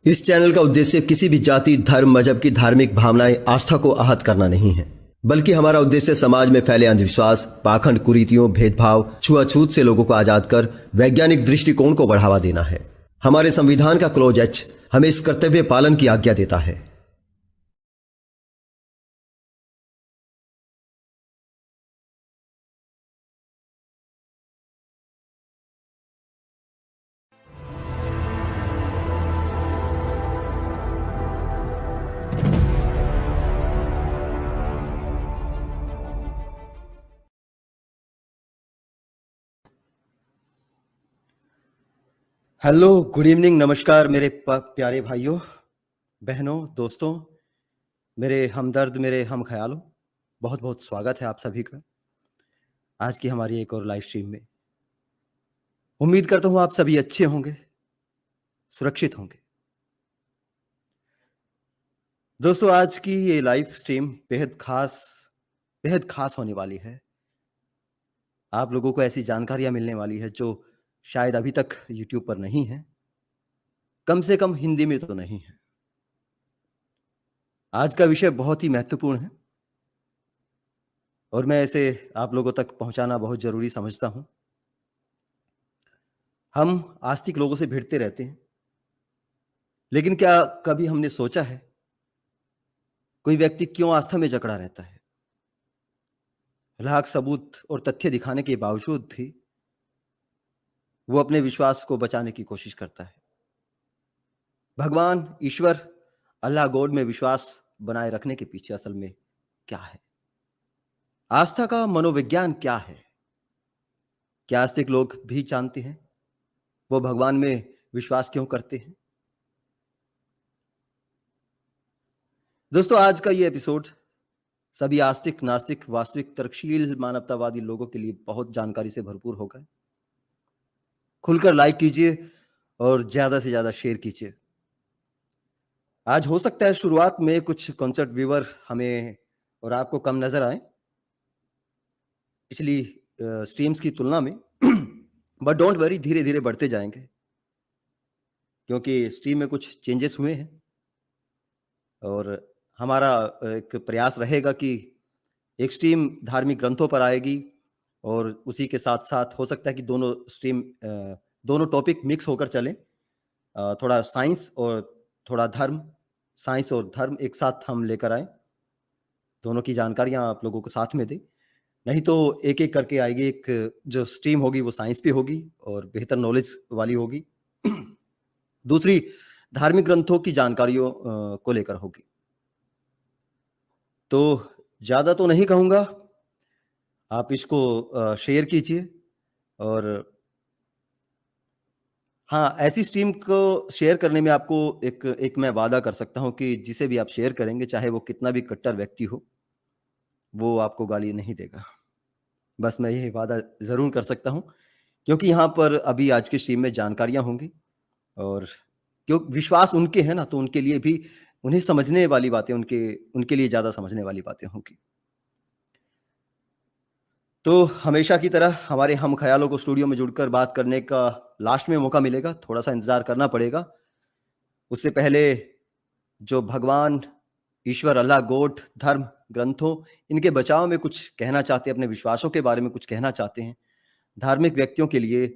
इस चैनल का उद्देश्य किसी भी जाति, धर्म, मजहब की धार्मिक भावनाएं, आस्था को आहत करना नहीं है, बल्कि हमारा उद्देश्य समाज में फैले अंधविश्वास, पाखंड, कुरीतियों, भेदभाव, छुआछूत से लोगों को आजाद कर वैज्ञानिक दृष्टिकोण को बढ़ावा देना है। हमारे संविधान का क्लॉज एच हमें इस कर्तव्य पालन की आज्ञा देता है। हेलो, गुड इवनिंग, नमस्कार मेरे प्यारे भाइयों, बहनों, दोस्तों, मेरे हमदर्द, मेरे हम ख्यालों, बहुत बहुत स्वागत है आप सभी का आज की हमारी एक और लाइव स्ट्रीम में। उम्मीद करता हूं आप सभी अच्छे होंगे, सुरक्षित होंगे। दोस्तों, आज की ये लाइव स्ट्रीम बेहद खास होने वाली है। आप लोगों को ऐसी जानकारियां मिलने वाली है जो शायद अभी तक यूट्यूब पर नहीं है, कम से कम हिंदी में तो नहीं है। आज का विषय बहुत ही महत्वपूर्ण है और मैं इसे आप लोगों तक पहुंचाना बहुत जरूरी समझता हूं। हम आस्तिक लोगों से भिड़ते रहते हैं, लेकिन क्या कभी हमने सोचा है कोई व्यक्ति क्यों आस्था में जकड़ा रहता है? लाख सबूत और तथ्य दिखाने के बावजूद भी वो अपने विश्वास को बचाने की कोशिश करता है। भगवान, ईश्वर, अल्लाह, गॉड में विश्वास बनाए रखने के पीछे असल में क्या है? आस्था का मनोविज्ञान क्या है? क्या आस्तिक लोग भी जानते हैं वो भगवान में विश्वास क्यों करते हैं? दोस्तों, आज का ये एपिसोड सभी आस्तिक, नास्तिक, वास्तविक, तर्कशील, मानवतावादी लोगों के लिए बहुत जानकारी से भरपूर होगा। खुलकर लाइक कीजिए और ज्यादा से ज्यादा शेयर कीजिए। आज हो सकता है शुरुआत में कुछ कॉन्सर्ट व्यूअर हमें और आपको कम नजर आए पिछली स्ट्रीम्स की तुलना में, बट डोंट वरी, धीरे धीरे बढ़ते जाएंगे क्योंकि स्ट्रीम में कुछ चेंजेस हुए हैं और हमारा एक प्रयास रहेगा कि एक स्ट्रीम धार्मिक ग्रंथों पर आएगी और उसी के साथ साथ हो सकता है कि दोनों टॉपिक मिक्स होकर चलें। थोड़ा साइंस और थोड़ा धर्म, साइंस और धर्म एक साथ हम लेकर आए, दोनों की जानकारियां आप लोगों को साथ में दें। नहीं तो एक एक करके आएगी। एक जो स्ट्रीम होगी वो साइंस भी होगी और बेहतर नॉलेज वाली होगी। दूसरी धार्मिक ग्रंथों की जानकारियों को लेकर होगी। तो ज्यादा तो नहीं कहूंगा, आप इसको शेयर कीजिए और हाँ, ऐसी स्ट्रीम को शेयर करने में आपको एक मैं वादा कर सकता हूं कि जिसे भी आप शेयर करेंगे, चाहे वो कितना भी कट्टर व्यक्ति हो, वो आपको गाली नहीं देगा। बस मैं यही वादा जरूर कर सकता हूं क्योंकि यहाँ पर अभी आज की स्ट्रीम में जानकारियां होंगी और क्यों विश्वास उनके हैं ना, तो उनके लिए भी उन्हें समझने वाली बातें, उनके उनके लिए ज्यादा समझने वाली बातें होंगी। तो हमेशा की तरह हमारे हम ख्यालों को स्टूडियो में जुड़कर बात करने का लास्ट में मौका मिलेगा, थोड़ा सा इंतजार करना पड़ेगा। उससे पहले जो भगवान, ईश्वर, अल्लाह, गॉड, धर्म, ग्रंथों, इनके बचाव में कुछ कहना चाहते हैं, अपने विश्वासों के बारे में कुछ कहना चाहते हैं, धार्मिक व्यक्तियों के लिए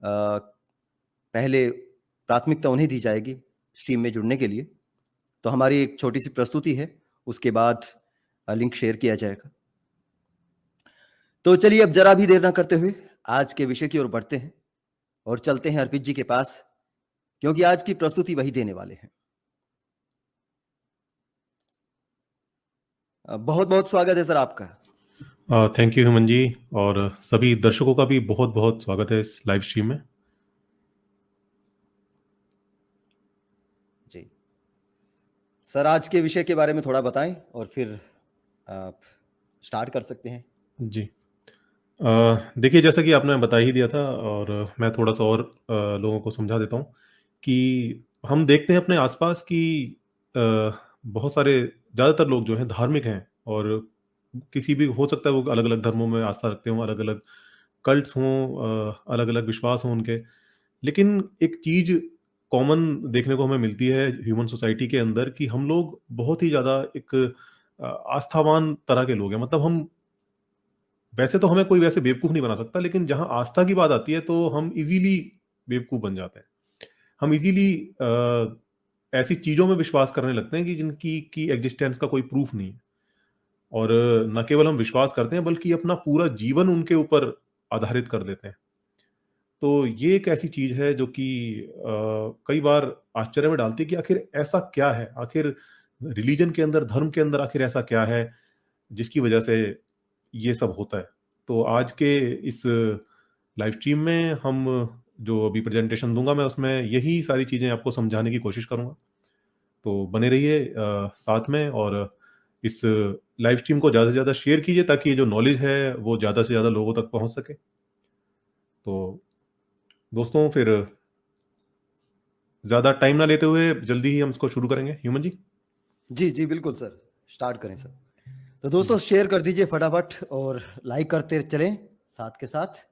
पहले प्राथमिकता उन्हें दी जाएगी स्ट्रीम में जुड़ने के लिए। तो हमारी एक छोटी सी प्रस्तुति है, उसके बाद लिंक शेयर किया जाएगा। तो चलिए अब जरा भी देर ना करते हुए आज के विषय की ओर बढ़ते हैं और चलते हैं अर्पित जी के पास, क्योंकि आज की प्रस्तुति वही देने वाले हैं। बहुत बहुत स्वागत है सर आपका। थैंक यू हेमंत जी, और सभी दर्शकों का भी बहुत बहुत स्वागत है इस लाइव स्ट्रीम में। जी सर, आज के विषय के बारे में थोड़ा बताएं और फिर आप स्टार्ट कर सकते हैं। जी, देखिए, जैसा कि आपने बता ही दिया था और मैं थोड़ा सा और लोगों को समझा देता हूँ कि हम देखते हैं अपने आसपास कि बहुत सारे, ज़्यादातर लोग जो हैं धार्मिक हैं और किसी भी हो सकता है वो अलग अलग धर्मों में आस्था रखते हों, अलग अलग कल्ट्स हों, अलग अलग विश्वास हों उनके। लेकिन एक चीज़ कॉमन देखने को हमें मिलती है ह्यूमन सोसाइटी के अंदर कि हम लोग बहुत ही ज़्यादा एक आस्थावान तरह के लोग हैं। मतलब हम वैसे तो हमें कोई वैसे बेवकूफ़ नहीं बना सकता, लेकिन जहाँ आस्था की बात आती है तो हम ईज़िली बेवकूफ़ बन जाते हैं। हम ईज़िली ऐसी चीज़ों में विश्वास करने लगते हैं कि जिनकी की एग्ज़िस्टेंस का कोई प्रूफ़ नहीं है। और न केवल हम विश्वास करते हैं बल्कि अपना पूरा जीवन उनके ऊपर आधारित कर देते हैं। तो ये एक ऐसी चीज़ है जो कि कई बार आश्चर्य में डालती है कि आखिर ऐसा क्या है? आखिर रिलिजन के अंदर, धर्म के अंदर आखिर ऐसा क्या है जिसकी वजह से ये सब होता है? तो आज के इस लाइव स्ट्रीम में हम जो अभी प्रेज़ेंटेशन दूँगा मैं उसमें यही सारी चीज़ें आपको समझाने की कोशिश करूँगा। तो बने रहिए साथ में और इस लाइव स्ट्रीम को ज़्यादा से ज़्यादा शेयर कीजिए ताकि ये जो नॉलेज है वो ज़्यादा से ज़्यादा लोगों तक पहुँच सके। तो दोस्तों फिर ज़्यादा टाइम ना लेते हुए जल्दी ही हम इसको शुरू करेंगे। ह्यूमन जी? जी, जी, बिल्कुल सर, स्टार्ट करें सर। तो दोस्तों शेयर कर दीजिए फटाफट और लाइक करते चलें साथ के साथ।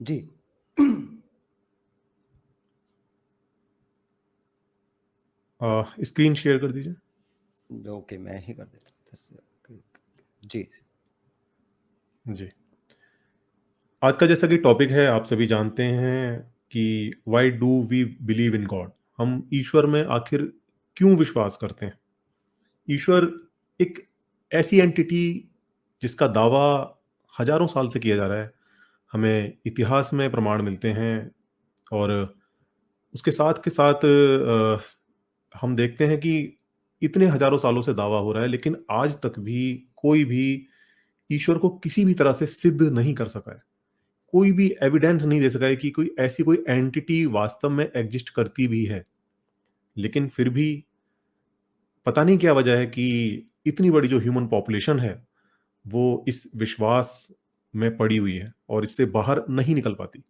जी। स्क्रीन शेयर कर दीजिए। ओके, मैं ही कर देता हूँ। जी। जी। आज का जैसा कि टॉपिक है आप सभी जानते हैं कि why do we believe in God? हम ईश्वर में आखिर क्यों विश्वास करते हैं? ईश्वर एक ऐसी एंटिटी जिसका दावा हज़ारों साल से किया जा रहा है। हमें इतिहास में प्रमाण मिलते हैं और उसके साथ के साथ हम देखते हैं कि इतने हज़ारों सालों से दावा हो रहा है लेकिन आज तक भी कोई भी ईश्वर को किसी भी तरह से सिद्ध नहीं कर सका है। कोई भी एविडेंस नहीं दे सका है कि कोई एंटिटी वास्तव में एग्जिस्ट करती भी है। लेकिन फिर भी पता नहीं क्या वजह है कि इतनी बड़ी जो ह्यूमन पॉपुलेशन है, वो इस विश्वास में पड़ी हुई है और इससे बाहर नहीं निकल पाती।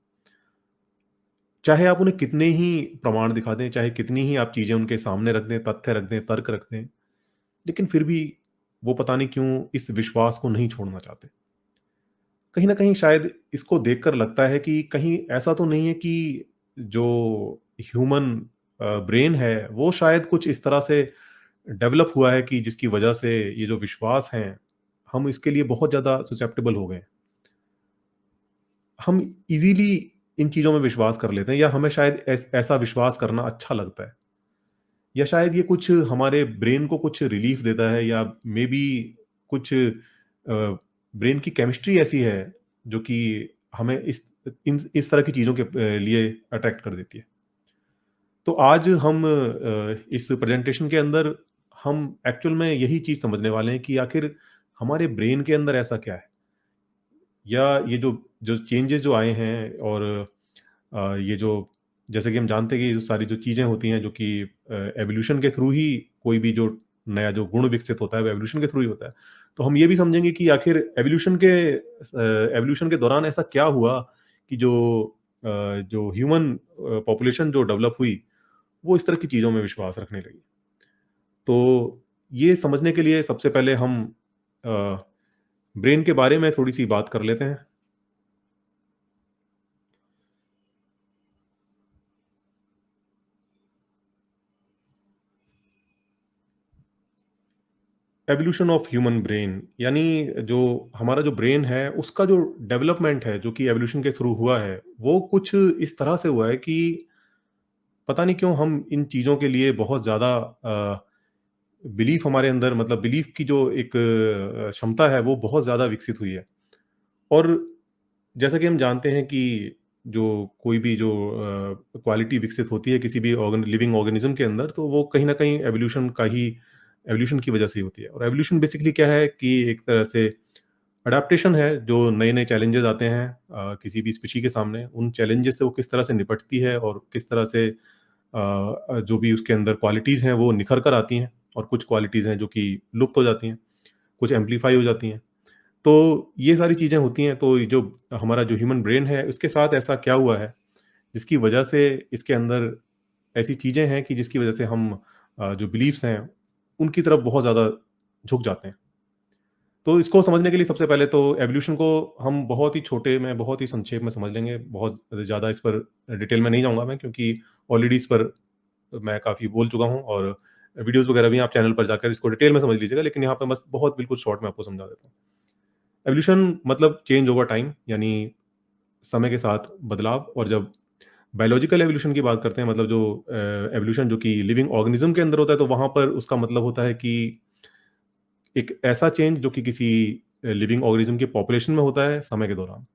चाहे आप उन्हें कितने ही प्रमाण दिखा दें, चाहे कितनी ही आप चीज़ें उनके सामने रख दें, तथ्य रख दें, तर्क रख दें, लेकिन फिर भी वो पता नहीं क्यों इस विश्वास को नहीं छोड़ना चाहते। कहीं न कहीं शायद इसको देखकर लगता है कि कहीं ऐसा तो नहीं है कि जो ह्यूमन ब्रेन है, वो शायद कुछ इस तरह से डेवलप हुआ है कि जिसकी वजह से ये जो विश्वास हैं, हम इसके लिए बहुत ज़्यादा ससेप्टेबल हो गए हैं। हम ईज़िली इन चीज़ों में विश्वास कर लेते हैं या हमें शायद ऐसा विश्वास करना अच्छा लगता है या शायद ये कुछ हमारे ब्रेन को कुछ रिलीफ़ देता है या मेबी कुछ ब्रेन की केमिस्ट्री ऐसी है जो कि हमें इस तरह की चीज़ों के लिए अट्रैक्ट कर देती है। तो आज हम इस प्रेज़ेंटेशन के अंदर हम एक्चुअल में यही चीज़ समझने वाले हैं कि आखिर हमारे ब्रेन के अंदर ऐसा क्या है? या ये जो जो चेंजेज़ जो आए हैं और ये जो जैसे कि हम जानते हैं कि ये जो सारी जो चीज़ें होती हैं जो कि एवोल्यूशन के थ्रू ही कोई भी जो नया जो गुण विकसित होता है वो एवोल्यूशन के थ्रू ही होता है। तो हम ये भी समझेंगे कि आखिर एवोल्यूशन के दौरान ऐसा क्या हुआ कि जो ह्यूमन पॉपुलेशन जो डेवलप हुई, वो इस तरह की चीज़ों में विश्वास रखने लगी। तो ये समझने के लिए सबसे पहले हम अ, ब्रेन के बारे में थोड़ी-सी बात कर लेते हैं। एवोल्यूशन ऑफ ह्यूमन ब्रेन यानी जो हमारा जो ब्रेन है उसका जो डेवलपमेंट है जो कि एवोल्यूशन के थ्रू हुआ है वो कुछ इस तरह से हुआ है कि पता नहीं क्यों हम इन चीज़ों के लिए बहुत ज़्यादा बिलीफ हमारे अंदर मतलब बिलीफ की जो एक क्षमता है वो बहुत ज़्यादा विकसित हुई है और जैसा कि हम जानते हैं कि जो कोई भी जो क्वालिटी विकसित होती है किसी भी लिविंग ऑर्गेनिज्म के अंदर तो वो कहीं ना कहीं एवोल्यूशन की वजह से ही होती है और एवोल्यूशन बेसिकली क्या है कि एक तरह से अडेप्टेशन है जो नए नए चैलेंजेस आते हैं किसी भी स्पीशी के सामने उन चैलेंजेस से वो किस तरह से निपटती है और किस तरह से जो भी उसके अंदर क्वालिटीज़ हैं वो निखर कर आती हैं और कुछ क्वालिटीज़ हैं जो कि लुप्त हो जाती हैं कुछ एम्पलीफाई हो जाती हैं तो ये सारी चीज़ें होती हैं, तो ये जो हमारा जो ह्यूमन ब्रेन है, उसके साथ ऐसा क्या हुआ है, जिसकी वजह से इसके अंदर ऐसी चीज़ें हैं कि जिसकी वजह से हम जो बिलीफ्स हैं, उनकी तरफ बहुत ज़्यादा झुक जाते हैं। तो इसको समझने के लिए सबसे पहले तो एवोल्यूशन को हम बहुत ही छोटे में, बहुत ही संक्षेप में समझ लेंगे। बहुत ज़्यादा इस पर डिटेल में नहीं जाऊँगा मैं, क्योंकि ऑलरेडी इस पर मैं काफ़ी बोल चुका हूँ और वीडियोज़ वगैरह भी आप चैनल पर जाकर इसको डिटेल में समझ लीजिएगा, लेकिन यहाँ पे बस बहुत बिल्कुल शॉर्ट में आपको समझा देता हूँ। एवोल्यूशन मतलब चेंज ओवर टाइम, यानी समय के साथ बदलाव। और जब बायोलॉजिकल एवोल्यूशन की बात करते हैं, मतलब जो एवोल्यूशन जो कि लिविंग ऑर्गेनिज्म के अंदर होता है, तो वहाँ पर उसका मतलब होता है कि एक ऐसा चेंज जो कि किसी लिविंग ऑर्गेनिज्म की पॉपुलेशन में होता है समय के दौरान।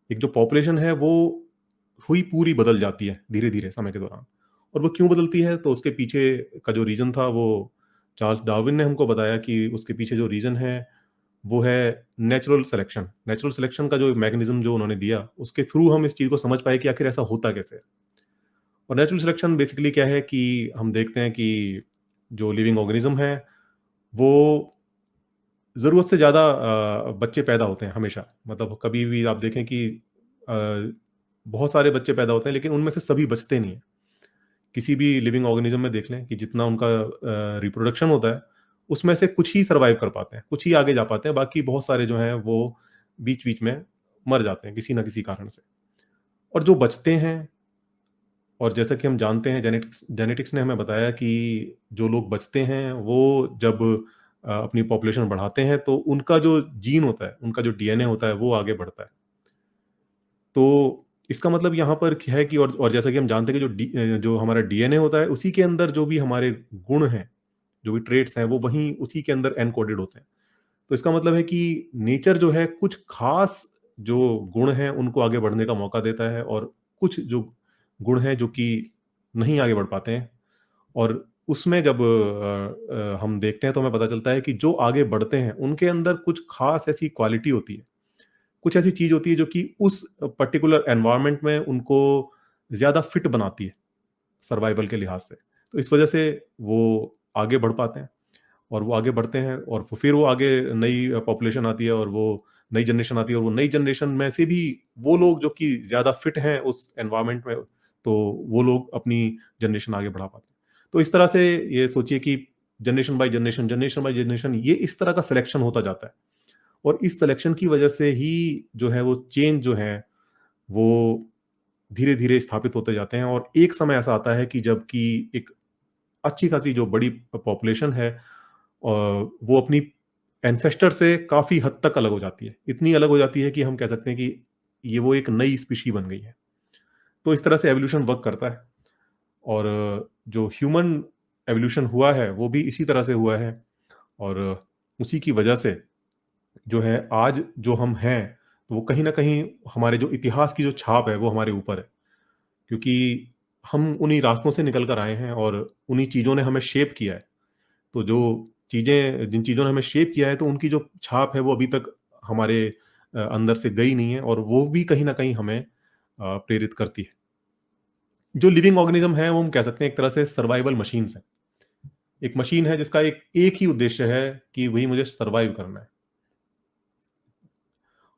एक जो पॉपुलेशन है वो हुई पूरी बदल जाती है धीरे-धीरे समय के दौरान। और वो क्यों बदलती है, तो उसके पीछे का जो रीज़न था वो चार्ल्स डार्विन ने हमको बताया कि उसके पीछे जो रीज़न है वो है नेचुरल सिलेक्शन। नेचुरल सिलेक्शन का जो मैकेनिज़्म जो उन्होंने दिया, उसके थ्रू हम इस चीज़ को समझ पाए कि आखिर ऐसा होता कैसे है। और नेचुरल सिलेक्शन बेसिकली क्या है कि हम देखते हैं कि जो लिविंग ऑर्गेनिज्म है वो ज़रूरत से ज़्यादा बच्चे पैदा होते हैं हमेशा। मतलब कभी भी आप देखें कि अ, बहुत सारे बच्चे पैदा होते हैं, लेकिन उनमें से सभी बचते नहीं हैं। किसी भी लिविंग ऑर्गेनिज्म में देख लें कि जितना उनका रिप्रोडक्शन होता है, उसमें से कुछ ही सर्वाइव कर पाते हैं, कुछ ही आगे जा पाते हैं, बाकी बहुत सारे जो हैं वो बीच-बीच में मर जाते हैं किसी न किसी कारण से। और जो बचते हैं, और जैसा कि हम जानते हैं, जेनेटिक्स जेनेटिक्स ने हमें बताया कि जो लोग बचते हैं वो जब अपनी पॉपुलेशन बढ़ाते हैं, तो उनका जो जीन होता है, उनका जो डीएनए होता है वो आगे बढ़ता है। तो इसका मतलब यहाँ पर क्या है कि और जैसा कि हम जानते हैं कि जो हमारा डीएनए होता है, उसी के अंदर जो भी हमारे गुण हैं, जो भी ट्रेट्स हैं, वो वहीं उसी के अंदर एनकोडेड होते हैं। तो इसका मतलब है कि नेचर जो है कुछ खास जो गुण हैं उनको आगे बढ़ने का मौका देता है, और कुछ जो गुण हैं जो कि नहीं आगे बढ़ पाते हैं। और उसमें जब हम देखते हैं तो हमें पता चलता है कि जो आगे बढ़ते हैं उनके अंदर कुछ खास ऐसी क्वालिटी होती है, कुछ ऐसी चीज होती है जो कि उस पर्टिकुलर एनवायरनमेंट में उनको ज्यादा फिट बनाती है सर्वाइवल के लिहाज से। तो इस वजह से वो आगे बढ़ पाते हैं, और वो आगे बढ़ते हैं, और फिर वो आगे नई पॉपुलेशन आती है, और वो नई जनरेशन आती है, और वो नई जनरेशन में से भी वो लोग जो कि ज़्यादा फिट हैं उस एनवायरनमेंट में, तो वो लोग अपनी जनरेशन आगे बढ़ा पाते हैं। तो इस तरह से ये सोचिए कि generation by generation, generation by generation, ये इस तरह का सिलेक्शन होता जाता है। और इस सिलेक्शन की वजह से ही जो है वो चेंज जो है वो धीरे-धीरे स्थापित होते जाते हैं, और एक समय ऐसा आता है कि जब कि एक अच्छी खासी जो बड़ी पॉपुलेशन है वो अपनी एंसेस्टर से काफ़ी हद तक अलग हो जाती है। इतनी अलग हो जाती है कि हम कह सकते हैं कि ये वो एक नई स्पीशी बन गई है। तो इस तरह से एवोल्यूशन वर्क करता है, और जो ह्यूमन एवोल्यूशन हुआ है वो भी इसी तरह से हुआ है, और उसी की वजह से जो है आज जो हम हैं, तो वो कहीं न कहीं हमारे जो इतिहास की जो छाप है वो हमारे ऊपर है। क्योंकि हम उन्हीं रास्तों से निकल कर आए हैं, और उन्हीं चीज़ों ने हमें शेप किया है। तो जो चीज़ें जिन चीज़ों ने हमें शेप किया है, तो उनकी जो छाप है वो अभी तक हमारे अंदर से गई नहीं है, और वो भी कहीं न कहीं हमें प्रेरित करती है। जो लिविंग ऑर्गेनिज़्म है वो हम कह सकते हैं एक तरह से सर्वाइवल मशीन्स हैं। एक मशीन है जिसका एक एक ही उद्देश्य है कि वही मुझे सर्वाइव करना है।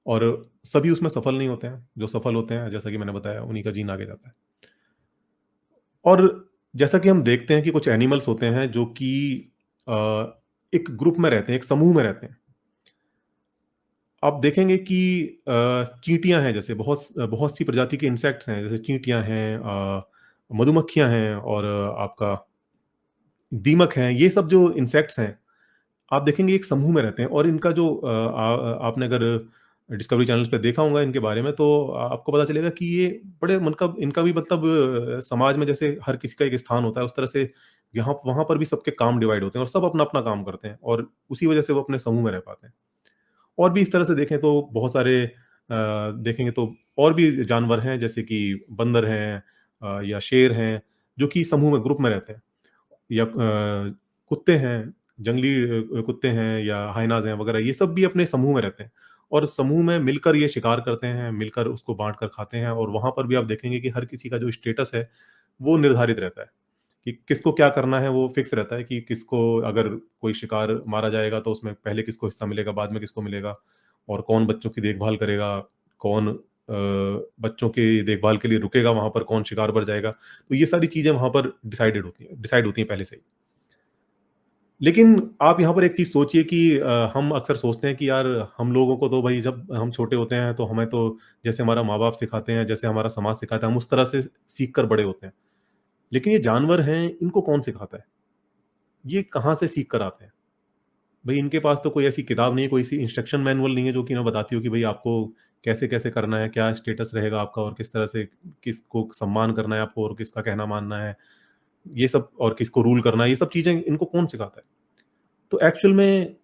और सभी उसमें सफल नहीं होते हैं, जो सफल होते हैं जैसा कि मैंने बताया उन्हीं का जीन आगे जाता है। और जैसा कि हम देखते हैं कि कुछ एनिमल्स होते हैं जो कि अ, एक ग्रुप में रहते हैं, एक समूह में रहते हैं। आप देखेंगे कि चींटियाँ हैं, जैसे बहुत बहुत सी प्रजाति के इंसेक्ट्स हैं, जैसे चींटियाँ हैं, मधुमक्खियाँ हैं, और आपका दीमक हैं, ये सब जो इंसेक्ट्स हैं, आप देखेंगे एक समूह में रहते हैं, और इनका जो आपने अगर डिस्कवरी चैनल्स पे देखा होगा इनके बारे में, तो आपको पता चलेगा कि ये बड़े मतलब इनका भी मतलब समाज में जैसे हर किसी का एक स्थान होता है, उस तरह से यहाँ वहाँ पर भी सबके काम डिवाइड होते हैं, और सब अपना-अपना काम करते हैं, और उसी वजह से वो अपने समूह में रह पाते हैं। और भी इस तरह से देखें तो बहुत सारे देखेंगे तो और भी जानवर हैं, जैसे कि बंदर हैं, या शेर हैं, जो कि समूह में ग्रुप में रहते हैं, या कुत्ते हैं, जंगली कुत्ते हैं, या हाइनाज़ हैं वगैरह, ये सब भी अपने समूह में रहते हैं, और समूह में मिलकर ये शिकार करते हैं, मिलकर उसको बाँट कर खाते हैं, और वहाँ पर भी आप देखेंगे कि हर किसी का जो स्टेटस है, वो निर्धारित रहता है, कि किसको क्या करना है वो फिक्स रहता है, कि किसको अगर कोई शिकार मारा जाएगा तो उसमें पहले किसको हिस्सा मिलेगा, बाद में किसको मिलेगा, और कौन बच्चों की देखभाल करेगा, कौन बच्चों की देखभाल के लिए रुकेगा वहाँ पर, कौन शिकार पर जाएगा। तो ये सारी चीज़ें वहाँ पर डिसाइड होती हैं पहले से ही। लेकिन आप यहाँ पर एक चीज़ सोचिए कि हम अक्सर सोचते हैं कि यार हम लोगों को तो भाई जब हम छोटे होते हैं तो हमें तो जैसे हमारा माँ-बाप सिखाते हैं, जैसे हमारा समाज सिखाता है, हम उस तरह से सीख कर बड़े होते हैं। लेकिन ये जानवर हैं, इनको कौन सिखाता है? ये कहाँ से सीख कर आते हैं? भई इनके पास तो कोई ऐसी किताब नहीं है, कोई सी इंस्ट्रक्शन मैनुअल नहीं है जो कि इन्हें बताती हो कि भई आपको कैसे-कैसे करना है, क्या स्टेटस रहेगा आपका और किस तरह से किसको सम्मान करना है आपको और किसका कहना मानना है, ये सब और किसको रूल करना है, ये सब चीज़ें इनको कौन सिखाता है? तो एक्चुअल में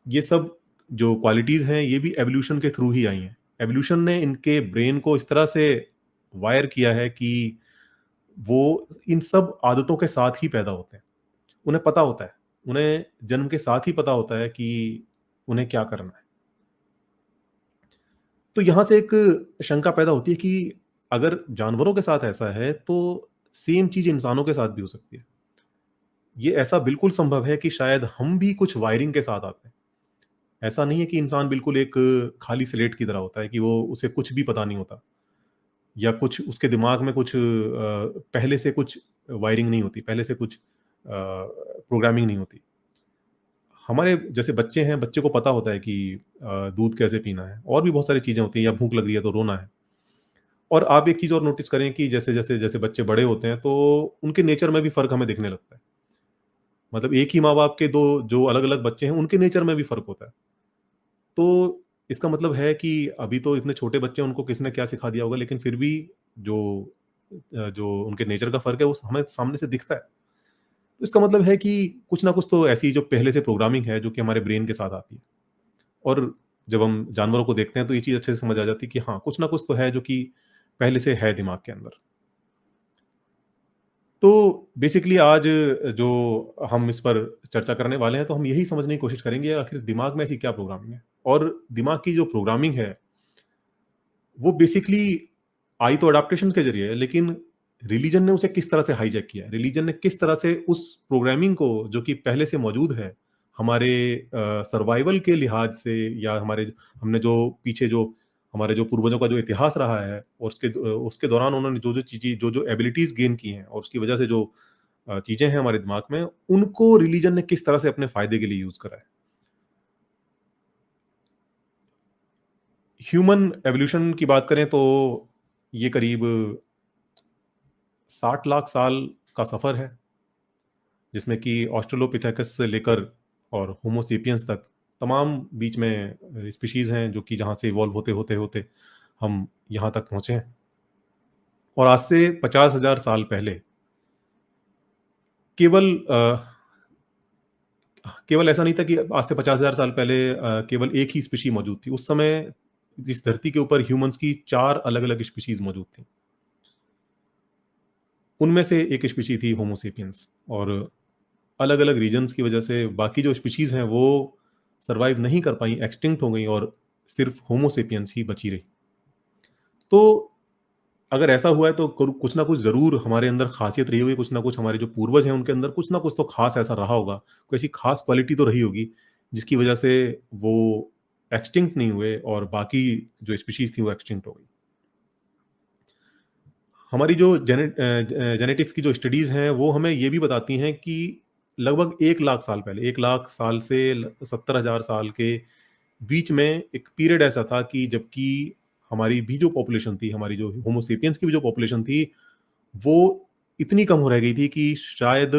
ये सब जो क्वालिटीज़ हैं, ये भी एवोल्यूशन के थ्रू ही आई हैं। एवोल्यूशन ने इनके ब्रेन को इस तरह से वायर किया है कि वो इन सब आदतों के साथ ही पैदा होते हैं। उन्हें पता होता है, उन्हें जन्म के साथ ही पता होता है कि उन्हें क्या करना है। तो यहाँ से एक शंका पैदा होती है कि अगर जानवरों के साथ ऐसा है, तो सेम चीज़ इंसानों के साथ भी हो सकती है। ये ऐसा बिल्कुल संभव है कि शायद हम भी कुछ वायरिंग के साथ आते हैं। ऐसा नहीं है कि इंसान बिल्कुल एक खाली स्लेट की तरह होता है कि वो उसे कुछ भी पता नहीं होता या कुछ उसके दिमाग में कुछ पहले से कुछ वायरिंग नहीं होती, पहले से कुछ प्रोग्रामिंग नहीं होती। हमारे जैसे बच्चे हैं, बच्चे को पता होता है कि दूध कैसे पीना है और भी बहुत सारी चीज़ें होती हैं या भूख लग रही है तो रोना है। और आप एक चीज़ और नोटिस करें कि जैसे बच्चे बड़े होते हैं तो उनके नेचर में भी फ़र्क हमें दिखने लगता है। मतलब एक ही माँ-बाप के 2 जो अलग-अलग बच्चे हैं, उनके नेचर में भी फ़र्क होता है। तो इसका मतलब है कि अभी तो इतने छोटे बच्चे हैं, उनको किसने क्या सिखा दिया होगा, लेकिन फिर भी जो जो उनके नेचर का फ़र्क है, वो हमें सामने से दिखता है। तो इसका मतलब है कि कुछ ना कुछ तो ऐसी जो पहले से प्रोग्रामिंग है, जो कि हमारे ब्रेन के साथ आती है। और जब हम जानवरों को देखते हैं, तो ये चीज़ अच्छे से समझ आ जाती है कि हाँ, कुछ ना कुछ तो है, जो कि पहले से है दिमाग के अंदर। तो बेसिकली आज जो हम इस पर चर्चा करने वाले हैं, तो हम यही समझने की कोशिश करेंगे आखिर दिमाग में ऐसी क्या प्रोग्रामिंग है? और दिमाग की जो प्रोग्रामिंग है, वो बेसिकली आई तो अडॉप्टेशन के ज़रिए है, लेकिन रिलिजन ने उसे किस तरह से हाइजैक किया है? रिलिजन ने किस तरह से उस प्रोग्रामिंग को जो कि पहले से मौजूद है, हमारे सर्वाइवल के लिहाज से या हमारे हमने जो पीछे जो हमारे जो पूर्वजों का जो इतिहास रहा है और उसके दौरान उन्होंने जो-जो चीज़ें जो-जो एबिलिटीज़ गेन की हैं और उसकी वजह से जो चीज़ें हैं हमारे दिमाग में, उनको रिलिजन ने किस तरह से अपने फ़ायदे के लिए यूज़ करा है। ह्यूमन एवोल्यूशन की बात करें तो ये करीब 60 लाख साल का सफ़र है, जिसमें कि ऑस्ट्रेलोपिथेकस से लेकर और होमो सेपियंस तक तमाम बीच में स्पीशीज़ हैं, जो कि जहाँ से इवॉल्व होते हम यहाँ तक पहुँचे हैं। और आज से 50,000 साल पहले केवल केवल ऐसा नहीं था कि आज से 50,000 साल पहले केवल एक ही स्पीशी मौजूद थी। उस समय इस धरती के ऊपर ह्यूमन्स की 4 अलग-अलग स्पीशीज़ मौजूद थी। उनमें से एक स्पीशी थी होमो सेपियंस और अलग-अलग रीजन्स की वजह से बाकी जो स्पीशीज़ हैं वो सर्वाइव नहीं कर पाई, एक्सटिंक्ट हो गई और सिर्फ़ होमो सेपियंस ही बची रही। तो अगर ऐसा हुआ है तो कुछ ना कुछ ज़रूर हमारे अंदर ख़ासियत रही होगी, कुछ ना कुछ हमारे जो पूर्वज हैं उनके अंदर कुछ ना कुछ तो ख़ास ऐसा रहा होगा, कोई ऐसी ख़ास क्वालिटी तो रही होगी, जिसकी वजह से वो एक्सटिंक्ट नहीं हुए और बाकी जो स्पीशीज़ थी वो एक्सटिंक्ट हो गई। हमारी जो जेनेटिक्स की जो स्टडीज़ हैं, वो हमें ये भी बताती हैं कि लगभग 1 लाख साल पहले, 1 लाख साल से 70,000 साल के बीच में एक पीरियड ऐसा था कि जबकि हमारी भी जो पॉपुलेशन थी, हमारी जो होमो सेपियंस की भी जो पॉपुलेशन थी, वो इतनी कम हो रह गई थी कि शायद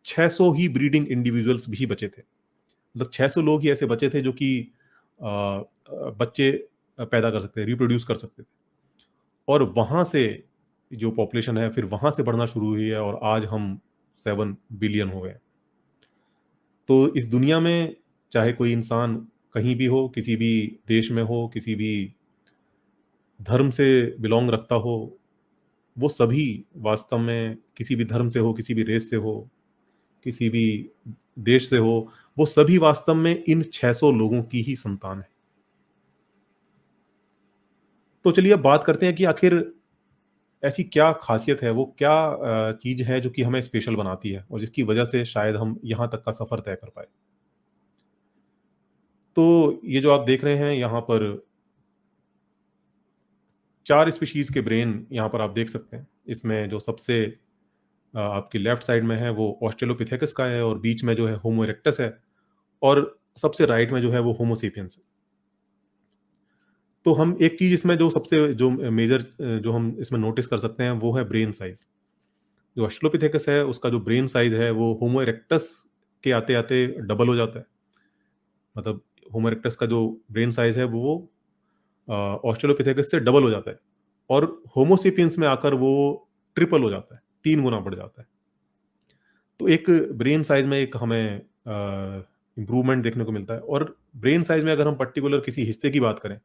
600 ही ब्रीडिंग इंडिविजुअल्स भी बचे थे। मतलब 600 लोग ही ऐसे बचे थे जो कि बच्चे पैदा कर सकते थे, रिप्रोड्यूस कर सकते थे। और वहाँ से जो पॉपुलेशन है फिर वहाँ से बढ़ना शुरू हुई है और आज हम 7 बिलियन हो गए। तो इस दुनिया में चाहे कोई इंसान कहीं भी हो, किसी भी देश में हो, किसी भी धर्म से बिलॉन्ग रखता हो, वो सभी वास्तव में किसी भी धर्म से हो, किसी भी रेस से हो, किसी भी देश से हो, वो सभी वास्तव में इन 600 लोगों की ही संतान है। तो चलिए अब बात करते हैं कि आखिर ऐसी क्या ख़ासियत है, वो क्या चीज़ है जो कि हमें स्पेशल बनाती है और जिसकी वजह से शायद हम यहाँ तक का सफ़र तय कर पाए। तो ये जो आप देख रहे हैं यहाँ पर 4 स्पीशीज़ के ब्रेन यहाँ पर आप देख सकते हैं। इसमें जो सबसे आपकी लेफ्ट साइड में है वो ऑस्ट्रेलोपिथेकस का है, और बीच में जो है होमो इरेक्टस है, और सबसे राइट में जो है वो होमो सेपियंस है। तो हम एक चीज़ इसमें जो सबसे जो मेजर जो हम इसमें नोटिस कर सकते हैं वो है ब्रेन साइज़। जो ऑस्ट्रेलोपिथेकस है उसका जो ब्रेन साइज़ है वो होमो इरेक्टस के आते-आते डबल हो जाता है। मतलब होमो इरेक्टस का जो ब्रेन साइज़ है वो ऑस्ट्रेलोपिथेकस से डबल हो जाता है, और होमो सेपियंस में आकर वो ट्रिपल हो जाता है, 3 गुना बढ़ जाता है। तो एक ब्रेन साइज़ में एक हमें इम्प्रूवमेंट देखने को मिलता है, और ब्रेन साइज़ में अगर हम पर्टिकुलर किसी हिस्से की बात करें,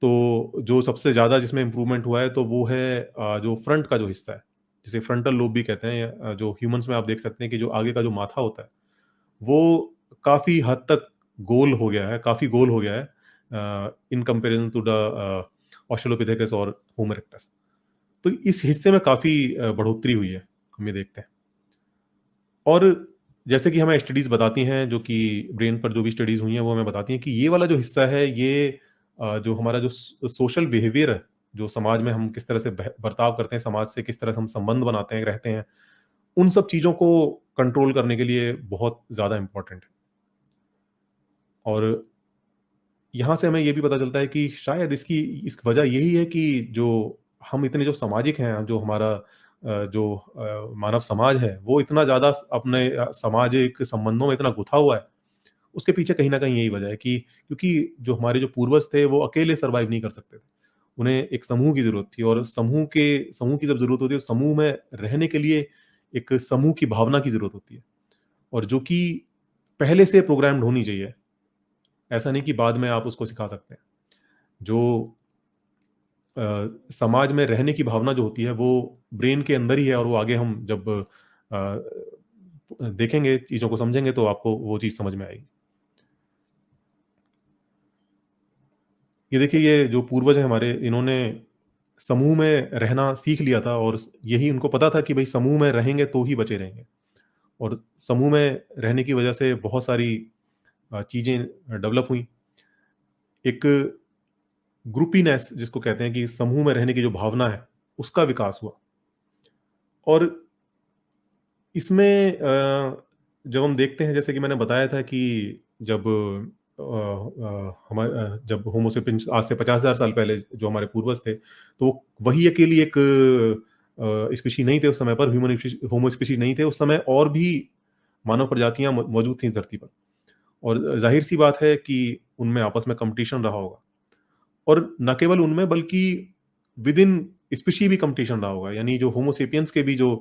तो जो सबसे ज़्यादा जिसमें इम्प्रूवमेंट हुआ है तो वो है जो फ्रंट का जो हिस्सा है, जिसे फ्रंटल लोब भी कहते हैं, या जो ह्यूमन्स में आप देख सकते हैं कि जो आगे का जो माथा होता है, वो काफ़ी हद तक गोल हो गया है, काफ़ी गोल हो गया है in comparison to the Australopithecus और होमो इरेक्टस। तो इस हिस्से में काफ़ी बढ़ोतरी हुई है, हम ये देखते हैं। और जैसे कि हमें स्टडीज़ बताती हैं, जो कि ब्रेन पर जो भी स्टडीज़ हुई हैं, वो हमें बताती हैं कि ये वाला जो हिस्सा है, ये जो हमारा जो सोशल बिहेवियर है, जो समाज में हम किस तरह से बर्ताव करते हैं, समाज से किस तरह से हम संबंध बनाते हैं, रहते हैं, उन सब चीज़ों को कंट्रोल करने के लिए बहुत ज़्यादा इम्पोर्टेंट है। और यहाँ से हमें ये भी पता चलता है कि शायद इस वजह यही है कि जो हम इतने जो सामाजिक हैं, जो हमारा मानव समाज है, वो इतना ज़्यादा अपने सामाजिक संबंधों में इतना गुथा हुआ है, उसके पीछे कहीं न कहीं यही वजह है कि क्योंकि जो हमारे जो पूर्वज थे, वो अकेले सर्वाइव नहीं कर सकते थे। उन्हें एक समूह की ज़रूरत थी, और समूह की जब ज़रूरत होती है, तो समूह में रहने के लिए एक समूह की भावना की ज़रूरत होती है, और जो कि पहले से प्रोग्राम्ड होनी चाहिए। ऐसा नहीं कि बाद में आप उसको सिखा सकते हैं। जो समाज में रहने की भावना जो होती है, वो ब्रेन के अंदर ही है, और वो आगे हम जब देखेंगे, चीज़ों को समझेंगे, तो आपको वो चीज़ समझ में आएगी। ये देखिए, ये जो पूर्वज हैं हमारे, इन्होंने समूह में रहना सीख लिया था, और यही उनको पता था कि भई समूह में रहेंगे तो ही बचे रहेंगे, और समूह में रहने की वजह से बहुत सारी चीज़ें डेवलप हुई। एक ग्रुपीनेस जिसको कहते हैं, कि समूह में रहने की जो भावना है, उसका विकास हुआ। और इसमें जब हम देखते हैं, जैसे कि मैंने बताया था कि जब जब होमो सेपियंस आज से 50,000 साल पहले जो हमारे पूर्वज थे, तो वही अकेली एक स्पीशी नहीं थे उस समय पर, होमो स्पीशी नहीं थे उस समय, और भी मानव प्रजातियाँ मौजूद थीं इस धरती पर। और ज़ाहिर-सी बात है कि उनमें आपस में कॉम्पिटिशन रहा होगा, और न केवल उनमें, बल्कि विद इन स्पीशी भी कॉम्पिटिशन रहा होगा। यानी जो होमो सेपियंस के भी जो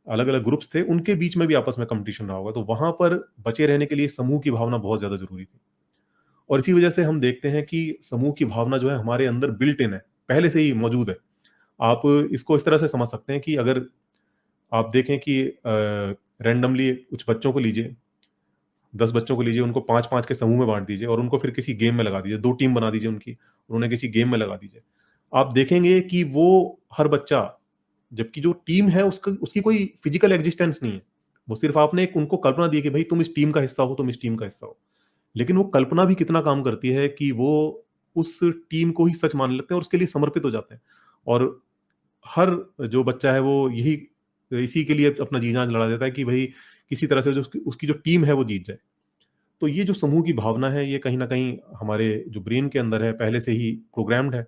अलग-अलग ग्रुप्स थे, उनके बीच में भी आपस में कॉम्पिटिशन रहा होगा। तो वहाँ पर बचे रहने के लिए समूह की भावना बहुत ज़्यादा ज़रूरी थी। और इसी वजह से हम देखते हैं कि समूह की भावना जो है हमारे अंदर बिल्ट इन है, पहले से ही मौजूद है। आप इसको इस तरह से समझ सकते हैं कि अगर आप देखें कि रैंडमली कुछ बच्चों को लीजिए, 10 बच्चों को लीजिए, उनको 5-5 के समूह में बाँट दीजिए, और उनको फिर किसी गेम में लगा दीजिए, 2 टीम बना दीजिए उनकी, और उन्हें किसी गेम में लगा दीजिए। आप देखेंगे कि वो हर बच्चा, जबकि जो टीम है उसकी कोई फिजिकल एक्जिस्टेंस नहीं है। वो सिर्फ़ आपने एक उनको कल्पना दी है कि भई तुम इस टीम का हिस्सा हो, तुम इस टीम का हिस्सा हो। लेकिन वो कल्पना भी कितना काम करती है कि वो उस टीम को ही सच मान लेते हैं, और उसके लिए समर्पित हो जाते हैं। और हर जो बच्चा है वो इसी के लिए अपना जी-जान लड़ा देता है कि भई किसी तरह से जो उसकी उसकी जो टीम है वो जीत जाए। तो ये जो समूह की भावना है, ये कहीं न कहीं हमारे जो ब्रेन के अंदर है, पहले से ही प्रोग्राम्ड है,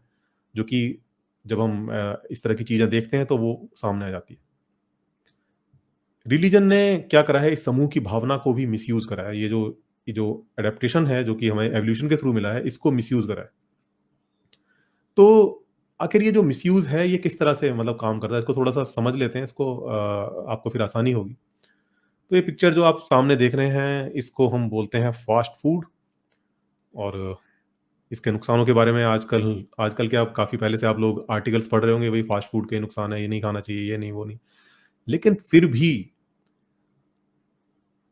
जो कि जब हम इस तरह की चीज़ें देखते हैं, तो वो सामने आ जाती है। रिलिजन ने क्या करा है, इस समूह की भावना को भी मिसयूज़ करा है। ये जो एडैप्टेशन है, जो कि हमें एवोल्यूशन के थ्रू मिला है, इसको मिसयूज़ करा है। तो आखिर ये जो मिसयूज़ है, ये किस तरह से मतलब काम करता है? इसको थोड़ा-सा समझ लेते हैं, इसको आपको फिर आसानी होगी। तो ये पिक्चर जो आप सामने देख रहे हैं, इसको हम बोलते हैं फ़ास्ट फ़ूड, और इसके नुकसानों के बारे में आजकल आजकल क्या, काफ़ी पहले से आप लोग आर्टिकल्स पढ़ रहे होंगे, भई फ़ास्ट फ़ूड के नुकसान है, ये नहीं खाना चाहिए, ये नहीं, वो नहीं। लेकिन फिर भी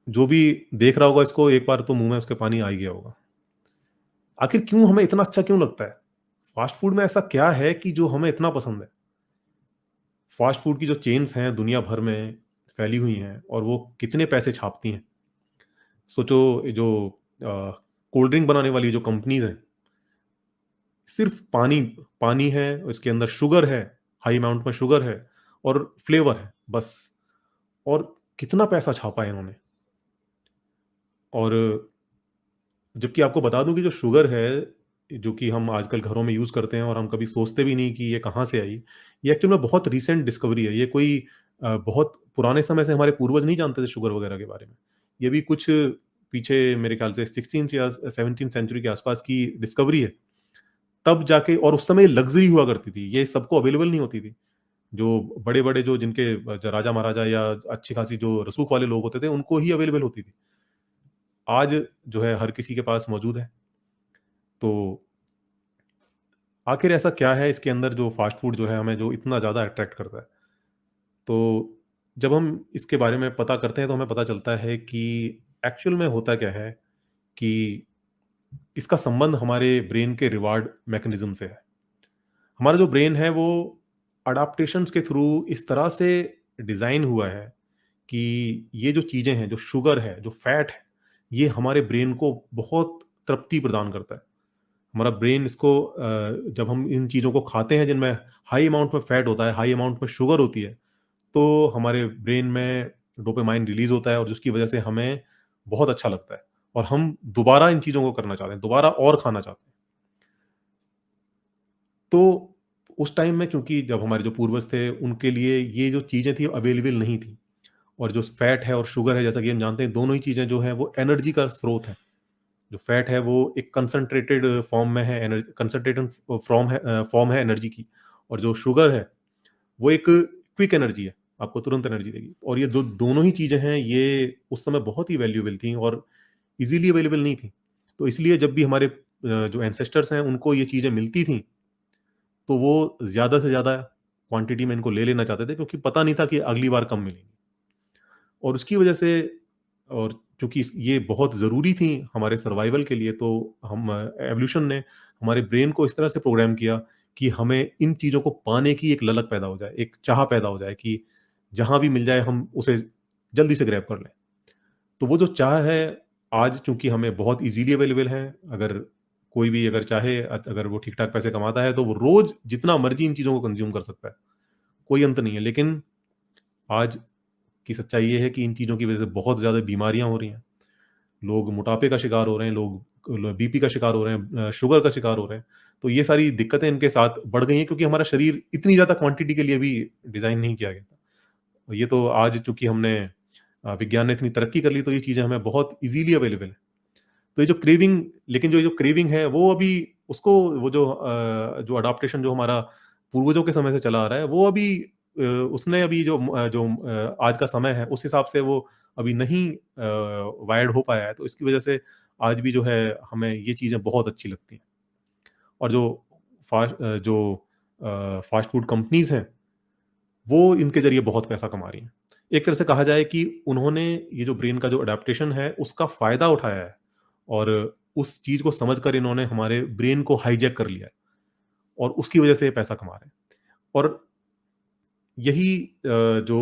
जो भी देख रहा होगा इसको, एक बार तो मुँह में उसके पानी आ ही गया होगा। आखिर क्यों हमें इतना अच्छा क्यों लगता है? फ़ास्ट फ़ूड में ऐसा क्या है कि जो हमें इतना पसंद है? फ़ास्ट फ़ूड की जो चेन्स हैं दुनिया भर में फैली हुई हैं, और वो कितने पैसे छापती हैं। सोचो, ये जो कोल्ड ड्रिंक बनाने वाली जो कंपनीज़ हैं, सिर्फ़ पानी पानी है, इसके अंदर शुगर है, हाई अमाउंट में शुगर है, और फ्लेवर है, बस। और कितना पैसा छापा है इन्होंने। और जबकि आपको बता दूं कि जो शुगर है, जो कि हम आजकल घरों में यूज़ करते हैं और हम कभी सोचते भी नहीं कि ये कहाँ से आई, ये एक्चुअल में बहुत रीसेंट डिस्कवरी है। ये कोई बहुत पुराने समय से हमारे पूर्वज नहीं जानते थे शुगर वगैरह के बारे में। ये भी कुछ पीछे मेरे ख्याल से 16th या 17th सेंचुरी के आसपास की डिस्कवरी है। तब जाके, और उस समय लग्ज़री हुआ करती थी, ये सबको अवेलेबल नहीं होती थी। जो बड़े-बड़े, जो जिनके राजा महाराजा या अच्छी खासी जो रसूख वाले लोग होते थे, उनको ही अवेलेबल होती थी। आज जो है हर किसी के पास मौजूद है। तो आखिर ऐसा क्या है इसके अंदर जो फ़ास्ट फ़ूड जो है हमें जो इतना ज़्यादा अट्रैक्ट करता है? तो जब हम इसके बारे में पता करते हैं तो हमें पता चलता है कि एक्चुअल में होता क्या है कि इसका संबंध हमारे ब्रेन के रिवार्ड मैकेनिज़्म से है। हमारा जो ब्रेन है वो अडॉप्टेशंस के थ्रू इस तरह से डिज़ाइन हुआ है कि ये जो चीज़ें हैं, जो शुगर है, जो फैट है, ये हमारे ब्रेन को बहुत तृप्ति प्रदान करता है। हमारा ब्रेन इसको जब हम इन चीज़ों को खाते हैं जिनमें हाई अमाउंट में फैट होता है, हाई अमाउंट में शुगर होती है, तो हमारे ब्रेन में डोपामाइन रिलीज़ होता है और जिसकी वजह से हमें बहुत अच्छा लगता है और हम दोबारा इन चीज़ों को करना चाहते हैं, दोबारा और खाना चाहते हैं। तो उस टाइम में, क्योंकि जब हमारे जो पूर्वज थे, उनके लिए ये जो चीज़ें थी अवेलेबल नहीं थी, और जो फैट है और शुगर है, जैसा कि हम जानते हैं, दोनों ही चीज़ें जो हैं वो एनर्जी का स्रोत है। जो फैट है वो एक कंसंट्रेटेड फॉर्म में है, कंसंट्रेटेड फॉर्म है एनर्जी की, और जो शुगर है वो एक क्विक एनर्जी है, आपको तुरंत एनर्जी देगी। और ये दोनों ही चीज़ें हैं, ये उस समय बहुत ही वैल्यूएबल थी और इजीली अवेलेबल नहीं थी। तो इसलिए जब भी हमारे जो एंसेस्टर्स हैं उनको ये चीज़ें मिलती थी, तो वो ज़्यादा से ज़्यादा क्वांटिटी में इनको ले लेना चाहते थे, क्योंकि पता नहीं था कि अगली बार कब मिलेंगी। और उसकी वजह से, और चूँकि ये बहुत ज़रूरी थी हमारे सर्वाइवल के लिए, तो हम एवोल्यूशन ने हमारे ब्रेन को इस तरह से प्रोग्राम किया कि हमें इन चीज़ों को पाने की एक ललक पैदा हो जाए, एक चाह पैदा हो जाए कि जहाँ भी मिल जाए हम उसे जल्दी से ग्रैब कर लें। तो वो जो चाह है, आज चूँकि हमें बहुत ईज़िली अवेलेबल है, अगर कोई भी अगर चाहे, अगर वो ठीक-ठाक पैसे कमाता है, तो वो रोज़ जितना मर्ज़ी इन चीज़ों को कंज़्यूम कर सकता है, कोई अंत नहीं है। लेकिन आज की सच्चाई ये है कि इन चीज़ों की वज़ह से बहुत ज़्यादा बीमारियाँ हो रही हैं। लोग मोटापे का शिकार हो रहे हैं, लोग बीपी का शिकार हो रहे हैं, शुगर का शिकार हो रहे हैं। तो ये सारी दिक्कतें इनके साथ बढ़ गई हैं, क्योंकि हमारा शरीर इतनी ज़्यादा क्वांटिटी के लिए भी डिज़ाइन नहीं किया गया था। और ये तो आज चूँकि हमने विज्ञान ने इतनी तरक्की कर ली, तो ये चीज़ें हमें बहुत ईज़िली अवेलेबल है। तो ये जो क्रेविंग, लेकिन जो ये जो क्रेविंग है वो अभी, उसको वो जो अडॉप्टेशन जो हमारा पूर्वजों के समय से चला आ रहा है, वो अभी उसने अभी आज का समय है उस हिसाब से वो अभी नहीं वायर्ड हो पाया है। तो इसकी वजह से आज भी जो है हमें ये चीज़ें बहुत अच्छी लगती हैं। और जो फ़ास्ट फूड कंपनीज़ हैं, वो इनके ज़रिए बहुत पैसा कमा रही हैं। एक तरह से कहा जाए कि उन्होंने ये जो ब्रेन का जो अडैप्टेशन है, उसका फ़ायदा उठाया है और उस चीज़ को समझकर इन्होंने हमारे ब्रेन को हाइजैक कर लिया है और उसकी वजह से ये पैसा कमा रहे हैं। और यही जो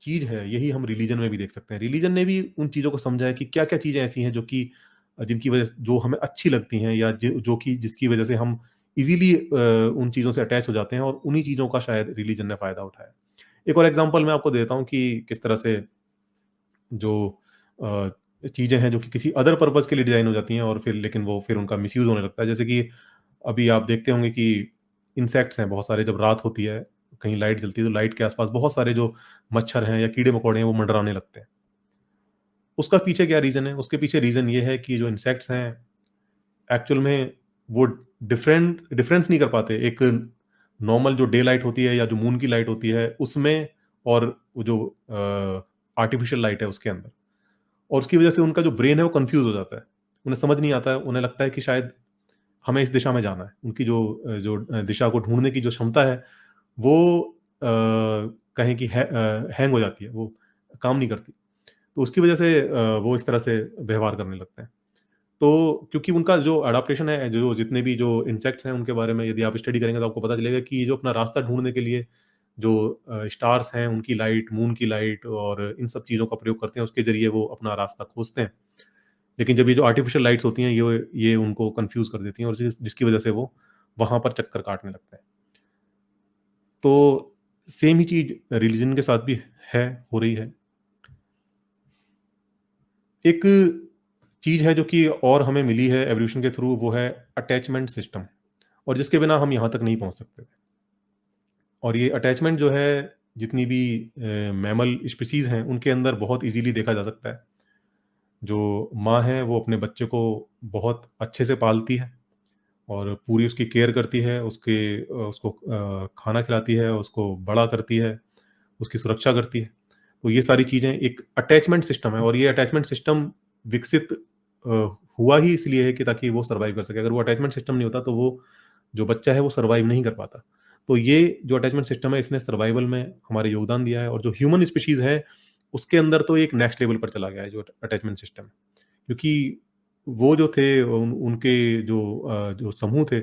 चीज़ है, यही हम रिलीजन में भी देख सकते हैं। रिलीजन ने भी उन चीज़ों को समझा है कि क्या-क्या चीज़ें ऐसी हैं जो कि जिनकी वजह से जो हमें अच्छी लगती हैं, या जो कि जिसकी वजह से हम ईज़िली उन चीज़ों से अटैच हो जाते हैं, और उन्हीं चीज़ों का शायद रिलीजन ने फ़ायदा उठाया। एक और एग्ज़ाम्पल मैं आपको देता हूँ कि किस तरह से जो अ, चीज़ें हैं जो कि किसी अदर पर्पज़ के लिए डिज़ाइन हो जाती हैं, और फिर उनका मिसयूज़ होने लगता है। जैसे कि अभी आप देखते होंगे कि इंसेक्ट्स हैं बहुत सारे, जब रात होती है, कहीं लाइट जलती है, तो लाइट के आस-पास बहुत सारे जो मच्छर हैं या कीड़े-मकोड़े हैं, वो मंडराने लगते हैं। उसका पीछे क्या रीज़न है? उसके पीछे रीज़न ये है कि जो इंसेक्ट्स हैं, एक्चुअल में वो डिफरेंस नहीं कर पाते। एक नॉर्मल जो डे लाइट होती है या जो मून की लाइट होती है, उसमें, और वो जो आर्टिफ़िशियल लाइट है उसके अंदर। और उसकी वजह से उनका जो ब्रेन है वो कन्फ्यूज़ हो जाता है। उन्हें समझ नहीं आता है, उन्हें लगता है कि शायद हमें इस दिशा में जाना है। उनकी जो दिशा को ढूँढने की जो क्षमता है, वो कहें कि हैंग हो जाती है, वो काम नहीं करती। तो उसकी वजह से वो इस तरह से व्यवहार करने लगते हैं। तो क्योंकि उनका जो एडाप्टेशन है, जो जितने भी जो इंसेक्ट्स हैं, उनके बारे में यदि आप स्टडी करेंगे तो आपको पता चलेगा कि ये जो अपना रास्ता ढूँढने के लिए जो स्टार्स हैं, उनकी लाइट, मून की लाइट और इन सब चीज़ों का प्रयोग करते हैं, उसके ज़रिए वो अपना रास्ता खोजते हैं। लेकिन जब ये जो आर्टिफ़िशियल लाइट्स होती हैं, ये उनको कन्फ्यूज़ कर देती हैं, और जिसकी वजह से वो वहाँ पर चक्कर काटने लगते हैं। तो सेम ही चीज़ रिलिजन के साथ भी है, हो रही है। एक चीज़ है जो कि और हमें मिली है एवोल्यूशन के थ्रू, वो है अटैचमेंट सिस्टम, और जिसके बिना हम यहाँ तक नहीं पहुँच सकते थे। और ये अटैचमेंट जो है जितनी भी मैमल स्पीशीज़ हैं उनके अंदर बहुत ईज़िली देखा जा सकता है। जो माँ है वो अपने बच्चे को बहुत अच्छे से पालती है और पूरी उसकी केयर करती है, उसको खाना खिलाती है, उसको बड़ा करती है, उसकी सुरक्षा करती है। तो ये सारी चीज़ें एक अटैचमेंट सिस्टम है, और ये अटैचमेंट सिस्टम विकसित हुआ ही इसलिए है कि ताकि वो सर्वाइव कर सके। अगर वो अटैचमेंट सिस्टम नहीं होता तो वो जो बच्चा है वो सर्वाइव नहीं कर पाता। तो ये जो अटैचमेंट सिस्टम है इसने सर्वाइवल में हमारे योगदान दिया है, और जो ह्यूमन स्पीशीज़ है उसके अंदर तो एक नेक्स्ट लेवल पर चला गया है जो अटैचमेंट सिस्टम है। क्योंकि वो जो थे उनके जो समूह थे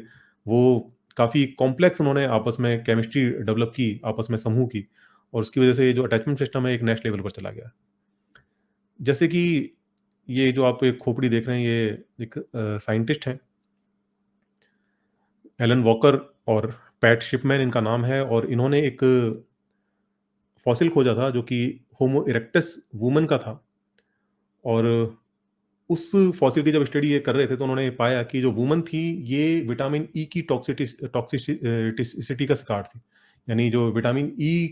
वो काफ़ी कॉम्प्लेक्स, उन्होंने आपस में केमिस्ट्री डेवलप की आपस में समूह की, और उसकी वजह से ये जो अटैचमेंट सिस्टम है एक नेक्स्ट लेवल पर चला गया। जैसे कि ये जो आप एक खोपड़ी देख रहे हैं, ये एक साइंटिस्ट हैं, एलन वॉकर और पैट शिपमैन इनका नाम है, और इन्होंने एक फॉसिल खोजा था जो कि होमो इरेक्टस वुमन का था। और उस फॉसिल की जब स्टडी ये कर रहे थे तो उन्होंने पाया कि जो वुमन थी ये विटामिन ई की टॉक्सिसिटी का शिकार थी। यानी जो विटामिन ए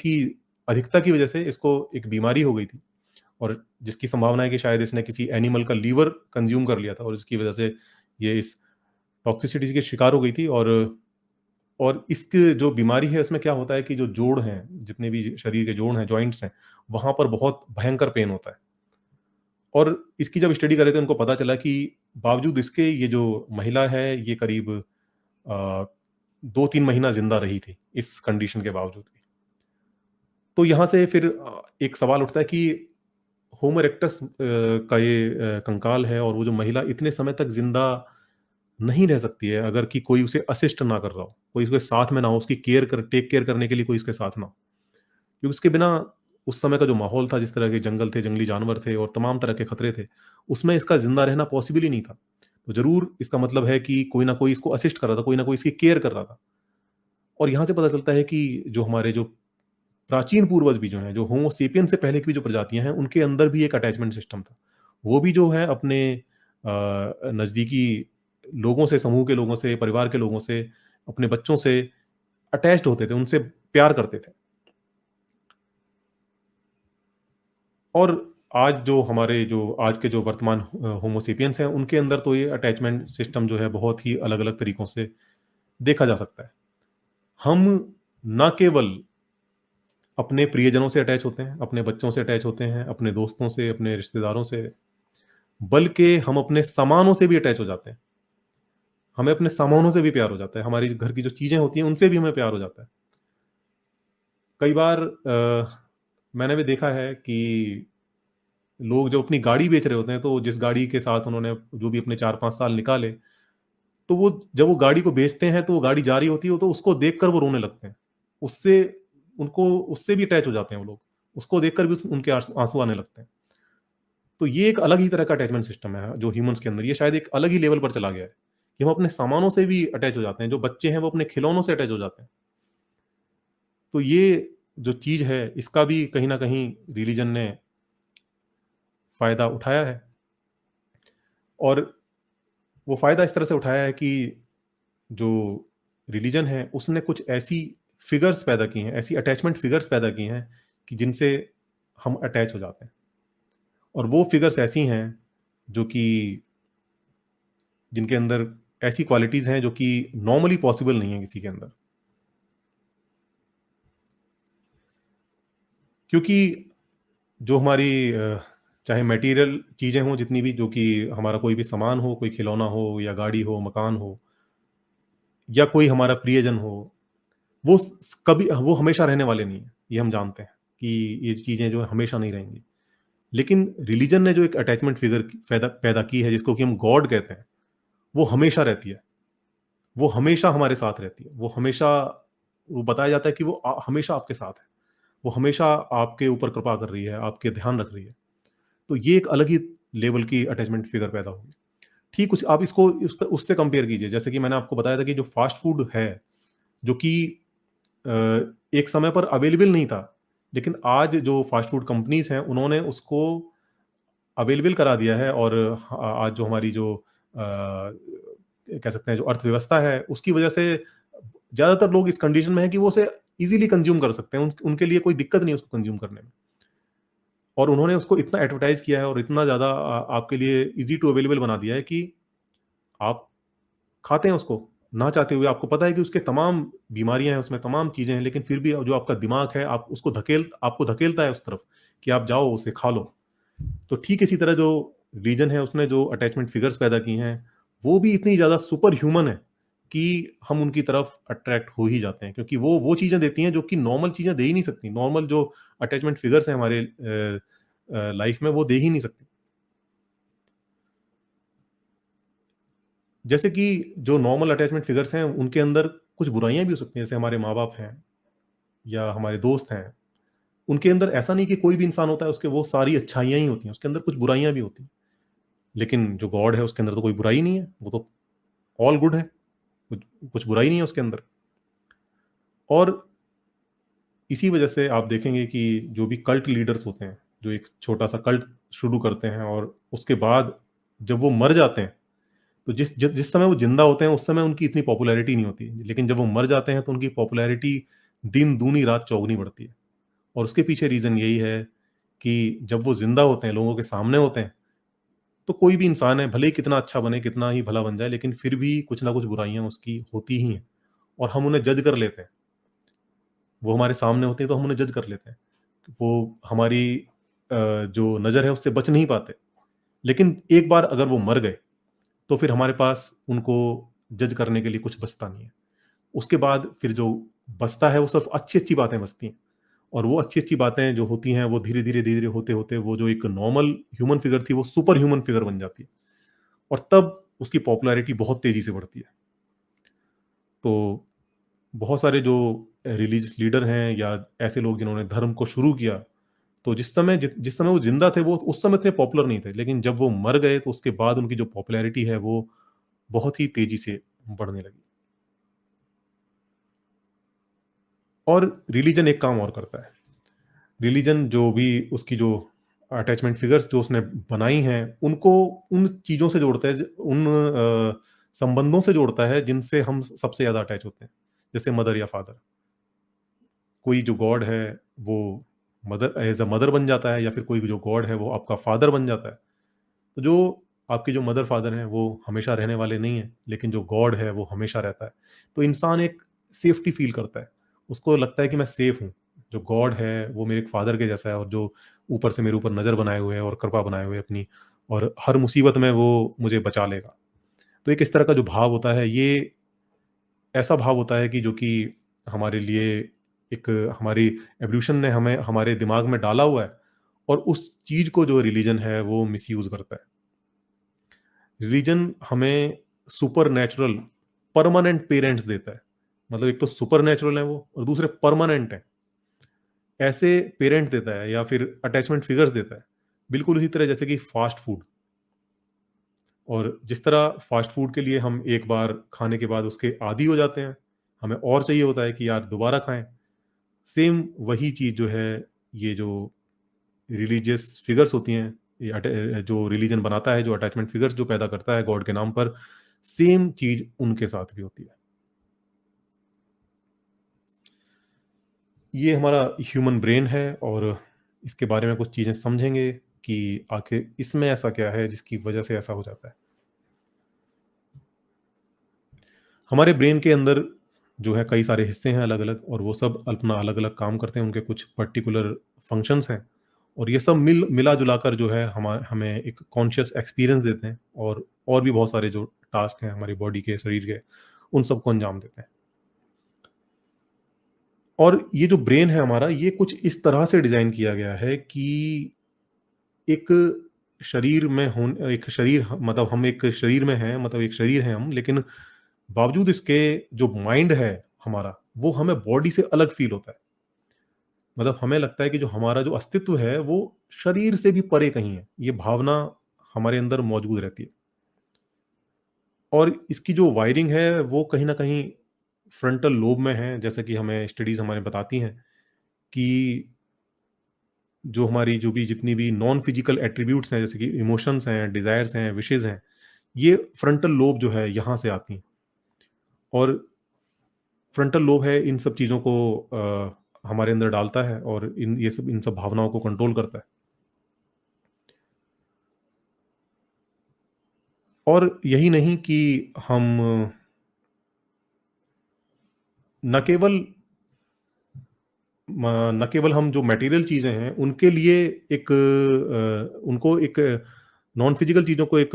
की अधिकता की वजह से इसको एक बीमारी हो गई थी, और जिसकी संभावना है कि शायद इसने किसी एनिमल का लीवर कंज्यूम कर लिया था, और इसकी वजह से ये इस टॉक्सिसिटी के शिकार हो गई थी। और इसकी जो बीमारी है उसमें क्या होता है कि जो जोड़ हैं, जितने भी शरीर के जोड़ हैं, जॉइंट्स हैं, वहाँ पर बहुत भयंकर पेन होता है। और इसकी जब स्टडी कर रहे थे उनको पता चला कि बावजूद इसके ये जो महिला है ये करीब 2-3 महीना ज़िंदा रही थी इस कंडीशन के बावजूद भी। तो यहाँ से फिर एक सवाल उठता है कि होमो इरेक्टस का ये कंकाल है, और वो जो महिला इतने समय तक ज़िंदा नहीं रह सकती है अगर कि कोई उसे असिस्ट ना कर रहा हो, कोई उसके साथ में ना हो, उसकी टेक केयर करने के लिए कोई उसके साथ ना हो। क्योंकि उसके बिना उस समय का जो माहौल था, जिस तरह के जंगल थे, जंगली जानवर थे और तमाम तरह के खतरे थे, उसमें इसका ज़िंदा रहना पॉसिबल ही नहीं था। तो ज़रूर इसका मतलब है कि कोई ना कोई इसको असिस्ट कर रहा था, कोई ना कोई इसकी केयर कर रहा था। और यहाँ से पता चलता है कि जो हमारे जो प्राचीन पूर्वज भी जो हैं, जो होमो सेपियन से पहले की भी जो प्रजातियाँ हैं, उनके अंदर भी एक अटैचमेंट सिस्टम था। वो भी जो है अपने नज़दीकी लोगों से, समूह के लोगों से, परिवार के लोगों से, अपने बच्चों से अटैच्ड होते थे, उनसे प्यार करते थे। और आज के जो वर्तमान होमो सेपियंस हैं, उनके अंदर तो ये अटैचमेंट सिस्टम जो है बहुत ही अलग-अलग तरीकों से देखा जा सकता है। हम ना केवल अपने प्रियजनों से अटैच होते हैं, अपने बच्चों से अटैच होते हैं, अपने दोस्तों से, अपने रिश्तेदारों से, बल्कि हम अपने सामानों से भी अटैच हो जाते हैं। हमें अपने सामानों से भी प्यार हो जाता है, हमारी घर की जो चीज़ें होती हैं, उनसे भी हमें प्यार हो जाता है। कई बार मैंने भी देखा है कि लोग जब अपनी गाड़ी बेच रहे होते हैं, तो जिस गाड़ी के साथ उन्होंने जो भी अपने 4-5 साल निकाले, तो वो जब वो गाड़ी को बेचते हैं, तो वो गाड़ी जा रही होती है, तो उसको देखकर वो रोने लगते हैं। उससे उनको उससे भी अटैच हो जाते हैं वो लोग। उसको देखकर भी उनके आँसू आने लगते हैं। तो ये एक अलग ही तरह का अटैचमेंट सिस्टम है जो ह्यूमन्स के अंदर, ये शायद एक अलग ही लेवल पर चला गया है, कि हम अपने सामानों से भी अटैच हो जाते हैं। जो बच्चे हैं, वो अपने खिलौनों से अटैच हो जाते हैं। तो ये जो चीज़ है, इसका भी कहीं न कहीं रिलिजन ने फ़ायदा उठाया है, और वो फ़ायदा इस तरह से उठाया है कि जो रिलीजन है उसने कुछ ऐसी फिगर्स पैदा की हैं, ऐसी अटैचमेंट फिगर्स पैदा की हैं कि जिनसे हम अटैच हो जाते हैं। और वो फिगर्स ऐसी हैं जो कि जिनके अंदर ऐसी क्वालिटीज़ हैं जो कि नॉर्मली पॉसिबल नहीं है किसी के अंदर। क्योंकि जो हमारी चाहे मटेरियल चीज़ें हों जितनी भी, जो कि हमारा कोई भी सामान हो, कोई खिलौना हो या गाड़ी हो, मकान हो, या कोई हमारा प्रियजन हो, वो हमेशा रहने वाले नहीं हैं। ये हम जानते हैं कि ये चीज़ें जो है हमेशा नहीं रहेंगी। लेकिन रिलीजन ने जो एक अटैचमेंट फिगर पैदा पैदा की है, जिसको कि हम गॉड कहते हैं, वो हमेशा रहती है। वो हमेशा हमारे साथ रहती है। वो बताया जाता है कि वो हमेशा आपके साथ है। वो हमेशा आपके ऊपर कृपा कर रही है, आपके ध्यान रख रही है। तो ये एक अलग ही लेवल की अटैचमेंट फिगर पैदा होगी। ठीक उस आप इसको उससे कंपेयर कीजिए, जैसे कि मैंने आपको बताया था कि जो फास्ट फूड है, जो कि अ, एक समय पर अवेलेबल नहीं था, लेकिन आज जो फास्ट फूड कंपनीज़ हैं, उन्होंने उसको अवेलेबल करा दिया है, और आज जो हमारी जो कह सकते हैं जो अर्थव्यवस्था है, उसकी वजह से ज़्यादातर लोग इस कंडीशन में हैं कि वो उसे ईज़िली कंज़्यूम कर सकते हैं। उनके लिए कोई दिक्कत नहीं है उसको कंज़्यूम करने में। और उन्होंने उसको इतना एडवर्टाइज़ किया है और इतना ज़्यादा आपके लिए ईज़ी टू अवेलेबल बना दिया है कि आप खाते हैं उसको, ना चाहते हुए। आपको पता है कि उसके तमाम बीमारियाँ हैं, उसमें तमाम चीज़ें हैं, लेकिन फिर भी जो आपका दिमाग है, आपको धकेलता है उस तरफ कि आप जाओ उसे खा लो। तो ठीक इसी तरह जो रिलीजन है, उसने जो अटैचमेंट फिगर्स पैदा की हैं, वो भी इतनी ज़्यादा सुपर ह्यूमन है कि हम उनकी तरफ अट्रैक्ट हो ही जाते हैं, क्योंकि वो चीज़ें देती हैं जो कि नॉर्मल चीज़ें दे ही नहीं सकती। नॉर्मल जो अटैचमेंट फिगर्स हैं हमारे लाइफ में, वो दे ही नहीं सकती। जैसे कि जो नॉर्मल अटैचमेंट फिगर्स हैं, उनके अंदर कुछ बुराइयाँ भी हो सकती हैं, जैसे हमारे माँ-बाप हैं या हमारे दोस्त हैं। उनके अंदर ऐसा नहीं कि कोई भी इंसान होता है, उसके वो सारी अच्छाइयाँ ही होती हैं, उसके अंदर कुछ बुराइयाँ भी होती हैं। लेकिन जो गॉड है, उसके अंदर तो कोई बुराई नहीं है, वो तो ऑल गुड है, कुछ कुछ बुराई नहीं है उसके अंदर। और इसी वजह से आप देखेंगे कि जो भी कल्ट लीडर्स होते हैं, जो एक छोटा-सा कल्ट शुरू करते हैं और उसके बाद जब वो मर जाते हैं, तो जिस समय वो ज़िंदा होते हैं, उस समय उनकी इतनी पॉपुलैरिटी नहीं होती। लेकिन जब वो मर जाते हैं, तो उनकी पॉपुलैरिटी दिन दूनी रात चौगुनी बढ़ती है। और उसके पीछे रीज़न यही है कि जब वो ज़िंदा होते हैं, लोगों के सामने होते हैं, तो कोई भी इंसान है, भले ही कितना अच्छा बने, कितना ही भला बन जाए, लेकिन फिर भी कुछ ना कुछ बुराइयाँ उसकी होती ही हैं, और हम उन्हें जज कर लेते हैं। वो हमारे सामने होते हैं, तो हम उन्हें जज कर लेते हैं। वो हमारी जो नज़र है, उससे बच नहीं पाते। लेकिन एक बार अगर वो मर गए, तो फिर हमारे पास उनको जज करने के लिए कुछ बचता नहीं है। उसके बाद फिर जो बचता है, वो सिर्फ़ अच्छी-अच्छी बातें बचती हैं, और वो अच्छी-अच्छी बातें जो होती हैं, वो धीरे-धीरे होते-होते वो जो एक नॉर्मल ह्यूमन फिगर थी, वो सुपर ह्यूमन फिगर बन जाती है, और तब उसकी पॉपुलैरिटी बहुत तेज़ी से बढ़ती है। तो बहुत सारे जो रिलीजियस लीडर हैं या ऐसे लोग जिन्होंने धर्म को शुरू किया, तो जिस समय वो ज़िंदा थे, वो उस समय इतने पॉपुलर नहीं थे, लेकिन जब वो मर गए, तो उसके बाद उनकी जो पॉपुलैरिटी है, वो बहुत ही तेज़ी से बढ़ने लगी। और रिलीजन एक काम और करता है। रिलीजन जो भी उसकी जो अटैचमेंट फिगर्स जो उसने बनाई हैं, उनको उन चीज़ों से जोड़ता है, उन संबंधों से जोड़ता है जिनसे हम सबसे ज़्यादा अटैच होते हैं। जैसे मदर या फादर। कोई जो गॉड है, वो मदर एज़ अ मदर बन जाता है, या फिर कोई जो गॉड है, वो आपका फादर बन जाता है। तो जो आपके जो मदर फादर हैं, वो हमेशा रहने वाले नहीं हैं, लेकिन जो गॉड है, वो हमेशा रहता है। तो इंसान एक सेफ्टी फ़ील करता है। उसको लगता है कि मैं सेफ हूँ। जो गॉड है, वो मेरे एक फादर के जैसा है, और जो ऊपर से मेरे ऊपर नज़र बनाए हुए है और कृपा बनाए हुए है अपनी, और हर मुसीबत में वो मुझे बचा लेगा। तो एक इस तरह का जो भाव होता है, ये ऐसा भाव होता है कि जो कि हमारे लिए एक हमारी एवोल्यूशन ने हमें हमारे दिमाग में डाला हुआ है, और उस चीज़ को जो रिलीजन है, वो मिसयूज़ करता है। रिलीजन हमें सुपरनैचुरल परमानेंट पेरेंट्स देता है। मतलब एक तो सुपरनैचुरल है वो, और दूसरे परमानेंट हैं। ऐसे पेरेंट देता है या फिर अटैचमेंट फिगर्स देता है। बिल्कुल उसी तरह जैसे कि फास्ट फूड, और जिस तरह फास्ट फूड के लिए हम एक बार खाने के बाद उसके आदी हो जाते हैं, हमें और चाहिए होता है कि यार दोबारा खाएँ। सेम वही चीज़ जो है, ये जो रिलीजियस फिगर्स होती हैं, जो रिलीजन बनाता है, जो अटैचमेंट फिगर्स जो पैदा करता है गॉड के नाम पर, सेम चीज़ उनके साथ भी होती है। ये हमारा ह्यूमन ब्रेन है, और इसके बारे में कुछ चीज़ें समझेंगे कि आखिर इसमें ऐसा क्या है जिसकी वजह से ऐसा हो जाता है। हमारे ब्रेन के अंदर जो है कई सारे हिस्से हैं अलग-अलग, और वो सब अपना अलग-अलग काम करते हैं, उनके कुछ पर्टिकुलर फंक्शंस हैं, और ये सब मिला-जुला कर जो है हमें एक कॉन्शियस एक्सपीरियंस देते हैं, और भी बहुत सारे जो टास्क हैं हमारी बॉडी के, शरीर के, उन सबको अंजाम देते हैं। और ये जो ब्रेन है हमारा, ये कुछ इस तरह से डिज़ाइन किया गया है कि एक एक शरीर मतलब हम एक शरीर में हैं, मतलब एक शरीर हैं हम, लेकिन बावजूद इसके जो माइंड है हमारा, वो हमें बॉडी से अलग फ़ील होता है। मतलब हमें लगता है कि जो हमारा जो अस्तित्व है, वो शरीर से भी परे कहीं है। ये भावना हमारे अंदर मौजूद रहती है। और इसकी जो वायरिंग है, वो कहीं न कहीं फ्रंटल लोब में है, जैसा कि हमें स्टडीज़ हमें बताती हैं कि जो हमारी जो भी जितनी भी नॉन फिजिकल एट्रीब्यूट्स हैं, जैसे कि इमोशंस हैं, डिजायर्स हैं, विशेज हैं, ये फ्रंटल लोब जो है यहाँ से आती हैं। और फ्रंटल लोब है इन सब चीज़ों को हमारे अंदर डालता है और इन सब भावनाओं को कंट्रोल करता है। और यही नहीं कि हम न केवल न केवल हम जो मटेरियल चीज़ें हैं उनके लिए एक उनको एक नॉन फिजिकल चीज़ों को एक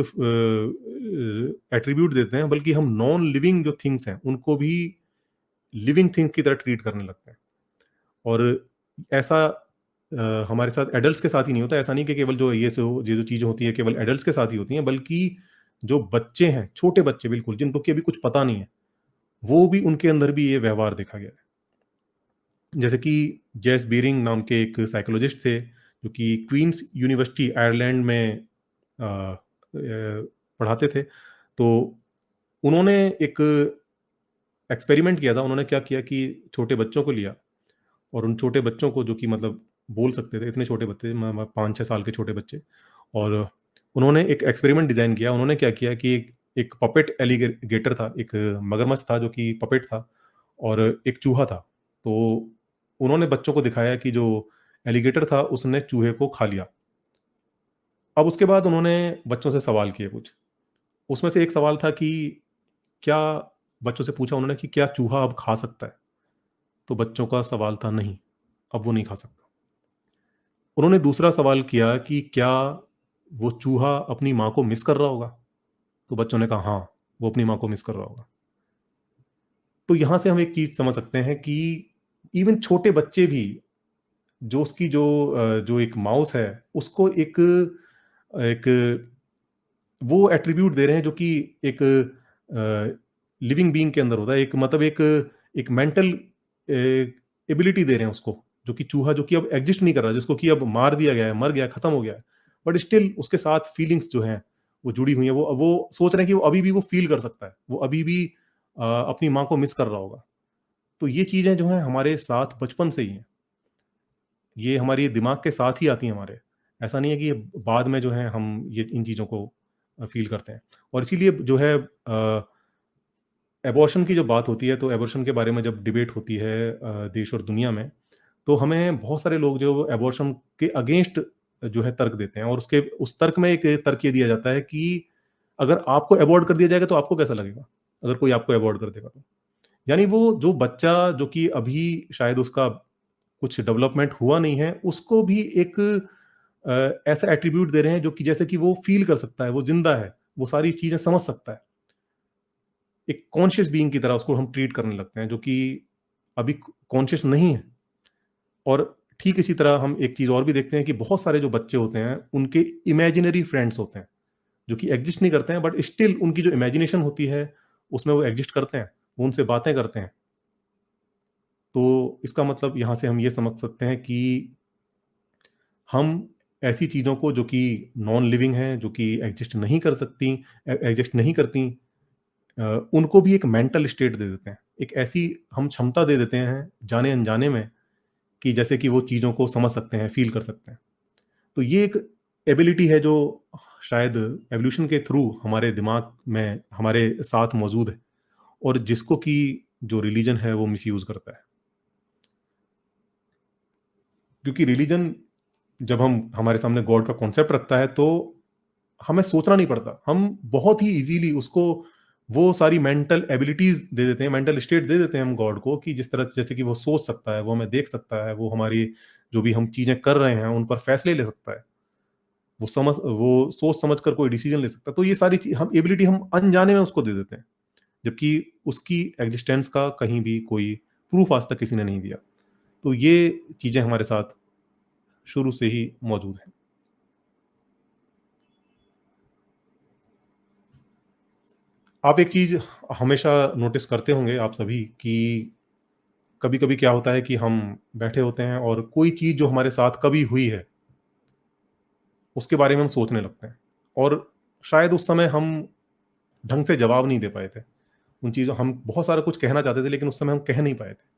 एट्रीब्यूट देते हैं, बल्कि हम नॉन लिविंग जो थिंग्स हैं उनको भी लिविंग थिंग्स की तरह ट्रीट करने लगते हैं। और ऐसा हमारे साथ एडल्ट्स के साथ ही नहीं होता। ऐसा नहीं कि केवल जो ये जो चीज़ें होती है केवल एडल्ट्स के साथ ही होती हैं, बल्कि जो बच्चे हैं, छोटे बच्चे बिल्कुल, जिनको कि अभी कुछ पता नहीं है, वो भी उनके अंदर भी ये व्यवहार देखा गया है। जैसे कि जेस बेरिंग नाम के एक साइकोलॉजिस्ट थे, जो कि क्वींस यूनिवर्सिटी आयरलैंड में पढ़ाते थे। तो उन्होंने एक एक्सपेरिमेंट किया था। उन्होंने क्या किया कि छोटे बच्चों को लिया और उन छोटे बच्चों को, जो कि मतलब बोल सकते थे, इतने छोटे बच्चे, 5-6 साल के छोटे बच्चे, और उन्होंने एक एक्सपेरिमेंट डिज़ाइन किया। उन्होंने क्या किया कि एक पपेट एलिगेटर था, एक मगरमच्छ था जो कि पपेट था, और एक चूहा था। तो उन्होंने बच्चों को दिखाया कि जो एलिगेटर था उसने चूहे को खा लिया। अब उसके बाद उन्होंने बच्चों से सवाल किए कुछ। उसमें से एक सवाल था कि क्या बच्चों से पूछा उन्होंने कि क्या चूहा अब खा सकता है? तो बच्चों का सवाल था नहीं, अब वो नहीं खा सकता। उन्होंने दूसरा सवाल किया कि क्या वो चूहा अपनी माँ को मिस कर रहा होगा? तो बच्चों ने कहा हाँ, वो अपनी माँ को मिस कर रहा होगा। तो यहाँ से हम एक चीज़ समझ सकते हैं कि इवन छोटे बच्चे भी, जो उसकी जो एक माउस है, उसको एक एक वो एट्रिब्यूट दे रहे हैं जो कि एक लिविंग बीइंग के अंदर होता है। एक मतलब एक मेंटल एबिलिटी दे रहे हैं उसको, जो कि चूहा जो कि अब एग्जिस्ट नहीं कर रहा, जिसको कि अब मार दिया गया है, मर गया है, खत्म हो गया है। बट स्टिल उसके साथ फीलिंग्स जो हैं, वो जुड़ी हुई हैं। वो सोच रहे हैं कि वो अभी भी वो फ़ील कर सकता है। वो अभी भी अपनी माँ को मिस कर रहा होगा। तो ये चीज़ें जो हैं हमारे साथ बचपन से ही हैं। ये हमारी दिमाग के साथ ही आती हैं हमारे। ऐसा नहीं है कि ये बाद में जो है हम ये इन चीज़ों को फ़ील करते हैं। और इसीलिए जो है एबॉर्शन की जो बात होती है, तो एबॉर्शन के बारे में जब डिबेट होती है देश और दुनिया में, तो हमें बहुत सारे लोग जो एबॉर्शन के अगेंस्ट जो है तर्क देते हैं, और उसके उस तर्क में एक तर्क ये दिया जाता है कि अगर आपको अबॉर्ट कर दिया जाएगा तो आपको कैसा लगेगा? अगर कोई आपको अबॉर्ट कर देगा तो। यानी वो जो बच्चा जो कि अभी शायद उसका कुछ डेवलपमेंट हुआ नहीं है, उसको भी एक ऐसा एट्रिब्यूट दे रहे हैं जो कि जैसे कि वो फ़ील कर सकता है, वो ज़िंदा है, वो सारी चीज़ें समझ सकता है। एक कॉन्शियस बीइंग की तरह उसको हम ट्रीट करने लगते हैं, जो कि अभी कॉन्शियस नहीं है। और ठीक इसी तरह हम एक चीज़ और भी देखते हैं कि बहुत सारे जो बच्चे होते हैं, उनके इमेजिनरी फ्रेंड्स होते हैं, जो कि एग्ज़िस्ट नहीं करते हैं, बट स्टिल उनकी जो इमेजिनेशन होती है, उसमें वो एग्ज़िस्ट करते हैं, वो उनसे बातें करते हैं। तो इसका मतलब यहाँ से हम ये समझ सकते हैं कि हम ऐसी चीज़ों को जो कि नॉन लिविंग हैं, जो कि एग्ज़िस्ट नहीं कर सकती, एग्ज़िस्ट नहीं करती, उनको भी एक मेंटल स्टेट दे देते हैं। एक ऐसी हम क्षमता दे देते हैं जाने-अनजाने में, कि जैसे कि वो चीज़ों को समझ सकते हैं, फ़ील कर सकते हैं। तो ये एक एबिलिटी है जो शायद एवोल्यूशन के थ्रू हमारे दिमाग में हमारे साथ मौजूद है, और जिसको कि जो रिलीजन है वो मिसयूज़ करता है। क्योंकि रिलीजन जब हम हमारे सामने गॉड का कॉन्सेप्ट रखता है, तो हमें सोचना नहीं पड़ता। हम बहुत ही ईज़िली उसको वो सारी मेंटल एबिलिटीज़ दे देते हैं, मेंटल स्टेट दे देते हैं हम गॉड को, कि जिस तरह जैसे कि वो सोच सकता है, वो हमें देख सकता है, वो हमारी जो भी हम चीज़ें कर रहे हैं, उन पर फैसले ले सकता है। वो सोच समझ कर कोई डिसीज़न ले सकता है। तो ये सारी हम एबिलिटी हम अनजाने में उसको दे देते हैं, जबकि उसकी एक्जिस्टेंस का कहीं भी कोई प्रूफ आज तक किसी ने नहीं दिया। तो ये चीज़ें हमारे साथ शुरू से ही मौजूद हैं। आप एक चीज़ हमेशा नोटिस करते होंगे आप सभी, कि कभी-कभी क्या होता है कि हम बैठे होते हैं और कोई चीज़ जो हमारे साथ कभी हुई है, उसके बारे में हम सोचने लगते हैं, और शायद उस समय हम ढंग से जवाब नहीं दे पाए थे। उन चीज़ों हम बहुत सारा कुछ कहना चाहते थे, लेकिन उस समय हम कह नहीं पाए थे।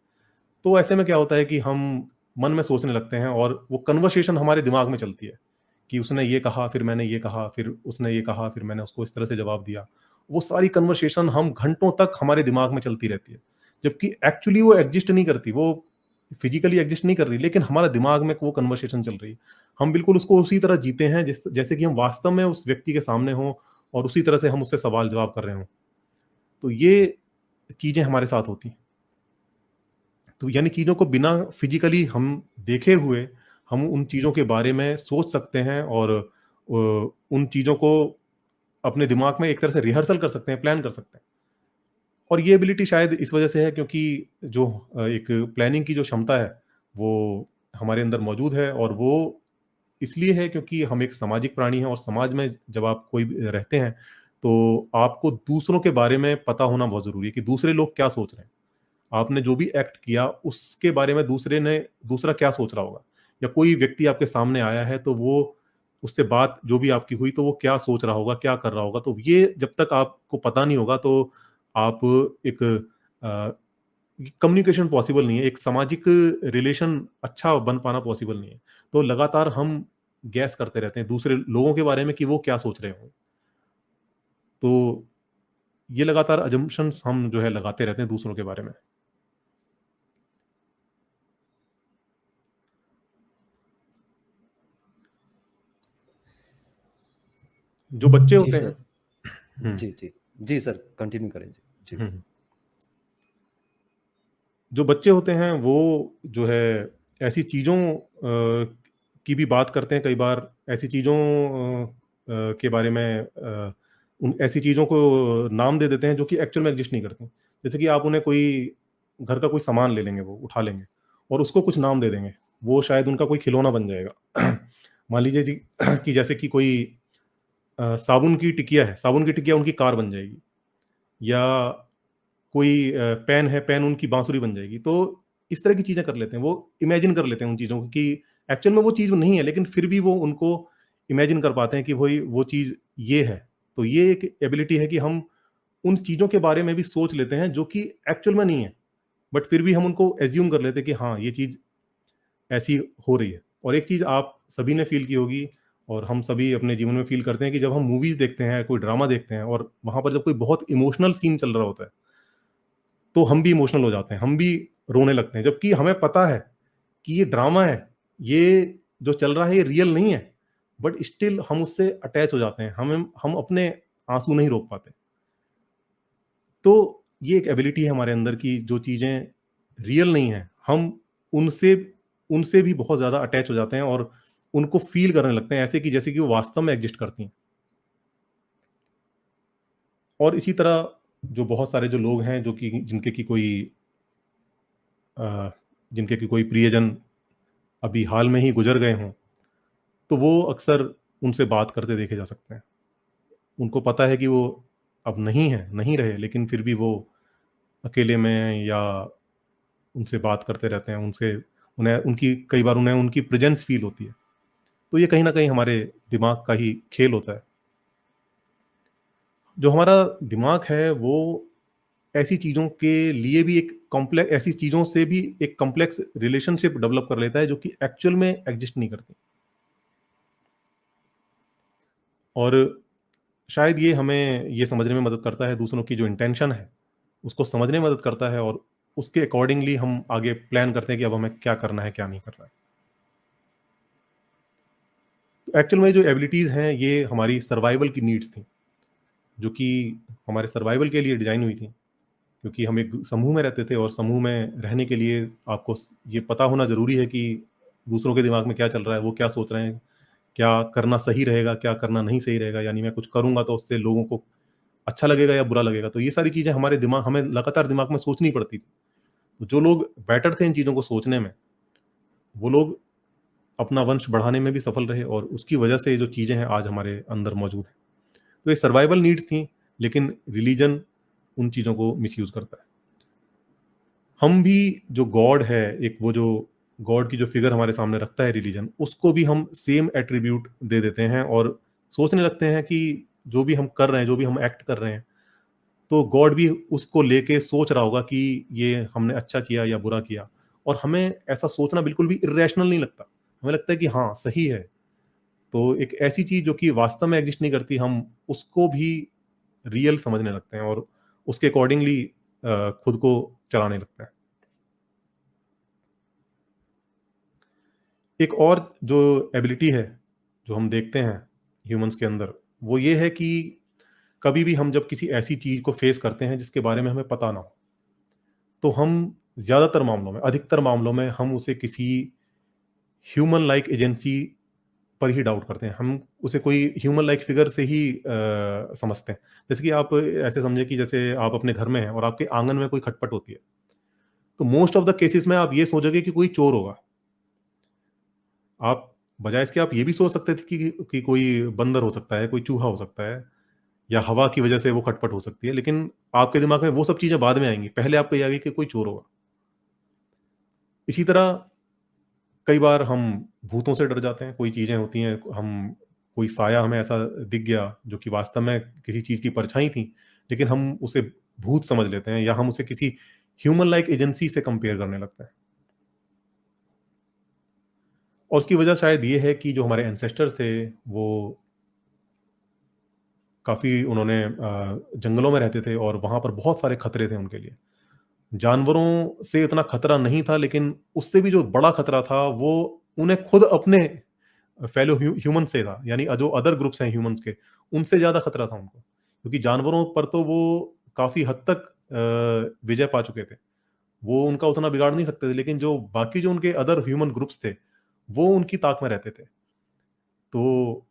तो ऐसे में क्या होता है कि हम मन में सोचने लगते हैं और वो कन्वर्सेशन हमारे दिमाग में चलती है कि उसने ये कहा, फिर मैंने ये कहा, फिर उसने ये कहा, फिर मैंने उसको इस तरह से जवाब दिया। वो सारी कन्वर्सेशन हम घंटों तक हमारे दिमाग में चलती रहती है, जबकि एक्चुअली वो एग्जिस्ट नहीं करती, वो फिजिकली एग्जिस्ट नहीं कर रही, लेकिन हमारे दिमाग में वो कन्वर्सेशन चल रही है। हम बिल्कुल उसको उसी तरह जीते हैं जैसे कि हम वास्तव में उस व्यक्ति के सामने हों और उसी तरह से हम उससे सवाल जवाब कर रहे हों। तो ये चीजें हमारे साथ होती हैं। तो यानी चीज़ों को बिना फिजिकली हम देखे हुए हम उन चीज़ों के बारे में सोच सकते हैं और उन चीज़ों को अपने दिमाग में एक तरह से रिहर्सल कर सकते हैं, प्लान कर सकते हैं। और ये एबिलिटी शायद इस वजह से है क्योंकि जो एक प्लानिंग की जो क्षमता है वो हमारे अंदर मौजूद है, और वो इसलिए है क्योंकि हम एक सामाजिक प्राणी हैं और समाज में जब आप कोई भी रहते हैं तो आपको दूसरों के बारे में पता होना बहुत ज़रूरी है कि दूसरे लोग क्या सोच रहे हैं। आपने जो भी एक्ट किया उसके बारे में दूसरा क्या सोच रहा होगा, या कोई व्यक्ति आपके सामने आया है तो वो उससे बात जो भी आपकी हुई तो वो क्या सोच रहा होगा, क्या कर रहा होगा। तो ये जब तक आपको पता नहीं होगा तो आप एक कम्युनिकेशन पॉसिबल नहीं है, एक सामाजिक रिलेशन अच्छा बन पाना पॉसिबल नहीं है। तो लगातार हम गैस करते रहते हैं दूसरे लोगों के बारे में कि वो क्या सोच रहे हों। तो ये लगातार अजम्पशंस हम जो है लगाते रहते हैं दूसरों के बारे में। जो बच्चे जी होते हैं। सर। हुँ, जी, जी। जी सर, कंटिन्यू करें। जी, जी। हुँ। जो बच्चे होते हैं वो जो है ऐसी चीज़ों की भी बात करते हैं कई बार, ऐसी चीज़ों के बारे में उन ऐसी चीज़ों को नाम दे देते हैं जो कि एक्चुअल में एग्ज़िस्ट नहीं करती। जैसे कि आप उन्हें कोई घर का कोई सामान ले लेंगे, वो उठा लेंगे और उसको कुछ नाम दे देंगे। वो शायद उनका कोई खिलौना बन जाएगा। मान लीजिए जी कि जैसे कि कोई साबुन की टिकिया है, साबुन की टिकिया उनकी कार बन जाएगी, या कोई पेन है, पेन उनकी बाँसुरी बन जाएगी। तो इस तरह की चीज़ें कर लेते हैं, वो इमेजिन कर लेते हैं उन चीज़ों को कि एक्चुअल में वो चीज़ नहीं है, लेकिन फिर भी वो उनको इमेजिन कर पाते हैं कि भई वो चीज़ ये है। तो ये एक एबिलिटी है कि हम उन चीज़ों के बारे में भी सोच लेते हैं जो कि एक्चुअल में नहीं है, बट फिर भी हम उनको अज़्यूम कर लेते हैं कि हाँ, ये चीज़ ऐसी हो रही है। और एक चीज़ आप सभी ने फ़ील की होगी और हम सभी अपने जीवन में फ़ील करते हैं कि जब हम मूवीज़ देखते हैं, कोई ड्रामा देखते हैं और वहाँ पर जब कोई बहुत इमोशनल सीन चल रहा होता है, तो हम भी इमोशनल हो जाते हैं, हम भी रोने लगते हैं। जबकि हमें पता है कि ये ड्रामा है, ये जो चल रहा है ये रियल नहीं है, बट स्टिल हम उससे अटैच हो जाते हैं। हम अपने आँसू नहीं रोक पाते। तो ये एक एबिलिटी है हमारे अंदर की जो चीज़ें रियल नहीं हैं, हम उनसे उनसे भी बहुत ज़्यादा अटैच हो जाते हैं और उनको फ़ील करने लगते हैं ऐसे कि जैसे कि वो वास्तव में एग्ज़िस्ट करती हैं। और इसी तरह जो बहुत सारे जो लोग हैं जो कि अ, जिनके कि कोई प्रियजन अभी हाल में ही गुज़र गए हों, तो वो अक्सर उनसे बात करते देखे जा सकते हैं। उनको पता है कि वो अब नहीं है, नहीं रहे, लेकिन फिर भी वो अकेले में या उनसे बात करते रहते हैं, उन्हें उनकी कई बार उन्हें उनकी प्रेज़ेंस फ़ील होती है। तो ये कहीं न कहीं हमारे दिमाग का ही खेल होता है। जो हमारा दिमाग है वो ऐसी चीज़ों के लिए भी ऐसी चीज़ों से भी एक कॉम्प्लेक्स रिलेशनशिप डेवलप कर लेता है जो कि एक्चुअल में एग्ज़िस्ट नहीं करती। और शायद ये हमें ये समझने में मदद करता है दूसरों की जो इंटेंशन है, उसको समझने में मदद करता है और उसके अकॉर्डिंगली हम आगे प्लान करते हैं कि अब हमें क्या करना है, क्या नहीं करना है। तो एक्चुअल में जो एबिलिटीज़ हैं, ये हमारी सर्वाइवल की नीड्स थी, जो कि हमारे सर्वाइवल के लिए डिज़ाइन हुई थी। क्योंकि हम एक समूह में रहते थे और समूह में रहने के लिए आपको ये पता होना ज़रूरी है कि दूसरों के दिमाग में क्या चल रहा है, वो क्या सोच रहे हैं, क्या करना सही रहेगा, क्या करना नहीं सही रहेगा, यानी मैं कुछ करूँगा तो उससे लोगों को अच्छा लगेगा या बुरा लगेगा। तो ये सारी चीज़ें हमें लगातार दिमाग में सोचनी पड़ती थी। तो जो लोग बेटर थे इन चीज़ों को सोचने में, वो लोग अपना वंश बढ़ाने में भी सफल रहे और उसकी वजह से ये जो चीज़ें हैं आज हमारे अंदर मौजूद हैं। तो ये सर्वाइवल नीड्स थी, लेकिन रिलीजन उन चीज़ों को मिसयूज़ करता है। हम भी जो गॉड है, एक वो जो गॉड की जो फिगर हमारे सामने रखता है रिलीजन, उसको भी हम सेम एट्रीब्यूट दे देते हैं और सोचने लगते हैं कि जो भी हम कर रहे हैं, जो भी हम एक्ट कर रहे हैं, तो गॉड भी उसको लेके सोच रहा होगा कि ये हमने अच्छा किया या बुरा किया। और हमें ऐसा सोचना बिल्कुल भी इर्रेशनल नहीं लगता। हमें लगता है कि हाँ, सही है। तो एक ऐसी चीज़ जो कि वास्तव में एग्ज़िस्ट नहीं करती, हम उसको भी रियल समझने लगते हैं और उसके अकॉर्डिंगली खुद को चलाने लगते हैं। एक और जो एबिलिटी है, जो हम देखते हैं ह्यूमन्स के अंदर, वो ये है कि कभी भी हम जब किसी ऐसी चीज़ को फेस करते हैं जिसके बारे में हमें पता ना हो, तो हम ज़्यादातर मामलों में, अधिकतर मामलों में हम उसे किसी ह्यूमन लाइक एजेंसी पर ही डाउट करते हैं। हम उसे कोई ह्यूमन लाइक फिगर से ही समझते हैं। जैसे कि आप ऐसे समझिए कि जैसे आप अपने घर में हैं और आपके आँगन में कोई खटपट होती है, तो मोस्ट ऑफ द केसेज़ में आप ये सोचोगे कि कोई चोर होगा। आप बजाए इसके आप ये भी सोच सकते थे कि कोई बंदर हो सकता है, कोई चूहा हो सकता है या हवा की वजह से वो खटपट हो सकती है, लेकिन आपके दिमाग में वो सब चीज़ें बाद में आएँगी। पहले आपको ये आएगी कि कोई चोर होगा। इसी तरह कई बार हम भूतों से डर जाते हैं, कोई चीज़ें होती हैं, कोई साया हमें ऐसा दिख गया जो कि वास्तव में किसी चीज़ की परछाई थी, लेकिन हम उसे भूत समझ लेते हैं या हम उसे किसी ह्यूमन लाइक एजेंसी से कंपेयर करने लगते हैं। और उसकी वजह शायद ये है कि जो हमारे एंसेस्टर्स थे, वो काफ़ी उन्होंने जंगलों में रहते थे और वहाँ पर बहुत सारे खतरे थे उनके लिए। जानवरों से इतना खतरा नहीं था, लेकिन उससे भी जो बड़ा खतरा था, वो उन्हें खुद अपने फेलो ह्यूमन से था, यानी जो अदर ग्रुप्स हैं ह्यूमन्स के, उनसे ज़्यादा खतरा था उनको। क्योंकि जानवरों पर तो वो काफ़ी हद तक विजय पा चुके थे। वो उनका उतना बिगाड़ नहीं सकते थे, लेकिन जो बाकी जो उनके अदर ह्यूमन ग्रुप्स थे, वो उनकी ताक में रहते थे। तो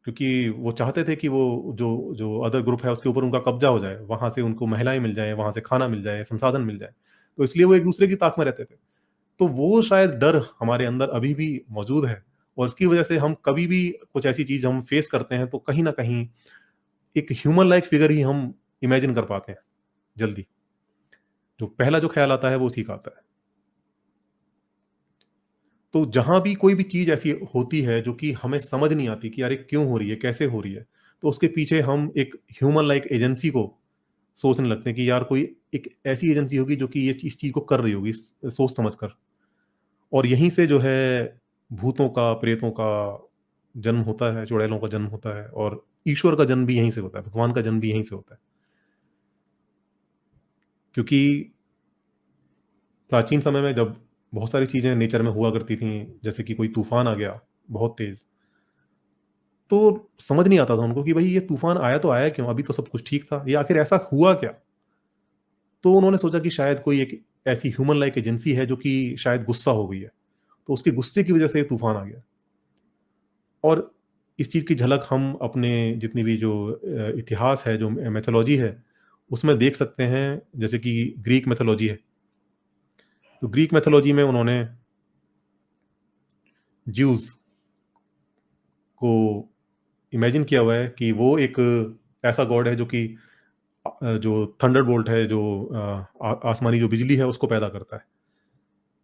क्योंकि वो चाहते थे कि वो जो जो अदर ग्रुप है उसके ऊपर उनका कब्जा हो जाए, वहाँ से उनको महिलाएँ मिल जाएँ, वहाँ से खाना मिल जाए, संसाधन मिल जाए। तो इसलिए वो एक-दूसरे की ताक में रहते थे। तो वो शायद डर हमारे अंदर अभी भी मौजूद है और इसकी वजह से हम कभी भी कुछ ऐसी चीज़ हम फेस करते हैं, तो कहीं न कहीं एक ह्यूमन लाइक फिगर ही हम इमेजिन कर पाते हैं जल्दी। जो पहला जो ख़्याल आता है वो उसी का आता है। तो जहाँ भी कोई भी चीज़ ऐसी होती है जो कि हमें समझ नहीं आती कि यार ये क्यों हो रही है, कैसे हो रही है? तो उसके पीछे हम एक ह्यूमन लाइक एजेंसी को सोचने लगते हैं कि यार कोई एक ऐसी एजेंसी होगी जो कि ये इस चीज़ को कर रही होगी सोच समझ कर। और यहीं से जो है भूतों का, प्रेतों का जन्म होता है, चुड़ैलों का जन्म होता है और ईश्वर का जन्म भी यहीं से होता है, भगवान का जन्म भी यहीं से होता है। क्योंकि प्राचीन समय में जब बहुत सारी चीज़ें नेचर में हुआ करती थीं, जैसे कि कोई तूफ़ान आ गया बहुत तेज़, तो समझ नहीं आता था उनको कि भई ये तूफ़ान आया तो आया क्यों? अभी तो सब कुछ ठीक था, ये आखिर ऐसा हुआ क्या? तो उन्होंने सोचा कि शायद कोई एक ऐसी ह्यूमन लाइक एजेंसी है जो कि शायद गुस्सा हो गई है। तो उसके गुस्से की वजह से ये तूफ़ान आ गया। और इस चीज़ की झलक हम अपने जितनी भी जो इतिहास है, जो मिथोलॉजी है, उसमें देख सकते हैं, जैसे कि ग्रीक मिथोलॉजी है। तो ग्रीक मिथोलॉजी में उन्होंने ज़्यूस को इमेजिन किया हुआ है कि वो एक ऐसा गॉड है जो कि जो थंडरबोल्ट है, जो आसमानी जो बिजली है, उसको पैदा करता है।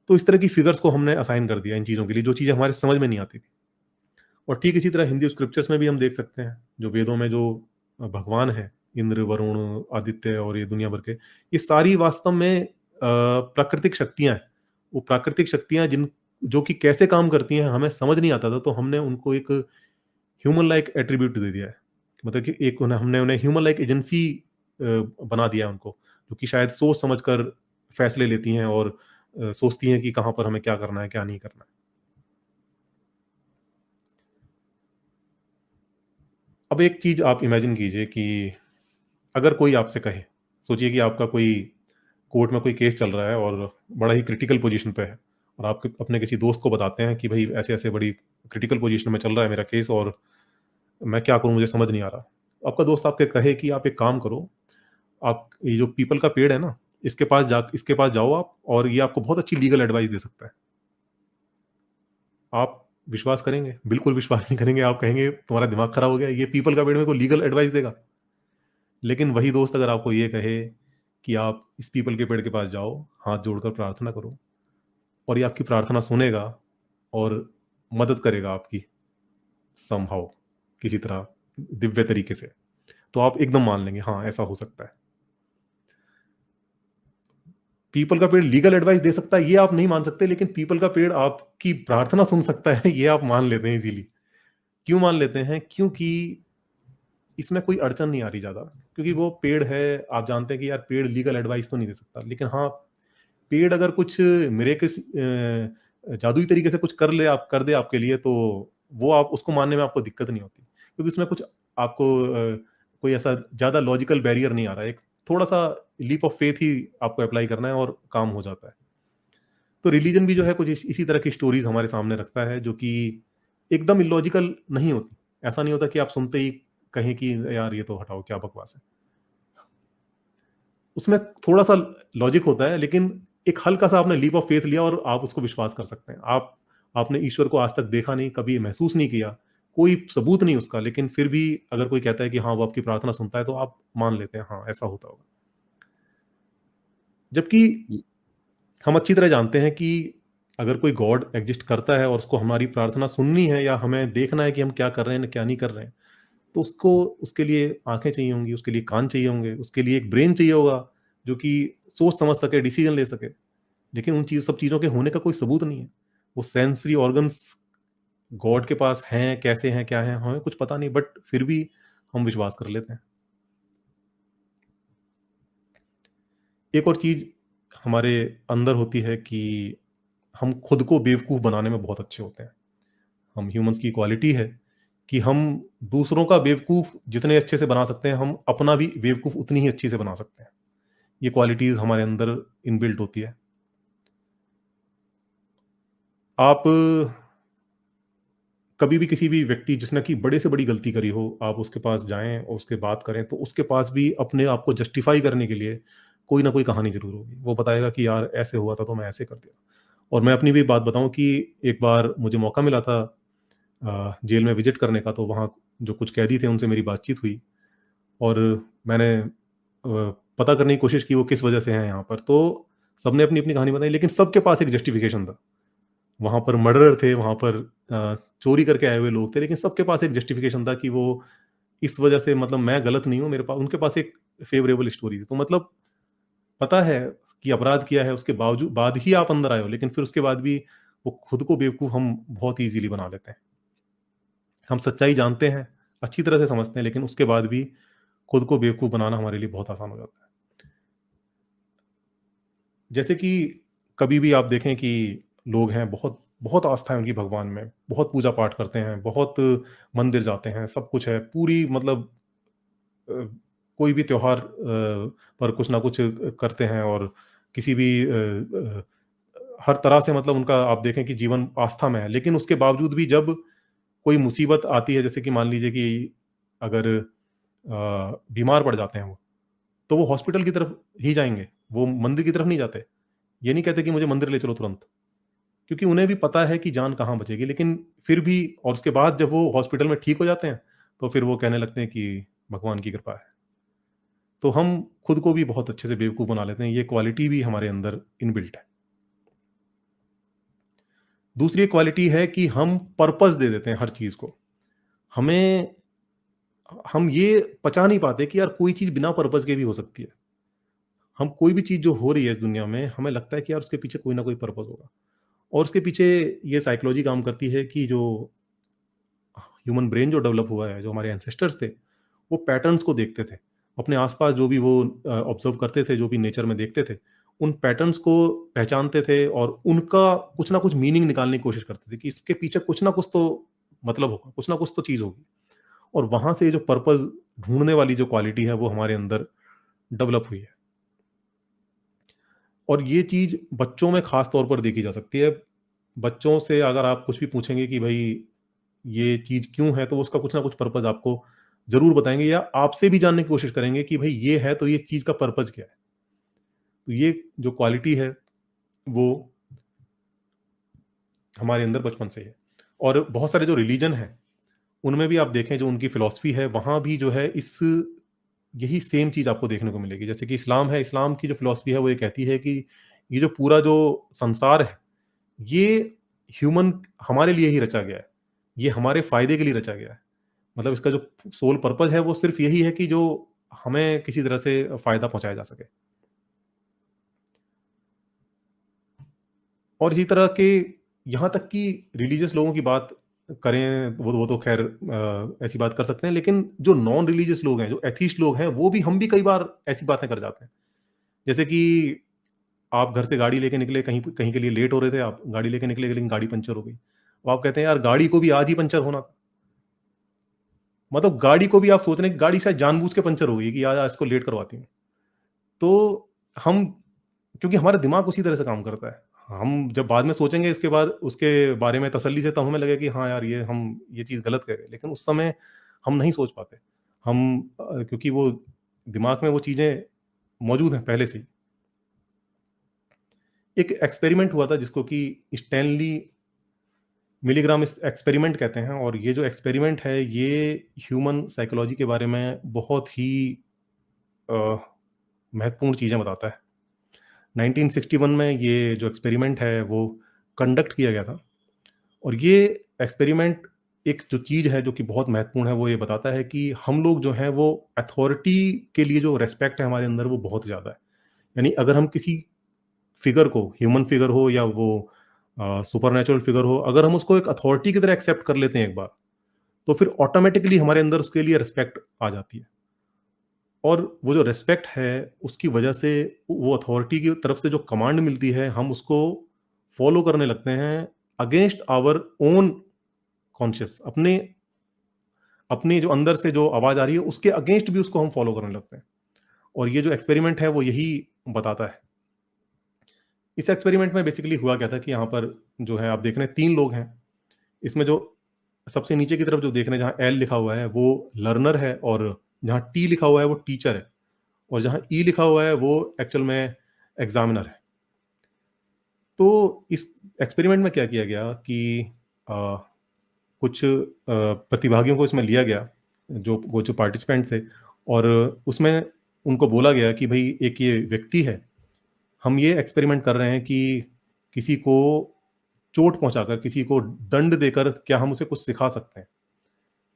तो इस तरह की फिगर्स को हमने असाइन कर दिया इन चीज़ों के लिए, जो चीज़ें हमारे समझ में नहीं आती थी। और ठीक इसी तरह हिंदी स्क्रिप्चर्स में भी हम देख सकते हैं, जो वेदों में जो भगवान हैं, इंद्र, वरुण, आदित्य और ये दुनिया भर के, ये सारी वास्तव में प्राकृतिक शक्तियाँ हैं। वो प्राकृतिक शक्तियाँ जो कि कैसे काम करती हैं, हमें समझ नहीं आता था, तो हमने उनको एक ह्यूमन लाइक एट्रिब्यूट दे दिया है। मतलब कि एक उन्हें हमने उन्हें ह्यूमन लाइक एजेंसी बना दिया है उनको, जो कि शायद सोच समझ कर फैसले लेती हैं और सोचती हैं कि कहाँ पर हमें क्या करना है, क्या नहीं करना है। अब एक चीज़ आप इमेजिन कीजिए कि अगर कोई आपसे कहे, सोचिए कि आपका कोई कोर्ट में कोई केस चल रहा है और बड़ा ही क्रिटिकल पोजीशन पे है और आप अपने किसी दोस्त को बताते हैं कि भाई ऐसे-ऐसे बड़ी क्रिटिकल पोजीशन में चल रहा है मेरा केस और मैं क्या करूँ मुझे समझ नहीं आ रहा। आपका दोस्त आपके कहे कि आप एक काम करो, आप ये जो पीपल का पेड़ है ना, इसके पास जाओ आप और ये आपको बहुत अच्छी लीगल एडवाइस दे सकता है। आप विश्वास करेंगे? बिल्कुल विश्वास नहीं करेंगे, आप कहेंगे तुम्हारा दिमाग खराब हो गया है, ये पीपल का पेड़ मेरे को लीगल एडवाइस देगा। लेकिन वही दोस्त अगर आपको ये कहे कि आप इस पीपल के पेड़ के पास जाओ, हाथ जोड़कर प्रार्थना करो और ये आपकी प्रार्थना सुनेगा और मदद करेगा आपकी समहाउ किसी तरह दिव्य तरीके से, तो आप एकदम मान लेंगे हाँ, ऐसा हो सकता है। पीपल का पेड़ लीगल एडवाइस दे सकता है ये आप नहीं मान सकते, लेकिन पीपल का पेड़ आपकी प्रार्थना सुन सकता है ये आप मान लेते हैं इजीली। क्यों मान लेते हैं? क्योंकि इसमें कोई अड़चन नहीं आ रही ज़्यादा, क्योंकि वो पेड़ है, आप जानते हैं कि यार पेड़ लीगल एडवाइस तो नहीं दे सकता, लेकिन हाँ, पेड़ अगर कुछ मिरेकल्स जादुई तरीके से कुछ कर दे आपके लिए, तो वो आप उसको मानने में आपको दिक्कत नहीं होती, क्योंकि उसमें कुछ आपको कोई ऐसा ज़्यादा लॉजिकल बैरियर नहीं आ रहा है। एक थोड़ा-सा लीप ऑफ फेथ ही आपको अप्लाई करना है और काम हो जाता है। तो रिलीजन भी जो है कुछ इसी तरह की स्टोरीज़ हमारे सामने रखता है, जो कि एकदम इलॉजिकल नहीं होती। ऐसा नहीं होता कि आप सुनते ही कहें कि यार ये तो हटाओ, क्या बकवास है। उसमें थोड़ा-सा लॉजिक होता है, लेकिन एक हल्का-सा आपने लीप ऑफ फेथ लिया और आप उसको विश्वास कर सकते हैं। आपने ईश्वर को आज तक देखा नहीं, कभी महसूस नहीं किया, कोई सबूत नहीं उसका, लेकिन फिर भी अगर कोई कहता है कि हाँ, वो आपकी प्रार्थना सुनता है, तो आप मान लेते हैं, हाँ, ऐसा होता होगा। जबकि ये हम अच्छी तरह जानते हैं कि अगर कोई गॉड एग्जिस्ट करता है और उसको हमारी प्रार्थना सुननी है या हमें देखना है कि हम क्या कर रहे हैं, क्या नहीं कर रहे हैं, तो उसको उसके लिए आँखें चाहिए होंगी, उसके लिए कान चाहिए होंगे, उसके लिए एक ब्रेन चाहिए होगा, जो कि सोच समझ सके, डिसीजन ले सके। लेकिन सब चीज़ों के होने का कोई सबूत नहीं है। वो सेंसरी ऑर्गन्स गॉड के पास हैं, कैसे हैं, क्या हैं, हमें कुछ पता नहीं, बट फिर भी हम विश्वास कर लेते हैं। एक और चीज़ हमारे अंदर होती है कि हम खुद को बेवकूफ़ बनाने में बहुत अच्छे होते हैं। हम ह्यूमन्स की क्वालिटी है कि हम दूसरों का बेवकूफ़ जितने अच्छे से बना सकते हैं, हम अपना भी बेवकूफ़ उतनी ही अच्छी से बना सकते हैं। ये क्वालिटीज़ हमारे अंदर इनबिल्ट होती है। आप कभी भी किसी भी व्यक्ति जिसने की बड़े से बड़ी गलती करी हो, आप उसके पास जाएँ और उससे बात करें, तो उसके पास भी अपने आप को जस्टिफ़ाई करने के लिए कोई ना कोई कहानी ज़रूर होगी। वो बताएगा कि यार ऐसे हुआ था तो मैं ऐसे कर दिया। और मैं अपनी भी बात बताऊँ कि एक बार मुझे मौका मिला था जेल में विज़िट करने का, तो वहाँ जो कुछ कैदी थे उनसे मेरी बातचीत हुई और मैंने पता करने की कोशिश की वो किस वजह से हैं यहाँ पर। तो सबने अपनी-अपनी कहानी बताई, लेकिन सबके पास एक जस्टिफ़िकेशन था। वहाँ पर मर्डरर थे, वहाँ पर चोरी करके आए हुए लोग थे, लेकिन सबके पास एक जस्टिफ़िकेशन था कि वो इस वजह से, मतलब मैं गलत नहीं हूँ, मेरे पास उनके पास एक फ़ेवरेबल स्टोरी थी। तो मतलब पता है कि अपराध किया है, उसके बाद ही आप अंदर आए हो, लेकिन फिर उसके बाद भी वो खुद को बेवकूफ़ हम बहुत ईज़िली बना लेते हैं। हम सच्चाई जानते हैं, अच्छी तरह से समझते हैं, लेकिन उसके बाद भी खुद को बेवकूफ़ बनाना हमारे लिए बहुत आसान हो जाता है। जैसे कि कभी भी आप देखें कि लोग हैं, बहुत बहुत आस्था है उनकी भगवान में, बहुत पूजा-पाठ करते हैं, बहुत मंदिर जाते हैं, सब कुछ है, पूरी मतलब अ, कोई भी त्योहार पर कुछ ना कुछ करते हैं और किसी भी हर तरह से, मतलब उनका आप देखें कि जीवन आस्था में है। लेकिन उसके बावजूद भी जब कोई मुसीबत आती है, जैसे कि मान लीजिए कि अगर बीमार पड़ जाते हैं वो, तो वो हॉस्पिटल की तरफ ही जाएँगे, वो मंदिर की तरफ नहीं जाते। ये नहीं कहते कि मुझे मंदिर ले चलो तुरंत, क्योंकि उन्हें भी पता है कि जान कहाँ बचेगी, लेकिन फिर भी, और उसके बाद जब वो हॉस्पिटल में ठीक हो जाते हैं, तो फिर वो कहने लगते हैं कि भगवान की कृपा है। तो हम खुद को भी बहुत अच्छे से बेवकूफ़ बना लेते हैं, ये क्वालिटी भी हमारे अंदर इनबिल्ट है। दूसरी एक क्वालिटी है कि हम पर्पस दे देते हैं हर चीज़ को। हमें हम ये पचा नहीं पाते कि यार कोई चीज़ बिना पर्पस के भी हो सकती है। हम कोई भी चीज़ जो हो रही है इस दुनिया में, हमें लगता है कि यार उसके पीछे कोई ना कोई पर्पस होगा, और उसके पीछे ये साइकोलॉजी काम करती है कि जो ह्यूमन ब्रेन जो डेवलप हुआ है, जो हमारे एंसेस्टर्स थे, वो पैटर्न्स को देखते थे। अपने आस-पास जो भी वो ऑब्ज़र्व करते थे, जो भी नेचर में देखते थे, उन पैटर्न्स को पहचानते थे और उनका कुछ ना कुछ मीनिंग निकालने की कोशिश करते थे कि इसके पीछे कुछ ना कुछ तो मतलब होगा, कुछ ना कुछ तो चीज़ होगी। और वहाँ से जो पर्पस ढूँढने वाली जो क्वालिटी है, वो हमारे अंदर डेवलप हुई है। और ये चीज़ बच्चों में ख़ास तौर पर देखी जा सकती है। बच्चों से अगर आप कुछ भी पूछेंगे कि भई ये चीज़ क्यों है, तो उसका कुछ ना कुछ पर्पस आपको ज़रूर बताएँगे या आपसे भी जानने की कोशिश करेंगे कि भई ये है तो ये चीज़ का पर्पस क्या है? तो ये जो क्वालिटी है, वो हमारे अंदर बचपन से ही है। और बहुत सारे जो रिलीजन हैं, उनमें भी आप देखें जो उनकी फ़िलॉसफ़ी है, वहाँ भी जो है यही सेम चीज़ आपको देखने को मिलेगी। जैसे कि इस्लाम है, इस्लाम की जो फ़िलॉसफ़ी है वो ये कहती है कि ये जो पूरा जो संसार है, ये ह्यूमन हमारे लिए ही रचा गया है। ये हमारे फ़ायदे के लिए रचा गया है। मतलब इसका जो सोल पर्पस है वो सिर्फ़ यही है कि जो हमें किसी तरह से फ़ायदा पहुँचाया जा सके। और इसी तरह के, यहाँ तक कि रिलीजियस लोगों की बात करें, वो तो खैर ऐसी बात कर सकते हैं, लेकिन जो नॉन रिलीजियस लोग हैं, जो एथीस्ट लोग हैं, वो भी, हम भी कई बार ऐसी बातें कर जाते हैं। जैसे कि आप घर से गाड़ी लेके निकले, कहीं कहीं के लिए लेट हो रहे थे, आप गाड़ी लेके निकले, लेकिन गाड़ी पंचर हो गई। अब आप कहते हैं यार गाड़ी को भी आज ही पंचर होना था। मतलब गाड़ी को भी आप सोच रहे हैं कि गाड़ी शायद जानबूझ के पंचर हो गई कि यार इसको लेट करवाती हूँ। तो हम, क्योंकि हमारा दिमाग उसी तरह से काम करता है, हम जब बाद में सोचेंगे इसके बाद उसके बारे में तसल्ली से, तब हमें लगेगा कि हाँ यार ये हम ये चीज़ गलत कह रहे हैं, लेकिन उस समय हम नहीं सोच पाते। हम क्योंकि वो दिमाग में वो चीज़ें मौजूद हैं पहले से ही। एक एक्सपेरिमेंट हुआ था जिसको कि स्टैनली मिलीग्राम एक्सपेरिमेंट कहते हैं, और ये जो एक्सपेरिमेंट है ये ह्यूमन साइकोलॉजी के बारे में बहुत ही महत्वपूर्ण चीज़ें बताता है। 1961 में ये जो एक्सपेरिमेंट है वो कंडक्ट किया गया था, और ये एक्सपेरिमेंट एक जो चीज़ है जो कि बहुत महत्वपूर्ण है, वो ये बताता है कि हम लोग जो हैं वो अथॉरिटी के लिए जो रिस्पेक्ट है हमारे अंदर, वो बहुत ज़्यादा है। यानी अगर हम किसी फिगर को, ह्यूमन फिगर हो या वो सुपरनैचुरल फिगर हो, अगर हम उसको एक अथॉरिटी की तरह एक्सेप्ट कर लेते हैं एक बार, तो फिर ऑटोमेटिकली हमारे अंदर उसके लिए रिस्पेक्ट आ जाती है। और वो जो रिस्पेक्ट है उसकी वजह से, वो अथॉरिटी की तरफ से जो कमांड मिलती है, हम उसको फॉलो करने लगते हैं अगेंस्ट आवर ओन कॉन्शियस। अपने अपने जो अंदर से जो आवाज़ आ रही है उसके अगेंस्ट भी उसको हम फॉलो करने लगते हैं। और ये जो एक्सपेरिमेंट है वो यही बताता है। इस एक्सपेरिमेंट में बेसिकली हुआ क्या था कि यहाँ पर जो है आप देख रहे हैं 3 लोग हैं। इसमें जो सबसे नीचे की तरफ जो देख रहे हैं, जहाँ एल लिखा हुआ है वो लर्नर है, और जहाँ टी लिखा हुआ है वो टीचर है, और जहाँ ई लिखा हुआ है वो एक्चुअल में एग्जामिनर है। तो इस एक्सपेरिमेंट में क्या किया गया कि कुछ प्रतिभागियों को इसमें लिया गया, वो जो पार्टिसिपेंट थे, और उसमें उनको बोला गया कि भाई एक ये व्यक्ति है, हम ये एक्सपेरिमेंट कर रहे हैं कि किसी को चोट पहुंचाकर, किसी को दंड देकर क्या हम उसे कुछ सिखा सकते हैं।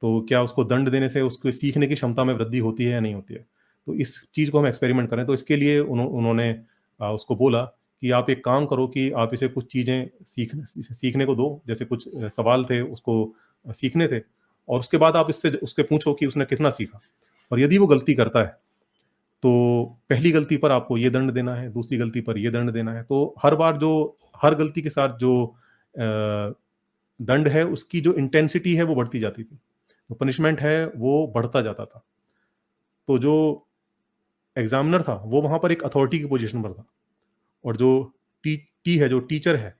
तो क्या उसको दंड देने से उसको सीखने की क्षमता में वृद्धि होती है या नहीं होती है। तो इस चीज़ को हम एक्सपेरिमेंट करें, तो इसके लिए उन्होंने उसको बोला कि आप एक काम करो कि आप इसे कुछ चीज़ें सीखने को दो, जैसे कुछ सवाल थे उसको सीखने थे, और उसके बाद आप इससे उसके पूछो कि उसने कितना सीखा, और यदि वो गलती करता है तो पहली गलती पर आपको ये दंड देना है, दूसरी गलती पर ये दंड देना है। तो हर बार जो, हर गलती के साथ जो दंड है उसकी जो इंटेंसिटी है वो बढ़ती जाती थी, जो पनिशमेंट है वो बढ़ता जाता था। तो जो एग्जामिनर था वो वहां पर एक अथॉरिटी की पोजीशन पर था, और जो टी है, जो टीचर है,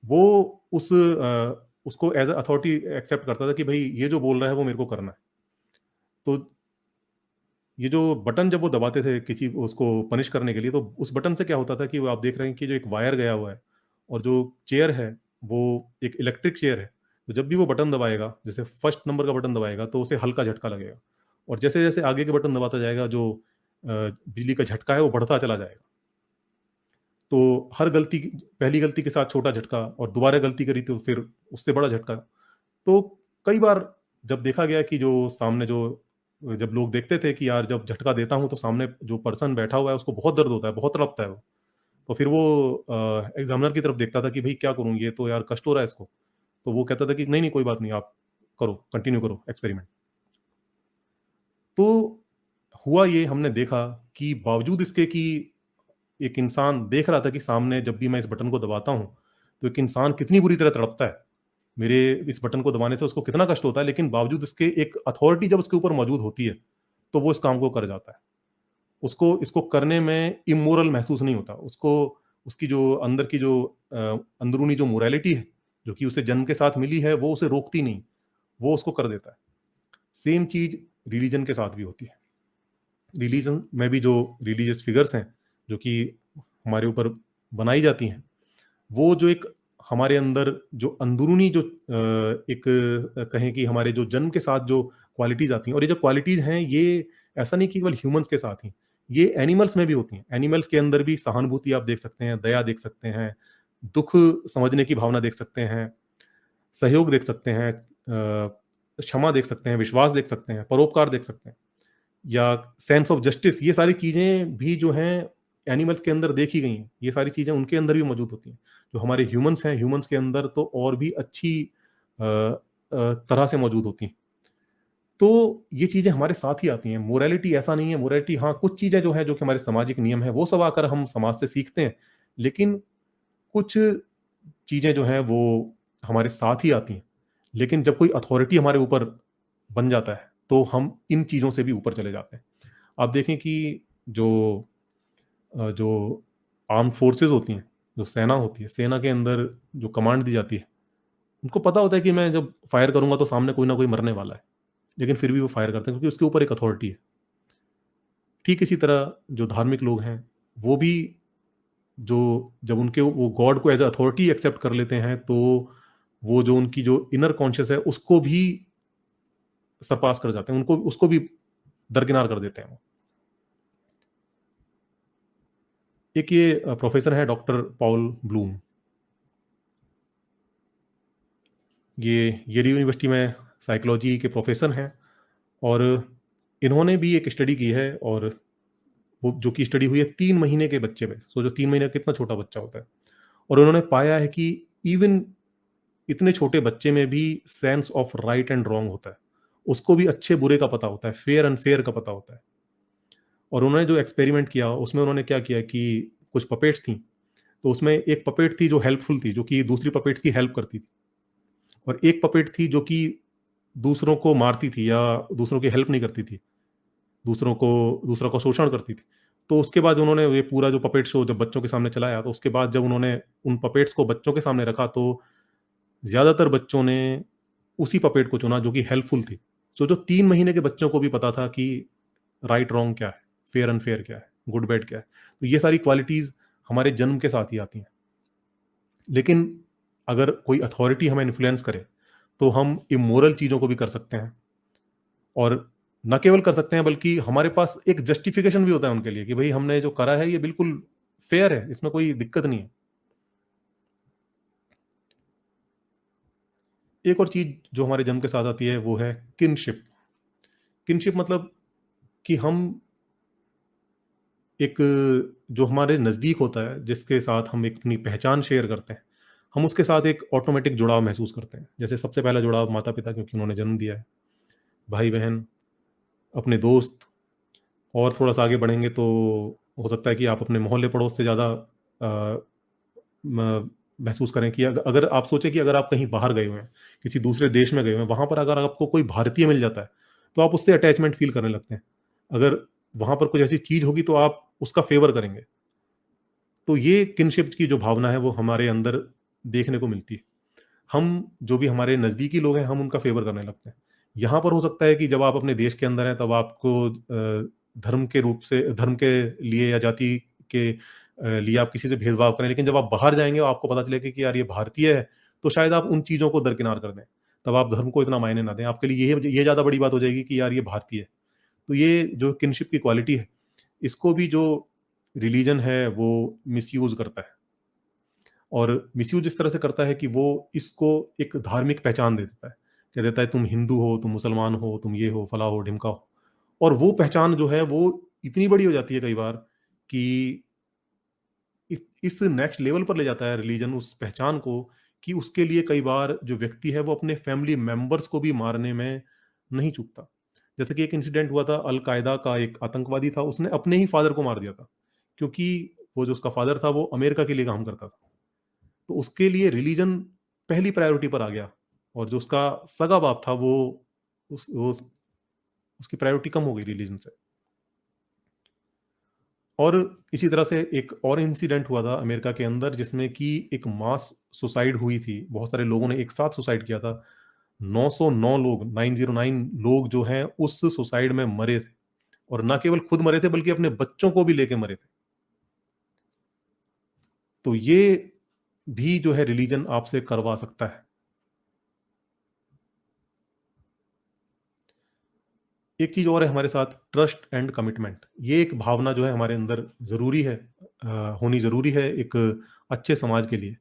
वो उसको एज अथॉरिटी एक्सेप्ट करता था कि भाई ये जो बोल रहा है वो मेरे को करना है। तो ये जो बटन जब वो दबाते थे किसी उसको पनिश करने के लिए, तो उस बटन से क्या होता था कि वो आप देख रहे हैं कि जो एक वायर गया हुआ है, और जो चेयर है वो एक इलेक्ट्रिक चेयर है। तो जब भी वो बटन दबाएगा, जैसे फर्स्ट नंबर का बटन दबाएगा, तो उसे हल्का झटका लगेगा, और जैसे जैसे आगे के बटन दबाता जाएगा, जो बिजली का झटका है वो बढ़ता चला जाएगा। तो हर गलती, पहली गलती के साथ छोटा झटका, और दोबारा गलती करी तो फिर उससे बड़ा झटका। तो कई बार जब देखा गया कि जो सामने जो, जब लोग देखते थे कि यार जब झटका देता हूँ तो सामने जो पर्सन बैठा हुआ है उसको बहुत दर्द होता है, बहुत तड़पता है वो, तो फिर वो एग्जामिनर की तरफ देखता था कि भाई क्या करूँ, ये तो यार कष्ट हो रहा है इसको। तो वो कहता था कि नहीं नहीं कोई बात नहीं, आप करो, कंटिन्यू करो एक्सपेरिमेंट। तो हुआ ये, हमने देखा कि बावजूद इसके कि एक इंसान देख रहा था कि सामने जब भी मैं इस बटन को दबाता हूँ तो एक इंसान कितनी बुरी तरह तड़पता है, मेरे इस बटन को दबाने से उसको कितना कष्ट होता है, लेकिन बावजूद इसके एक अथॉरिटी जब उसके ऊपर मौजूद होती है तो वो इस काम को कर जाता है। उसको इसको करने में इमोरल महसूस नहीं होता उसको। उसकी जो अंदर की जो अंदरूनी जो मोरालिटी है, जो कि उसे जन्म के साथ मिली है, वो उसे रोकती नहीं, वो उसको कर देता है। सेम चीज रिलीजन के साथ भी होती है। रिलीजन में भी जो रिलीजियस फिगर्स हैं जो कि हमारे ऊपर बनाई जाती हैं, वो जो एक हमारे अंदर जो अंदरूनी जो एक कहें कि हमारे जो जन्म के साथ जो क्वालिटीज आती हैं, और ये जो क्वालिटीज हैं ये ऐसा नहीं कि केवल ह्यूमंस के साथ ही, ये एनिमल्स में भी होती हैं। एनिमल्स के अंदर भी सहानुभूति आप देख सकते हैं, दया देख सकते हैं, दुख समझने की भावना देख सकते हैं, सहयोग देख सकते हैं, क्षमा देख सकते हैं, विश्वास देख सकते हैं, परोपकार देख सकते हैं, या सेंस ऑफ जस्टिस। ये सारी चीजें भी जो हैं एनिमल्स के अंदर देखी गई हैं, ये सारी चीज़ें उनके अंदर भी मौजूद होती हैं। जो हमारे ह्यूमन्स हैं, ह्यूमन्स के अंदर तो और भी अच्छी तरह से मौजूद होती हैं। तो ये चीज़ें हमारे साथ ही आती हैं। मोरालिटी ऐसा नहीं है, मोरालिटी हाँ, कुछ चीज़ें जो हैं, जो कि हमारे सामाजिक नियम हैं, वो सब आकर हम समाज से सीखते हैं। लेकिन कुछ चीज़ें जो हैं, वो हमारे साथ ही आती हैं। लेकिन जब कोई अथॉरिटी हमारे ऊपर बन जाता है, तो हम इन चीज़ों से भी ऊपर चले जाते हैं। आप देखें कि जो जो आर्म्ड फोर्सेज़ होती हैं, जो सेना होती है, सेना के अंदर जो कमांड दी जाती है, उनको पता होता है कि मैं जब फायर करूँगा तो सामने कोई ना कोई मरने वाला है। लेकिन फिर भी वो फायर करते हैं, क्योंकि उसके ऊपर एक अथॉरिटी है। ठीक इसी तरह जो धार्मिक लोग हैं, वो भी जो जब उनके वो गॉड को एज़ अ अथॉरिटी एक्सेप्ट कर लेते हैं, तो वो जो उनकी जो इनर कॉन्शियस है, उसको भी सरपास कर जाते हैं, उनको उसको भी दरकिनार कर देते हैं वो। एक ये प्रोफ़ेसर हैं डॉक्टर पॉल ब्लूम। ये येल यूनिवर्सिटी में साइकोलॉजी के प्रोफ़ेसर हैं और इन्होंने भी एक स्टडी की है, और वो जो कि स्टडी हुई है 3 महीने के बच्चे पे। सोचो 3 महीने का कितना छोटा बच्चा होता है। और उन्होंने पाया है कि इवन इतने छोटे बच्चे में भी sense of right and wrong होता है। उसको भी अच्छे-बुरे का पता होता है, फेयर अनफेयर का पता होता है। और उन्होंने जो एक्सपेरिमेंट किया, उसमें उन्होंने क्या किया कि कुछ पपेट्स थीं, तो उसमें एक पपेट थी जो हेल्पफुल थी, जो कि दूसरी पपेट्स की हेल्प करती थी। और एक पपेट थी जो कि दूसरों को मारती थी या दूसरों की हेल्प नहीं करती थी, दूसरों का शोषण करती थी। तो उसके बाद उन्होंने ये पूरा जो पपेट शो जब बच्चों के सामने चलाया, तो उसके बाद जब उन्होंने उन पपेट्स को बच्चों के सामने रखा, तो ज़्यादातर बच्चों ने उसी पपेट को चुना जो कि हेल्पफुल थी। सो जो 3 महीने के बच्चों को भी पता था कि राइट रॉन्ग क्या है, फेयर अनफेयर क्या है, गुड बैड क्या है। तो ये सारी क्वालिटीज़ हमारे जन्म के साथ ही आती हैं। लेकिन अगर कोई अथॉरिटी हमें इन्फ्लुएंस करे, तो हम इमोरल चीज़ों को भी कर सकते हैं। और न केवल कर सकते हैं, बल्कि हमारे पास एक जस्टिफिकेशन भी होता है उनके लिए कि भई हमने जो करा है ये बिल्कुल फेयर है, इसमें कोई दिक्कत नहीं है। एक और चीज़ जो हमारे जन्म के साथ आती है वो है किनशिप। किनशिप मतलब कि हम एक जो हमारे नज़दीक होता है, जिसके साथ हम एक अपनी पहचान शेयर करते हैं, हम उसके साथ एक ऑटोमैटिक जुड़ाव महसूस करते हैं। जैसे सबसे पहला जुड़ाव माता-पिता, क्योंकि उन्होंने जन्म दिया है, भाई-बहन, अपने दोस्त, और थोड़ा-सा आगे बढ़ेंगे तो हो सकता है कि आप अपने मोहल्ले पड़ोस से ज़्यादा अ, म महसूस करें कि अगर आप सोचें कि अगर आप कहीं बाहर गए हुए हैं, किसी दूसरे देश में गए हुए हैं, वहाँ पर अगर आपको कोई भारतीय मिल जाता है, तो आप उससे अटैचमेंट फ़ील करने लगते हैं। अगर वहाँ पर कुछ ऐसी चीज़ होगी तो आप उसका फ़ेवर करेंगे। तो ये किनशिप की जो भावना है वो हमारे अंदर देखने को मिलती है। हम जो भी हमारे नज़दीकी लोग हैं, हम उनका फ़ेवर करने लगते हैं। यहाँ पर हो सकता है कि जब आप अपने देश के अंदर हैं, तब आपको धर्म के रूप से, धर्म के लिए या जाति के लिए आप किसी से भेदभाव करें, लेकिन जब आप बाहर जाएँगे और आपको पता चलेगा कि यार ये भारतीय है, तो शायद आप उन चीज़ों को दरकिनार कर दें। तब आप धर्म को इतना मायने ना दें। आपके लिए ये ज़्यादा बड़ी बात हो जाएगी कि यार ये भारतीय है। तो ये जो किनशिप की क्वालिटी है, इसको भी जो रिलीजन है वो मिसयूज़ करता है। और मिसयूज़ इस तरह से करता है कि वो इसको एक धार्मिक पहचान दे देता है। कह देता है तुम हिंदू हो, तुम मुसलमान हो, तुम ये हो, फलाँ हो, ढिमका हो। और वो पहचान जो है वो इतनी बड़ी हो जाती है कई बार कि इस नेक्स्ट लेवल पर ले जाता है रिलीजन उस पहचान को, कि उसके लिए कई बार जो व्यक्ति है वो अपने फैमिली मेंबर्स को भी मारने में नहीं चूकता। जैसे कि एक इंसिडेंट हुआ था, अल-कायदा का एक आतंकवादी था, उसने अपने ही फादर को मार दिया था। क्योंकि वो जो उसका फादर था वो अमेरिका के लिए काम करता था। तो उसके लिए रिलीजन पहली प्रायोरिटी पर आ गया, और जो उसका सगा बाप था वो उसकी प्रायोरिटी कम हो गई रिलीजन से। और इसी तरह से एक और इंसिडेंट हुआ था अमेरिका के अंदर, जिसमें कि एक मास सुसाइड हुई थी। बहुत सारे लोगों ने एक साथ सुसाइड किया था। 909 लोग, 909 लोग जो हैं उस सुसाइड में मरे थे, और ना केवल खुद मरे थे बल्कि अपने बच्चों को भी लेके मरे थे। तो ये भी जो है रिलीजन आपसे करवा सकता है। एक चीज़ और है हमारे साथ, ट्रस्ट एंड कमिटमेंट। ये एक भावना जो है हमारे अंदर ज़रूरी है, होनी ज़रूरी है एक अच्छे समाज के लिए।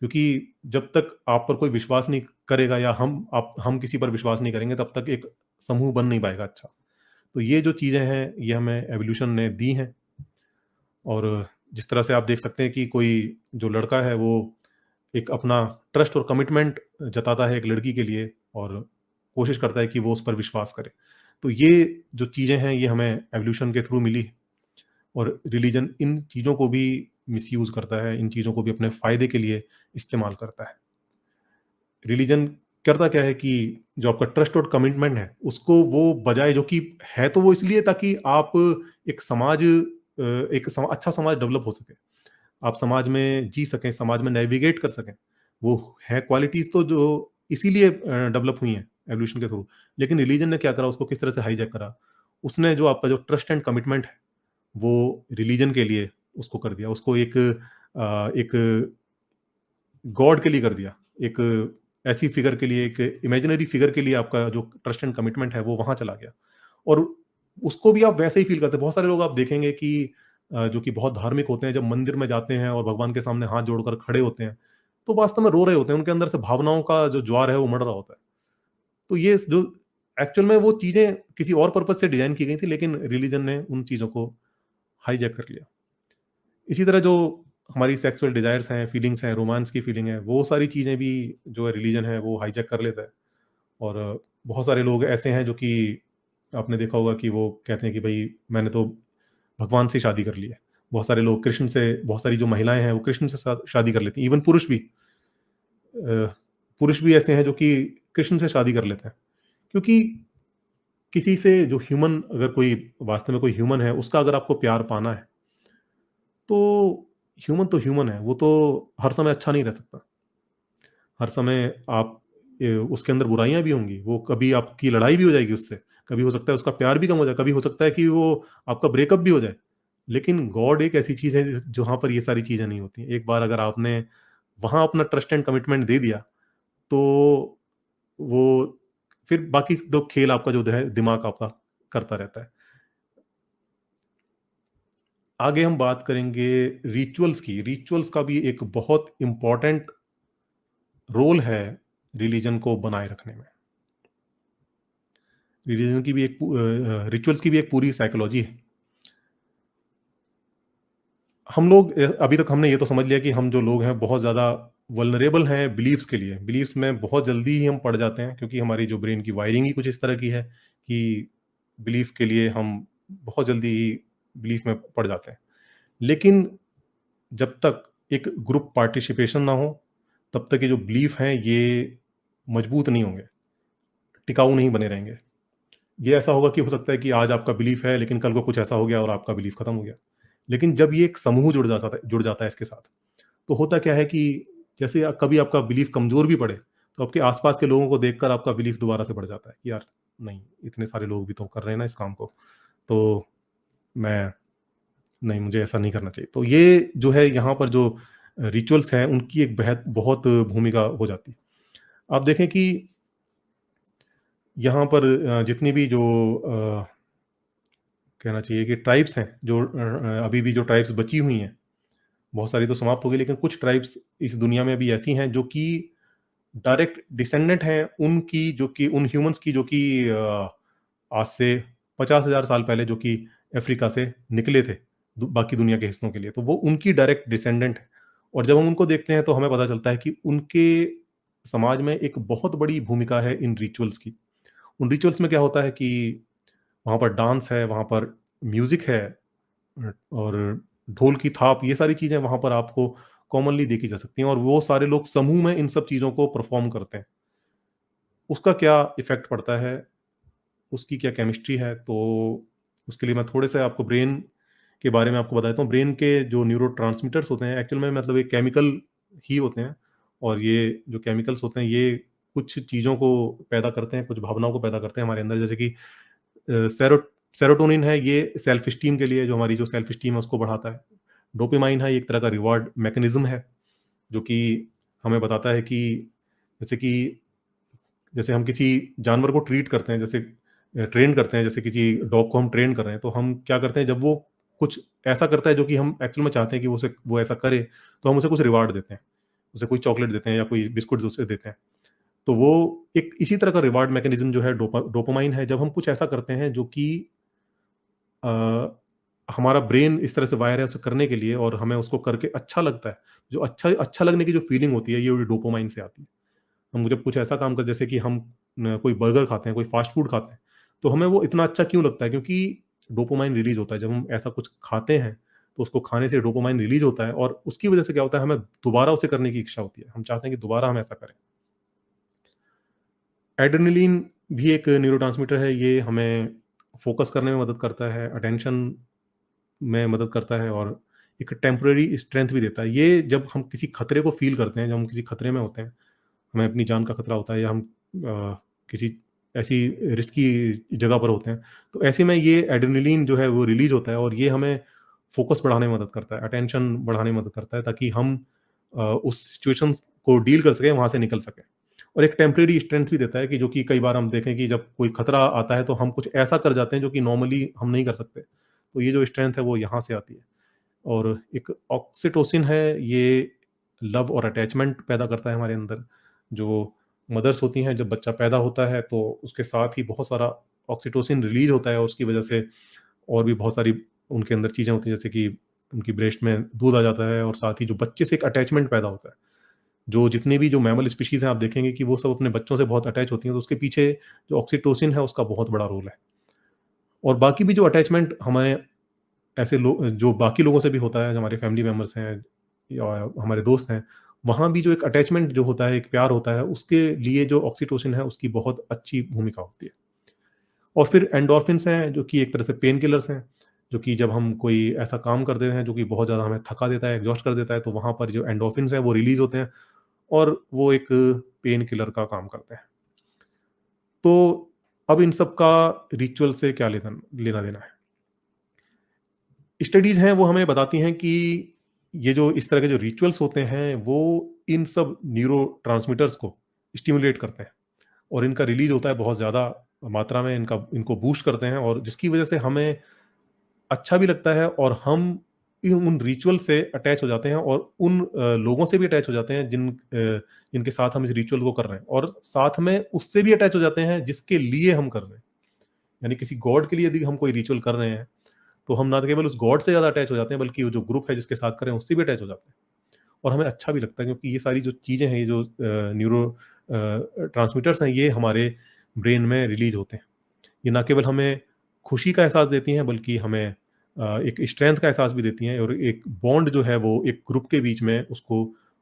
क्योंकि जब तक आप पर कोई विश्वास नहीं करेगा, या हम किसी पर विश्वास नहीं करेंगे, तब तक एक समूह बन नहीं पाएगा अच्छा। तो ये जो चीज़ें हैं ये हमें एवोल्यूशन ने दी हैं। और जिस तरह से आप देख सकते हैं कि कोई जो लड़का है वो एक अपना ट्रस्ट और कमिटमेंट जताता है एक लड़की के लिए और कोशिश करता है कि वो उस पर विश्वास करे। तो ये जो चीज़ें हैं ये हमें एवोल्यूशन के थ्रू मिली और रिलीजन इन चीज़ों को भी मिसयूज़ करता है, इन चीज़ों को भी अपने फ़ायदे के लिए इस्तेमाल करता है। रिलीजन करता क्या है कि जो आपका ट्रस्ट और कमिटमेंट है, उसको वो बजाय जो कि है तो वो इसलिए ताकि आप एक समाज अच्छा समाज डेवलप हो सके। आप समाज में जी सकें, समाज में नेविगेट कर सकें। वो है क्वालिटीज़ तो जो इसीलिए डेवलप हुई हैं एवोल्यूशन के थ्रू। लेकिन रिलीजन ने क्या करा, उसको किस तरह से हाईजैक करा, उसने जो आपका जो ट्रस्ट एंड कमिटमेंट है, वो रिलीजन के लिए उसको कर दिया। उसको एक गॉड के लिए कर दिया। एक ऐसी फिगर के लिए, एक इमेजिनरी फिगर के लिए आपका जो ट्रस्ट एंड कमिटमेंट है, वो वहाँ चला गया। और उसको भी आप वैसे ही फ़ील करते हैं। बहुत सारे लोग आप देखेंगे कि जो कि बहुत धार्मिक होते हैं, जब मंदिर में जाते हैं और भगवान के सामने हाथ जोड़कर खड़े होते हैं, तो वास्तव में रो रहे होते हैं। उनके अंदर से भावनाओं का जो ज्वार है, वो उमड़ रहा होता है। तो ये जो एक्चुअल में वो चीज़ें किसी और पर्पज़ से डिज़ाइन की गई थी, लेकिन रिलीजन ने उन चीज़ों को हाईजैक कर लिया। इसी तरह जो हमारी सेक्सुअल डिज़ायर्स हैं, फीलिंग्स हैं, रोमांस की फीलिंग है, वो सारी चीज़ें भी जो है रिलीजन है वो हाईजैक कर लेता है। और बहुत सारे लोग ऐसे हैं जो कि आपने देखा होगा कि वो कहते हैं कि भई मैंने तो भगवान से शादी कर ली है। बहुत सारे लोग कृष्ण से, बहुत सारी जो महिलाएँ हैं वो कृष्ण से शादी कर लेती हैं। इवन पुरुष भी ऐसे हैं जो कि कृष्ण से शादी कर लेते हैं। क्योंकि किसी से जो ह्यूमन, अगर कोई वास्तव में कोई ह्यूमन है, उसका अगर आपको प्यार पाना है, तो ह्यूमन है, वो तो हर समय अच्छा नहीं रह सकता। हर समय आप उसके अंदर बुराइयाँ भी होंगी, वो कभी आपकी लड़ाई भी हो जाएगी उससे, कभी हो सकता है उसका प्यार भी कम हो जाए, कभी हो सकता है कि वो आपका ब्रेकअप भी हो जाए। लेकिन गॉड एक ऐसी चीज़ है जहाँ पर ये सारी चीज़ें नहीं होती हैं। एक बार अगर आपने वहाँ अपना ट्रस्ट एंड कमिटमेंट दे दिया, तो वो फिर बाकी जो खेल आपका जो है दिमाग आपका करता रहता है। आगे हम बात करेंगे रिचुअल्स की। रिचुअल्स का भी एक बहुत इम्पोर्टेंट रोल है रिलीजन को बनाए रखने में। रिलीजन की भी रिचुअल्स की भी एक पूरी साइकोलॉजी है। हम लोग अभी तक हमने ये तो समझ लिया कि हम जो लोग हैं बहुत ज़्यादा वल्नरेबल हैं बिलीफ्स के लिए। बिलीफ्स में बहुत जल्दी ही हम पड़ जाते हैं, क्योंकि हमारी जो ब्रेन की वायरिंग ही कुछ इस तरह की है कि बिलीफ के लिए हम बहुत जल्दी ही बिलीफ में पड़ जाते हैं। लेकिन जब तक एक ग्रुप पार्टिसिपेशन ना हो, तब तक ये जो बिलीफ हैं ये मजबूत नहीं होंगे, टिकाऊ नहीं बने रहेंगे। ये ऐसा होगा कि हो सकता है कि आज आपका बिलीफ है, लेकिन कल को कुछ ऐसा हो गया और आपका बिलीफ खत्म हो गया। लेकिन जब ये एक समूह जुड़ जाता है इसके साथ, तो होता क्या है कि जैसे कभी आपका बिलीफ कमज़ोर भी पड़े, तो आपके आस-पास के लोगों को देखकर आपका बिलीफ दोबारा से बढ़ जाता है कि यार नहीं, इतने सारे लोग भी तो कर रहे हैं ना इस काम को, तो मैं नहीं, मुझे ऐसा नहीं करना चाहिए। तो ये जो है यहाँ पर जो रिचुअल्स हैं, उनकी एक बहुत भूमिका हो जाती है। आप देखें कि यहाँ पर जितनी भी जो कहना चाहिए कि ट्राइब्स हैं, जो अभी भी जो ट्राइब्स बची हुई हैं, बहुत सारी तो समाप्त हो गई, लेकिन कुछ ट्राइब्स इस दुनिया में अभी ऐसी हैं जो कि डायरेक्ट डिसेंडेंट हैं उनकी, जो कि उन ह्यूमन्स की जो कि आज से 50,000 साल पहले जो कि अफ्रीका से निकले थे बाकी दुनिया के हिस्सों के लिए, तो वो उनकी डायरेक्ट डिसेंडेंट है। और जब हम उनको देखते हैं तो हमें पता चलता है कि उनके समाज में एक बहुत बड़ी भूमिका है इन रिचुअल्स की। उन रिचुअल्स में क्या होता है कि वहाँ पर डांस है, वहाँ पर म्यूज़िक है, और ढोल की थाप, ये सारी चीज़ें वहाँ पर आपको कॉमनली देखी जा सकती हैं, और वो सारे लोग समूह में इन सब चीज़ों को परफ़ॉर्म करते हैं। उसका क्या इफ़ेक्ट पड़ता है, उसकी क्या केमिस्ट्री है, तो उसके लिए मैं थोड़े से आपको ब्रेन के बारे में आपको बता देता हूँ। ब्रेन के जो न्यूरोट्रांसमीटर्स होते हैं, एक्चुअल में मतलब एक केमिकल ही होते हैं, और ये जो केमिकल्स होते हैं, ये कुछ चीज़ों को पैदा करते हैं, कुछ भावनाओं को पैदा करते हैं हमारे अंदर, जैसे कि सेरोटोनिन है, ये सेल्फ एस्टीम के लिए, जो हमारी जो सेल्फ एस्टीम है उसको बढ़ाता है। डोपामाइन है, ये एक तरह का रिवार्ड मैकेनिज़्म है, जो कि हमें बताता है कि जैसे कि जैसे हम किसी जानवर को ट्रीट करते हैं, जैसे ट्रेन करते हैं, जैसे किसी डॉग को हम ट्रेन कर रहे हैं, तो हम क्या करते हैं, जब वो कुछ ऐसा करता है जो कि हम एक्चुअल में चाहते हैं कि वो ऐसा करे, तो हम उसे कुछ रिवार्ड देते हैं। उसे कोई चॉकलेट देते हैं या कोई बिस्कुट उसे देते हैं। तो वो एक इसी तरह का रिवार्ड मैकेनिज़्म जो है डोपामाइन है, जब हम कुछ ऐसा करते हैं जो कि अ, हमारा ब्रेन इस तरह से वायर है उसे करने के लिए, और हमें उसको करके अच्छा लगता है। जो अच्छा अच्छा लगने की जो फीलिंग होती है, ये डोपामाइन से आती है। हम जब कुछ ऐसा काम कर, जैसे कि हम कोई बर्गर खाते हैं, कोई फास्ट फूड खाते हैं, तो हमें वो इतना अच्छा क्यों लगता है? क्योंकि डोपामाइन रिलीज होता है जब हम ऐसा कुछ खाते हैं, तो उसको खाने से डोपामाइन रिलीज होता है, और उसकी वजह से क्या होता है, हमें दोबारा उसे करने की इच्छा होती है। हम चाहते हैं कि दोबारा हम ऐसा करें। एड्रेनलिन भी एक न्यूरोट्रांसमीटर है। ये हमें फोकस करने में मदद करता है, अटेंशन में मदद करता है, और एक टेम्परेरी स्ट्रेंथ भी देता है। ये जब हम किसी खतरे को फ़ील करते हैं, जब हम किसी खतरे में होते हैं, हमें अपनी जान का खतरा होता है, या हम किसी ऐसी रिस्की जगह पर होते हैं, तो ऐसे में ये एड्रेनलिन जो है वो रिलीज़ होता है, और ये हमें फ़ोकस बढ़ाने में मदद करता है, अटेंशन बढ़ाने में मदद करता है, ताकि हम उस सिचुएशन को डील कर सकें, वहाँ से निकल सकें। और एक टेम्परेरी स्ट्रेंथ भी देता है, कि जो कि कई बार हम देखें कि जब कोई खतरा आता है, तो हम कुछ ऐसा कर जाते हैं जो कि नॉर्मली हम नहीं कर सकते। तो ये जो स्ट्रेंथ है वो यहाँ से आती है। और एक ऑक्सीटोसिन है, ये लव और अटैचमेंट पैदा करता है हमारे अंदर। जो मदर्स होती हैं, जब बच्चा पैदा होता है, तो उसके साथ ही बहुत सारा ऑक्सीटोसिन रिलीज़ होता है, और उसकी वजह से और भी बहुत सारी उनके अंदर चीज़ें होती हैं, जैसे कि उनकी ब्रेस्ट में दूध आ जाता है, और साथ ही जो बच्चे से एक अटैचमेंट पैदा होता है। जो जितने भी जो मैमल स्पीशीज़ हैं, आप देखेंगे कि वो सब अपने बच्चों से बहुत अटैच होती हैं, तो उसके पीछे जो ऑक्सीटोसिन है, उसका बहुत बड़ा रोल है। और बाकी भी जो अटैचमेंट हमें ऐसे लोग, जो बाकी लोगों से भी होता है, जो हमारे फैमिली मेंबर्स हैं या हमारे दोस्त हैं, वहाँ भी जो एक अटैचमेंट जो होता है, एक प्यार होता है, उसके लिए जो ऑक्सीटोसिन है, उसकी बहुत अच्छी भूमिका होती है। और फिर एंडोर्फिन्स हैं, जो कि एक तरह से पेन किलर्स हैं, जो कि जब हम कोई ऐसा काम कर देते हैं जो कि बहुत ज़्यादा हमें थका देता है, एग्ज़ॉस्ट कर देता है, तो वहाँ पर जो एंडोर्फिन्स हैं वो रिलीज़ होते हैं, और वो एक पेन किलर का काम करते हैं। तो अब इन सब का रिचुअल से क्या लेना-देना है? स्टडीज़ हैं, वो हमें बताती हैं कि ये जो इस तरह के जो रिचुअल्स होते हैं, वो इन सब न्यूरोट्रांसमीटर्स को स्टिमुलेट करते हैं, और इनका रिलीज़ होता है बहुत ज़्यादा मात्रा में, इनको बूस्ट करते हैं, और जिसकी वजह से हमें अच्छा भी लगता है, और हम उन रिचुअल से अटैच हो जाते हैं, और उन लोगों से भी अटैच हो जाते हैं जिनके साथ हम इस रिचुअल को कर रहे हैं, और साथ में उससे भी अटैच हो जाते हैं जिसके लिए हम कर रहे हैं। यानी किसी गॉड के लिए यदि हम कोई रिचुअल कर रहे हैं, तो हम ना केवल उस गॉड से ज़्यादा अटैच हो जाते हैं, बल्कि वो जो ग्रुप है जिसके साथ कर रहे हैं, उससे भी अटैच हो जाते हैं। और हमें अच्छा भी लगता है, क्योंकि ये सारी जो चीज़ें हैं, ये जो न्यूरो ट्रांसमीटर्स हैं, ये हमारे ब्रेन में रिलीज़ होते हैं। ये ना केवल हमें खुशी का एहसास देती हैं, बल्कि हमें एक स्ट्रेंथ का एहसास भी देती हैं, और एक बॉन्ड जो है वो एक ग्रुप के बीच में उसको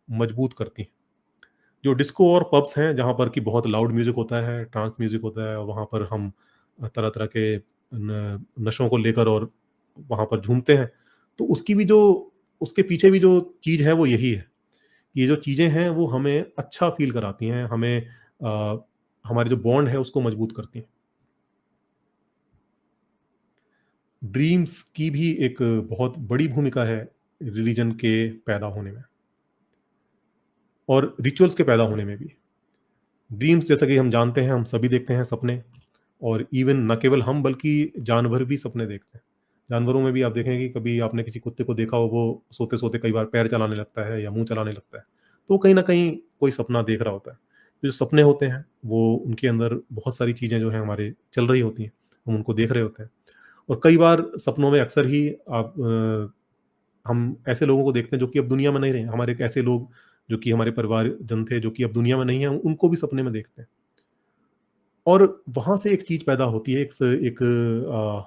मजबूत करती हैं। जो डिस्को और पब्स हैं, जहाँ पर कि बहुत लाउड म्यूज़िक होता है, ट्रांस म्यूज़िक होता है, और वहाँ पर हम तरह-तरह के नशों को लेकर और वहाँ पर झूमते हैं। तो उसके पीछे भी जो चीज़ है वो यही है। ये जो चीज़ें हैं वो हमें अच्छा फ़ील कराती हैं, हमें हमारे जो बॉन्ड है उसको मजबूत करती हैं। ड्रीम्स की भी एक बहुत बड़ी भूमिका है रिलीजन के पैदा होने में, और रिचुअल्स के पैदा होने में भी। ड्रीम्स, जैसा कि हम जानते हैं, हम सभी देखते हैं सपने, और इवन न केवल हम, बल्कि जानवर भी सपने देखते हैं। जानवरों में भी आप देखेंगे कि कभी आपने किसी कुत्ते को देखा हो, वो सोते-सोते कई बार पैर चलाने लगता है या मुँह चलाने लगता है। तो कहीं न कहीं कोई सपना देख रहा होता है। जो सपने होते हैं, वो उनके अंदर बहुत सारी चीज़ें जो हैं हमारे चल रही होती हैं, हम उनको देख रहे होते हैं। और कई बार सपनों में अक्सर ही हम ऐसे लोगों को देखते हैं जो कि अब दुनिया में नहीं रहे। हमारे एक ऐसे लोग जो कि हमारे परिवारजन थे, जो कि अब दुनिया में नहीं है, उनको भी सपने में देखते हैं। और वहाँ से एक चीज़ पैदा होती है,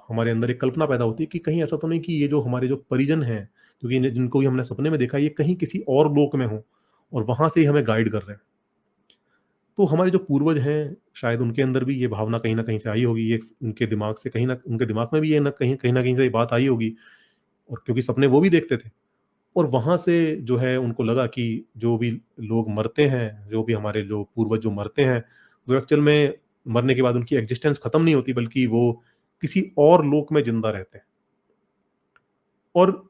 हमारे अंदर एक कल्पना पैदा होती है कि कहीं ऐसा तो नहीं कि ये जो हमारे जो परिजन हैं, क्योंकि जिनको भी हमने सपने में देखा, ये कहीं किसी और लोक में हों, और वहाँ से ही हमें गाइड कर रहे हैं। तो हमारे जो पूर्वज हैं, शायद उनके अंदर भी ये भावना कहीं न कहीं से आई होगी, ये उनके दिमाग से कहीं न उनके दिमाग में भी ये कहीं न कहीं से ये बात आई होगी, और क्योंकि सपने वो भी देखते थे। और वहाँ से जो है उनको लगा कि जो भी लोग मरते हैं, जो भी हमारे जो पूर्वज जो मरते हैं, वो एक्चुअल में मरने के बाद उनकी एक्जिस्टेंस खत्म नहीं होती, बल्कि वो किसी और लोक में ज़िंदा रहते हैं। और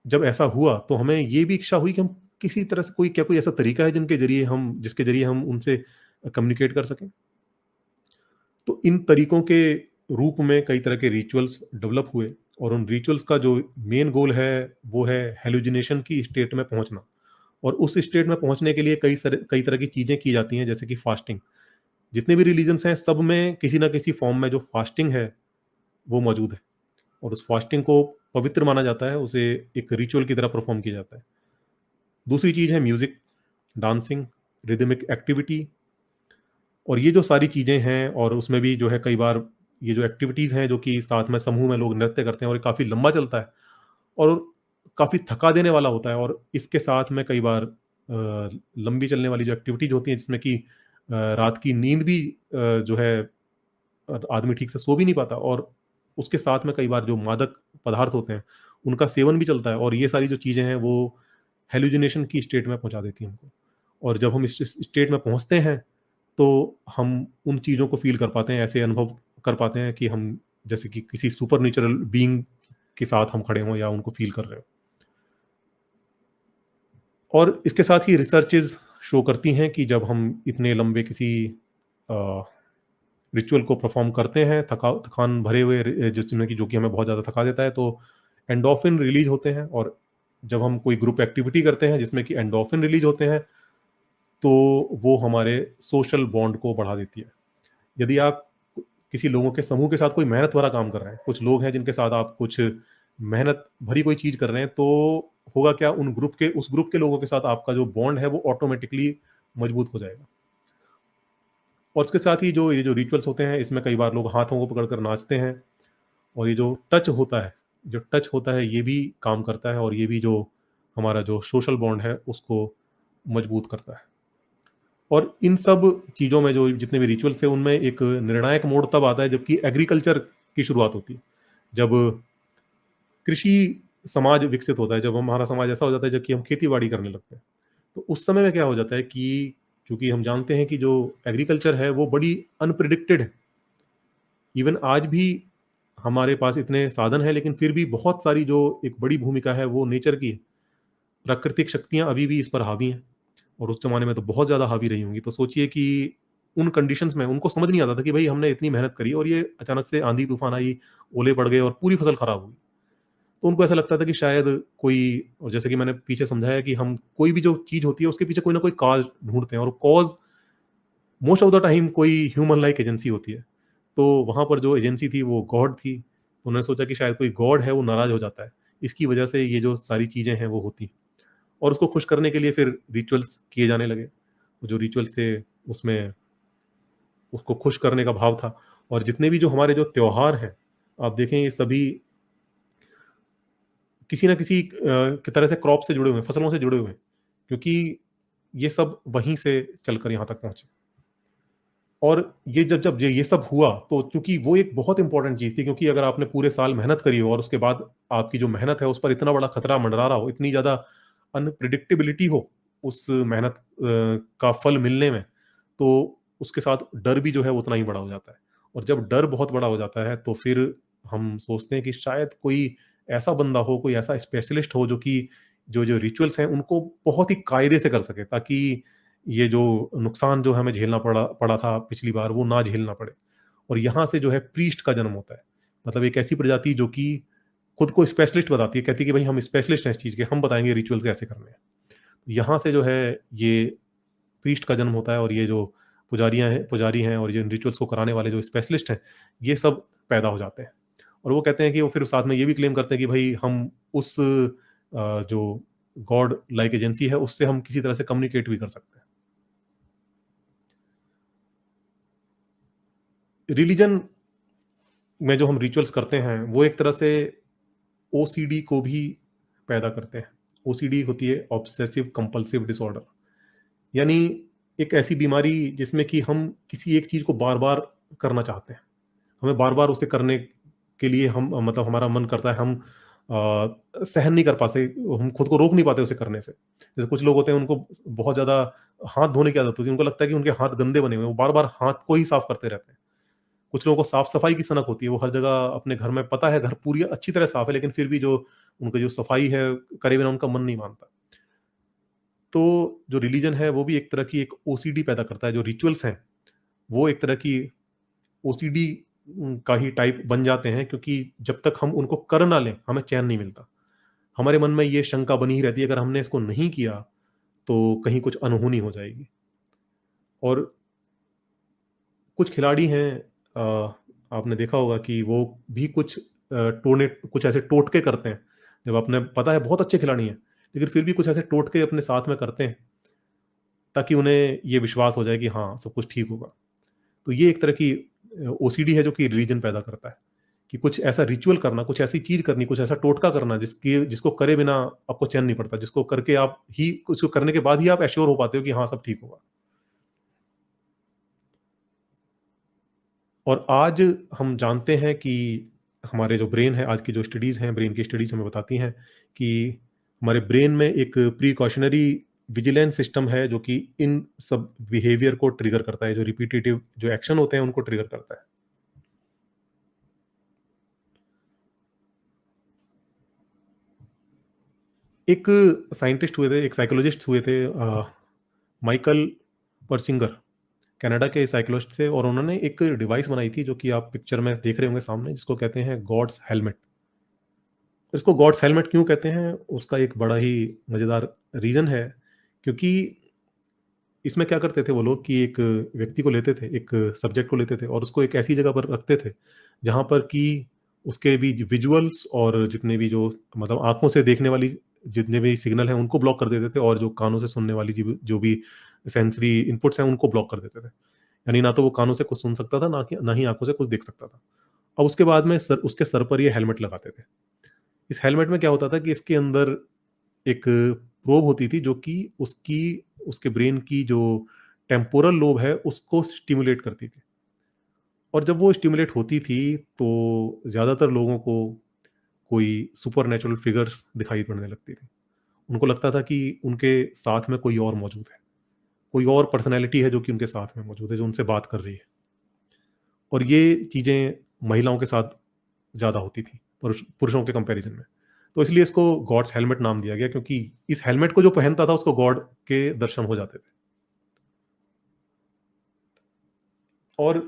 जब ऐसा हुआ, तो हमें ये भी इच्छा हुई कि हम किसी तरह से कोई ऐसा तरीका है जिसके ज़रिए हम उनसे कम्युनिकेट कर सकें? तो इन तरीकों के रूप में कई तरह के रिचुअल्स डेवलप हुए, और उन रिचुअल्स का जो मेन गोल है, वो है हैलुसिनेशन की स्टेट में पहुँचना। और उस स्टेट में पहुँचने के लिए कई तरह की चीज़ें की जाती हैं, जैसे कि फास्टिंग। जितने भी रिलीजन्स हैं, सब में किसी न किसी फ़ॉर्म में जो फास्टिंग है, वो मौजूद है। और उस फास्टिंग को पवित्र माना जाता है, उसे एक रिचुअल की तरह परफॉर्म किया जाता है। दूसरी चीज़ है म्यूज़िक, डांसिंग, रिदमिक एक्टिविटी, और ये जो सारी चीज़ें हैं, और उसमें भी जो है कई बार ये जो एक्टिविटीज़ हैं जो कि साथ में समूह में लोग नृत्य करते हैं, और ये काफ़ी लंबा चलता है और काफ़ी थका देने वाला होता है, और इसके साथ में कई बार लंबी चलने वाली जो एक्टिविटीज़ होती हैं जिसमें कि रात की नींद भी जो है आदमी ठीक से सो भी नहीं पाता, और उसके साथ में कई बार जो मादक पदार्थ होते हैं उनका सेवन भी चलता है, और ये सारी जो चीज़ें हैं वो हेलुसिनेशन की स्टेट में पहुंचा देती हैं हमको। और जब हम इस स्टेट में पहुंचते हैं तो हम उन चीज़ों को फ़ील कर पाते हैं, ऐसे अनुभव कर पाते हैं कि हम जैसे कि किसी सुपरनेचुरल बीइंग के साथ हम खड़े हों या उनको फ़ील कर रहे हों। और इसके साथ ही रिसर्चेज़ शो करती हैं कि जब हम इतने लंबे किसी अ, रिचुअल को परफ़ॉर्म करते हैं, थकान भरे हुए जिसमें कि जो कि हमें बहुत ज़्यादा थका देता है, तो एंडोर्फिन रिलीज़ होते हैं, और जब हम कोई ग्रुप एक्टिविटी करते हैं जिसमें कि एंडोर्फिन रिलीज़ होते हैं, तो वो हमारे सोशल बॉन्ड को बढ़ा देती है। यदि आप किसी लोगों के समूह के साथ कोई मेहनत भरा काम कर रहे हैं, कुछ लोग हैं जिनके साथ आप कुछ मेहनत भरी कोई चीज़ कर रहे हैं, तो होगा क्या, उस ग्रुप के लोगों के साथ आपका जो बॉन्ड है वो ऑटोमैटिकली मजबूत हो जाएगा। और इसके साथ ही जो ये जो रिचुअल्स होते हैं, इसमें कई बार लोग हाथों को पकड़कर नाचते हैं, और ये जो टच होता है ये भी काम करता है, और ये भी जो हमारा जो सोशल बॉन्ड है उसको मजबूत करता है। और इन सब चीज़ों में जो जितने भी रिचुअल्स हैं उनमें एक निर्णायक मोड़ तब आता है जबकि एग्रीकल्चर की शुरुआत होती है। जब कृषि समाज विकसित होता है, जब हमारा समाज ऐसा हो जाता है जबकि हम खेती-बाड़ी करने लगते हैं। तो उस समय में क्या हो जाता है कि चूँकि हम जानते हैं कि जो एग्रीकल्चर है वो बड़ी अनप्रेडिक्टेड है। इवन आज भी हमारे पास इतने साधन हैं, लेकिन फिर भी बहुत सारी जो एक बड़ी भूमिका है वो नेचर की है। प्राकृतिक शक्तियाँ अभी भी इस पर हावी हैं, और उस ज़माने में तो बहुत ज़्यादा हावी रही होंगी। तो सोचिए कि उन कंडीशंस में उनको समझ नहीं आता था कि भई हमने इतनी मेहनत करी और ये अचानक से आंधी-तूफ़ान आई, ओले पड़ गए और पूरी फसल खराब हो गई। तो उनको ऐसा लगता था कि शायद कोई, और जैसे कि मैंने पीछे समझाया कि हम कोई भी जो चीज़ होती है उसके पीछे कोई ना कोई कॉज़ ढूँढते हैं, और cause most of the time कोई ह्यूमन लाइक एजेंसी होती है। तो वहाँ पर जो एजेंसी थी वो गॉड थी। उन्होंने सोचा कि शायद कोई गॉड है वो नाराज़ हो जाता है। इसकी वजह से ये जो सारी चीज़ें हैं वो होती हैं। और उसको खुश करने के लिए फिर रिचुअल्स किए जाने लगे। जो रिचुअल्स थे उसमें उसको खुश करने का भाव था, और जितने भी जो हमारे जो त्योहार हैं, आप देखें ये सभी किसी न किसी की तरह से क्रॉप से जुड़े हुए हैं, फसलों से जुड़े हुए हैं। क्योंकि ये सब वहीं से चलकर यहाँ तक पहुँचे। और ये जब जब ये सब हुआ तो चूँकि वो एक बहुत इम्पोर्टेंट चीज़ थी, क्योंकि अगर आपने पूरे साल मेहनत करी हो और उसके बाद आपकी जो मेहनत है उस पर इतना बड़ा खतरा मंडरा रहा हो, इतनी ज़्यादा अनप्रेडिक्टेबिलिटी हो उस मेहनत का फल मिलने में, तो उसके साथ डर भी जो है उतना ही बड़ा हो जाता है। और जब डर बहुत बड़ा हो जाता है तो फिर हम सोचते हैं कि शायद कोई ऐसा बंदा हो, कोई ऐसा स्पेशलिस्ट हो जो कि जो रिचुअल्स हैं उनको बहुत ही कायदे से कर सके, ताकि ये जो नुकसान जो हमें झेलना पड़ा पड़ा था पिछली बार वो ना झेलना पड़े। और यहाँ से जो है प्रीस्ट का जन्म होता है। मतलब एक ऐसी प्रजाति जो कि खुद को स्पेशलिस्ट बताती है, कहती है कि भाई हम स्पेशलिस्ट हैं इस चीज़ के, हम बताएँगे रिचुअल्स कैसे करने हैं। यहाँ से जो है ये प्रीस्ट का जन्म होता है, और ये जो पुजारी हैं और ये रिचुअल्स को कराने वाले जो स्पेशलिस्ट हैं, ये सब पैदा हो जाते हैं। और वो कहते हैं कि वो फिर साथ में ये भी क्लेम करते हैं कि भाई हम उस जो गॉड लाइक एजेंसी है उससे हम किसी तरह से कम्युनिकेट भी कर सकते हैं। रिलीजन में जो हम रिचुअल्स करते हैं वो एक तरह से ओसीडी को भी पैदा करते हैं। ओसीडी होती है ऑब्सेसिव कंपल्सिव डिसऑर्डर, यानी एक ऐसी बीमारी जिसमें कि हम किसी एक चीज़ को बार-बार करना चाहते हैं। हमें बार-बार उसे करने के लिए हम मतलब हमारा मन करता है, हम सहन नहीं कर पाते, हम खुद को रोक नहीं पाते उसे करने से। जैसे कुछ लोग होते हैं उनको बहुत ज़्यादा हाथ धोने की आदत होती है, उनको लगता है कि उनके हाथ गंदे बने हुए हैं, वो बार-बार हाथ को ही साफ करते रहते हैं। कुछ लोगों को साफ-सफाई की सनक होती है, वो हर जगह अपने घर में पता है घर पूरी अच्छी तरह साफ है, लेकिन फिर भी जो उनका जो सफाई है करे बिना उनका मन नहीं मानता। तो जो रिलीजन है वो भी एक तरह की एक ओसीडी पैदा करता है, जो रिचुअल्स हैं वो एक तरह की ओसीडी का ही टाइप बन जाते हैं, क्योंकि जब तक हम उनको कर ना लें, हमें चैन नहीं मिलता। हमारे मन में ये शंका बनी ही रहती है, अगर हमने इसको नहीं किया, तो कहीं कुछ अनहोनी हो जाएगी। और कुछ खिलाड़ी हैं, आपने देखा होगा कि वो भी कुछ टोने कुछ ऐसे टोटके करते हैं, जब आपने पता है बहुत अच्छे खिलाड़ी हैं, लेकिन फिर भी कुछ ऐसे टोटके अपने साथ में करते हैं, ताकि उन्हें ये विश्वास हो जाए कि हाँ, सब कुछ ठीक होगा। तो ये एक तरह की ओसीडी है जो कि रिलीजन पैदा करता है, कि कुछ ऐसा रिचुअल करना, कुछ ऐसी चीज़ करनी, कुछ ऐसा टोटका करना जिसको करे बिना आपको चैन नहीं पड़ता, जिसको करके आप ही उसको करने के बाद ही आप एश्योर हो पाते हो कि हाँ, सब ठीक होगा। और आज हम जानते हैं कि हमारे जो ब्रेन है, आज की जो स्टडीज़ हैं, ब्रेन की स्टडीज़ हमें बताती हैं कि हमारे ब्रेन में एक प्रिकॉशनरी विजिलेंस सिस्टम है जो कि इन सब बिहेवियर को ट्रिगर करता है, जो रिपिटेटिव जो एक्शन होते हैं उनको ट्रिगर करता है। एक साइंटिस्ट हुए थे, एक साइकोलॉजिस्ट हुए थे, माइकल पर्सिंगर, कनाडा के साइकोलॉजिस्ट थे, और उन्होंने एक डिवाइस बनाई थी जो कि आप पिक्चर में देख रहे होंगे सामने, जिसको कहते हैं गॉड्स हेलमेट। इसको गॉड्स हेलमेट क्यों कहते हैं, उसका एक बड़ा ही मज़ेदार रीज़न है, क्योंकि इसमें क्या करते थे वो लोग कि एक व्यक्ति को लेते थे, एक सब्जेक्ट को लेते थे और उसको एक ऐसी जगह पर रखते थे, जहाँ पर कि उसके भी विजुअल्स और जितने भी जो मतलब आँखों से देखने वाली जितने भी सिग्नल हैं, उनको ब्लॉक कर देते थे, और जो कानों से सुनने वाली जो भी सेंसरी इनपुट्स हैं, उनको ब्लॉक कर देते थे। यानी ना तो वो कानों से कुछ सुन सकता था, ना ही आँखों से कुछ देख सकता था। अब उसके बाद में उसके सर पर ये हेलमेट लगाते थे। इस हेलमेट में क्या होता था कि इसके अंदर एक प्रोब होती थी जो कि उसके ब्रेन की जो टेम्पोरल लोब है उसको स्टिमुलेट करती थी, और जब वो स्टिमुलेट होती थी तो ज़्यादातर लोगों को कोई सुपरनैचुरल फिगर्स दिखाई पड़ने लगती थी। उनको लगता था कि उनके साथ में कोई और मौजूद है, कोई और पर्सनैलिटी है जो कि उनके साथ में मौजूद है, जो उनसे बात कर रही है। और ये चीज़ें महिलाओं के साथ ज़्यादा होती थी पुरुषों के कंपैरिजन में। तो इसलिए इसको गॉड्स हेलमेट नाम दिया गया, क्योंकि इस हेलमेट को जो पहनता था उसको गॉड के दर्शन हो जाते थे। और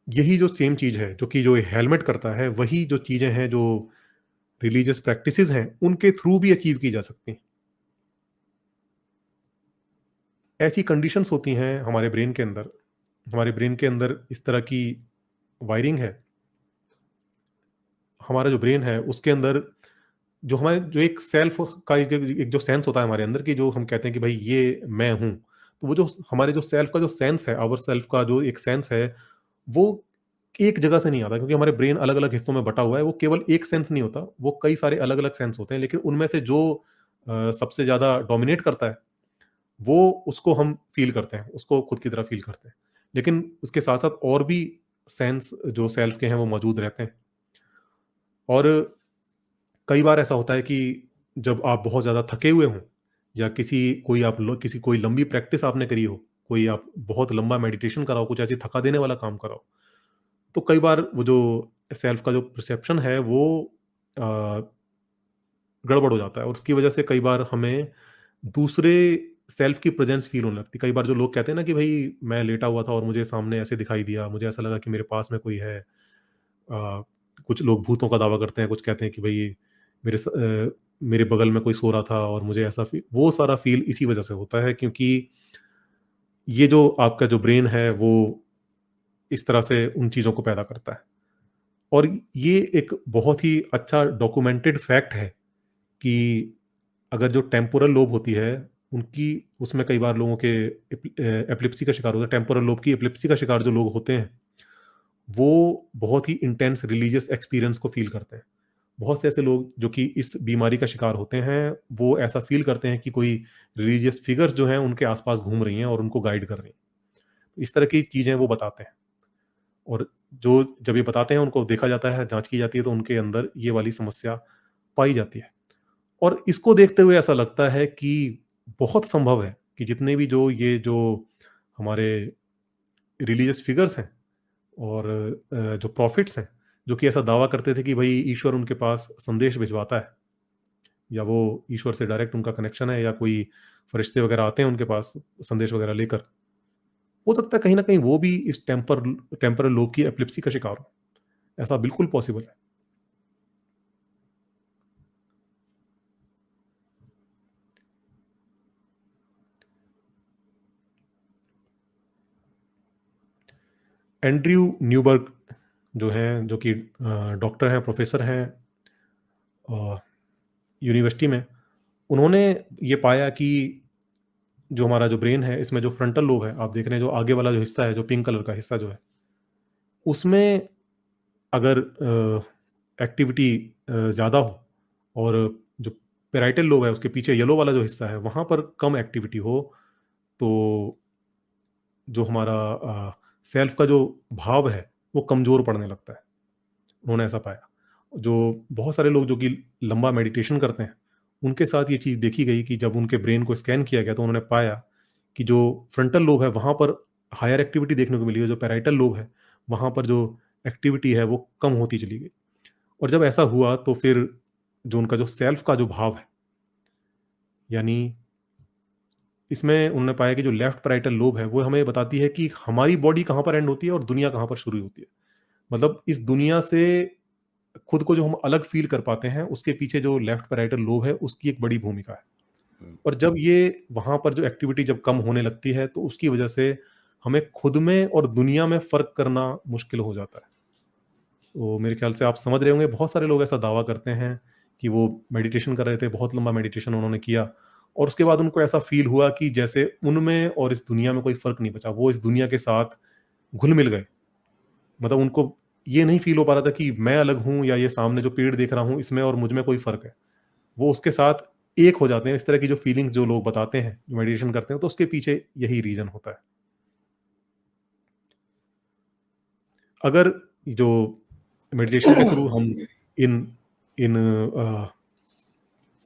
यही जो सेम चीज़ है, जो कि जो हेलमेट करता है, वही जो चीज़ें हैं जो रिलीजियस प्रैक्टिसेज़ हैं, उनके थ्रू भी अचीव की जा सकती हैं। ऐसी कंडीशंस होती हैं हमारे ब्रेन के अंदर इस तरह की वायरिंग है। हमारा जो ब्रेन है उसके अंदर जो एक सेल्फ का एक जो सेंस होता है हमारे अंदर, कि जो हम कहते हैं कि भाई ये मैं हूँ। तो वो जो हमारे जो सेल्फ का जो सेंस है, आवर सेल्फ का जो एक सेंस है, वो एक जगह से नहीं आता, क्योंकि हमारे ब्रेन अलग-अलग हिस्सों में बँटा हुआ है। वो केवल एक सेंस नहीं होता, वो कई सारे अलग-अलग सेंस होते हैं, लेकिन उनमें से जो सबसे ज़्यादा डोमिनेट करता है, वो उसको हम फ़ील करते हैं, उसको खुद की तरह फ़ील करते हैं। लेकिन उसके साथ-साथ और भी सेंस जो सेल्फ के हैं वो मौजूद रहते हैं। और कई बार ऐसा होता है कि जब आप बहुत ज़्यादा थके हुए हों, या किसी कोई लंबी प्रैक्टिस आपने करी हो, कोई आप बहुत लंबा मेडिटेशन करा हो, कुछ ऐसी थका देने वाला काम करा हो, तो कई बार वो जो सेल्फ का जो परसेप्शन है वो अ, गड़बड़ हो जाता है, और उसकी वजह से कई बार हमें दूसरे सेल्फ की प्रेजेंस फील होने लगती है। कई बार जो लोग कहते हैं ना कि भाई मैं लेटा हुआ था और मुझे सामने ऐसे दिखाई दिया, मुझे ऐसा लगा कि मेरे पास में कोई है। कुछ लोग भूतों का दावा करते हैं, कुछ कहते हैं कि भई मेरे बगल में कोई सो रहा था और मुझे ऐसा वो सारा फ़ील इसी वजह से होता है, क्योंकि ये जो आपका जो ब्रेन है वो इस तरह से उन चीज़ों को पैदा करता है। और ये एक बहुत ही अच्छा डॉक्यूमेंटेड फैक्ट है कि अगर जो टेम्पोरल लोब होती है, उनकी उसमें कई बार लोगों के एपिलेप्सी का शिकार होता है, टेम्पोरल लोब की एपिलेप्सी का शिकार जो लोग होते हैं, वो बहुत ही इंटेंस रिलीजियस एक्सपीरियंस को फ़ील करते हैं। बहुत से ऐसे लोग जो कि इस बीमारी का शिकार होते हैं, वो ऐसा फ़ील करते हैं कि कोई रिलीजियस फ़िगर्स जो हैं उनके आस-पास घूम रही हैं और उनको गाइड कर रही हैं। इस तरह की चीज़ें वो बताते हैं, और जब ये बताते हैं उनको देखा जाता है, जाँच की जाती है, तो उनके अंदर ये वाली समस्या पाई जाती है। और इसको देखते हुए ऐसा लगता है कि बहुत संभव है कि जितने भी जो हमारे रिलीजियस फ़िगर्स हैं और जो प्रॉफ़िट्स हैं, जो कि ऐसा दावा करते थे कि भई ईश्वर उनके पास संदेश भिजवाता है, या वो ईश्वर से डायरेक्ट उनका कनेक्शन है, या कोई फरिश्ते वगैरह आते हैं उनके पास संदेश वगैरह लेकर। हो सकता है कहीं न कहीं वो भी इस टेम्परल लोब की एपिलेप्सी का शिकार हो। ऐसा बिल्कुल पॉसिबल है। एंड्रयू न्यूबर्ग जो हैं, जो कि डॉक्टर हैं, प्रोफ़ेसर हैं यूनिवर्सिटी में, उन्होंने ये पाया कि जो हमारा जो ब्रेन है, इसमें जो फ्रंटल लोब है, आप देख रहे हैं जो आगे वाला जो हिस्सा है, जो पिंक कलर का हिस्सा जो है, उसमें अगर एक्टिविटी ज़्यादा हो और जो पैराइटल लोब है, उसके पीछे येलो वाला जो हिस्सा है, वहाँ पर कम एक्टिविटी हो, तो जो हमारा सेल्फ का जो भाव है, वो कमज़ोर पड़ने लगता है। उन्होंने ऐसा पाया। जो बहुत सारे लोग जो कि लंबा मेडिटेशन करते हैं, उनके साथ ये चीज़ देखी गई कि जब उनके ब्रेन को स्कैन किया गया, तो उन्होंने पाया कि जो फ्रंटल लोब है, वहाँ पर हायर एक्टिविटी देखने को मिली है, जो पैराइटल लोब है, वहाँ पर जो एक्टिविटी है, वो कम होती चली गई। और जब ऐसा हुआ, तो फिर जो उनका जो सेल्फ का जो भाव है, यानी इसमें उन्होंने पाया कि जो लेफ्ट पैराइटल लोब है, वो हमें बताती है कि हमारी बॉडी कहाँ पर एंड होती है और दुनिया कहाँ पर शुरू होती है। मतलब इस दुनिया से खुद को जो हम अलग फ़ील कर पाते हैं, उसके पीछे जो लेफ्ट पैराइटल लोब है, उसकी एक बड़ी भूमिका है। हुँ। और जब ये वहाँ पर जो एक्टिविटी जब कम होने लगती है, तो उसकी वजह से हमें खुद में और दुनिया में फ़र्क करना मुश्किल हो जाता है। तो मेरे ख़्याल से आप समझ रहे होंगे, बहुत सारे लोग ऐसा दावा करते हैं कि वो मेडिटेशन कर रहे थे, बहुत लंबा मेडिटेशन उन्होंने किया और उसके बाद उनको ऐसा फ़ील हुआ कि जैसे उनमें और इस दुनिया में कोई फ़र्क नहीं बचा। वो इस दुनिया के साथ घुल-मिल गए। मतलब उनको ये नहीं फ़ील हो पा रहा था कि मैं अलग हूँ या ये सामने जो पेड़ देख रहा हूँ, इसमें और मुझ में कोई फ़र्क है। वो उसके साथ एक हो जाते हैं। इस तरह की जो फ़ीलिंग्स जो लोग बताते हैं, जो मेडिटेशन करते हैं, तो उसके पीछे यही रीज़न होता है। अगर जो मेडिटेशन के थ्रू हम इन इन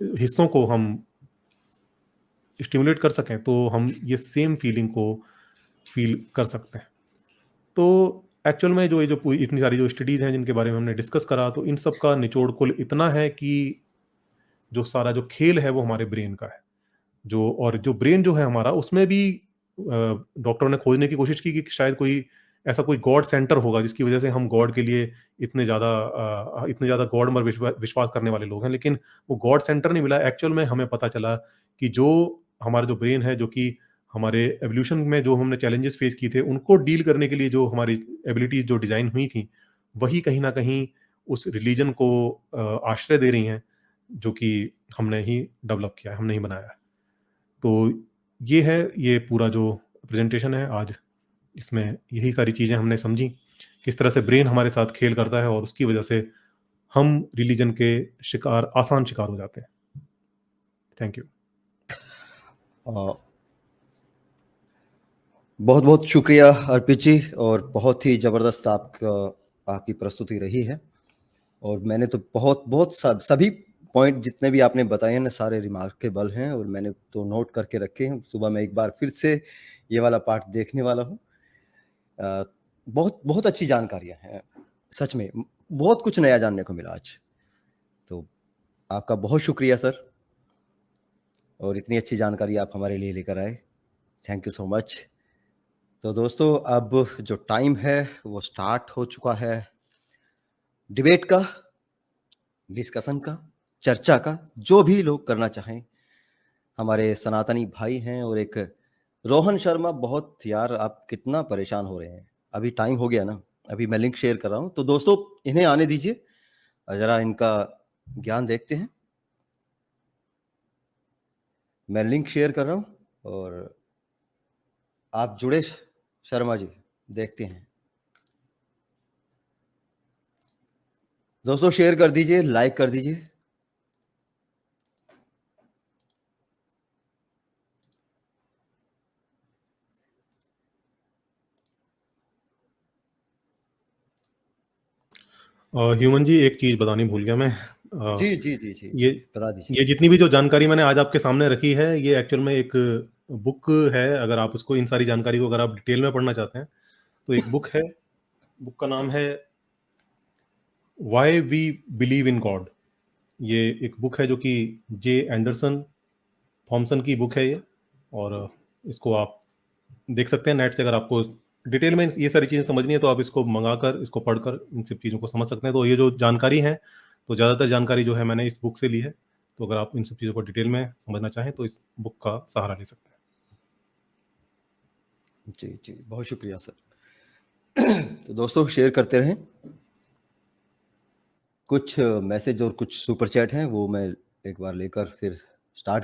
हिस्सों को हम स्टिमुलेट कर सकें, तो हम ये सेम फ़ीलिंग को फ़ील कर सकते हैं। तो एक्चुअल में जो ये जो पूरी इतनी सारी जो स्टडीज़ हैं, जिनके बारे में हमने डिस्कस करा, तो इन सब का निचोड़ कुल इतना है कि जो सारा जो खेल है, वो हमारे ब्रेन का है। जो और जो ब्रेन जो है हमारा, उसमें भी डॉक्टरों ने खोजने की कोशिश की कि शायद कोई ऐसा कोई गॉड सेंटर होगा, जिसकी वजह से हम गॉड के लिए इतने ज़्यादा गॉड में विश्वास करने वाले लोग हैं। लेकिन वो गॉड सेंटर नहीं मिला। एक्चुअल में हमें पता चला कि जो हमारा जो ब्रेन है, जो कि हमारे एवोल्यूशन में जो हमने चैलेंजेस फेस किए थे, उनको डील करने के लिए जो हमारी एबिलिटीज़ जो डिज़ाइन हुई थी, वही कहीं न कहीं उस रिलीजन को आश्रय दे रही हैं, जो कि हमने ही डेवलप किया है, हमने ही बनाया है। तो ये है, ये पूरा जो प्रेज़ेंटेशन है आज, इसमें यही सारी चीज़ें हमने समझी, किस तरह से ब्रेन हमारे साथ खेल करता है और उसकी वजह से हम रिलीजन के आसान शिकार हो जाते हैं। Thank you. अ, बहुत-बहुत शुक्रिया अर्पित जी और बहुत ही ज़बरदस्त आपकी प्रस्तुति रही है और मैंने तो बहुत सभी पॉइंट जितने भी आपने बताए हैं ना, सारे रिमार्केबल हैं और मैंने तो नोट करके रखे हैं। सुबह मैं एक बार फिर से ये वाला पार्ट देखने वाला हूँ। अ, बहुत बहुत अच्छी जानकारियाँ हैं, सच में बहुत कुछ नया जानने को मिला आज। तो आपका बहुत शुक्रिया सर और इतनी अच्छी जानकारी आप हमारे लिए लेकर आए। Thank you so much. तो दोस्तों अब जो टाइम है वो स्टार्ट हो चुका है डिबेट का, डिस्कशन का, चर्चा का, जो भी लोग करना चाहें। हमारे सनातनी भाई हैं और एक रोहन शर्मा, बहुत यार आप कितना परेशान हो रहे हैं। अभी टाइम हो गया ना, अभी मैं लिंक शेयर कर रहा हूँ। तो दोस्तों इन्हें आने दीजिए, ज़रा इनका ज्ञान देखते हैं। मैं लिंक शेयर कर रहा हूँ और आप जुड़े शर्मा जी, देखते हैं। दोस्तों शेयर कर दीजिए, लाइक कर दीजिए। ह्यूमन जी, एक चीज़ बतानी भूल गया मैं। जी, जी, जी, जी, ये जी, बता दीजिए। ये जितनी भी जो जानकारी मैंने आज आपके सामने रखी है, ये एक्चुअल में एक बुक है। अगर आप उसको, इन सारी जानकारी को अगर आप डिटेल में पढ़ना चाहते हैं, तो एक बुक है। बुक का नाम है why we believe in God. ये एक बुक है जो कि जे एंडरसन थॉमसन की बुक है ये, और इसको आप देख सकते हैं नेट से। अगर आपको डिटेल में ये सारी चीज़ें समझनी है, तो आप इसको मंगाकर, इसको पढ़कर इन सब चीज़ों को समझ सकते हैं। तो ये जो जानकारी है, तो ज़्यादातर जानकारी जो है मैंने इस बुक से ली है। तो अगर आप इन सब चीज़ों को डिटेल में समझना चाहें, तो इस बुक का सहारा ले सकते हैं। जी, जी, बहुत शुक्रिया सर। तो दोस्तों शेयर करते रहें। कुछ मैसेज और कुछ सुपर चैट हैं, वो मैं एक बार लेकर फिर स्टार्ट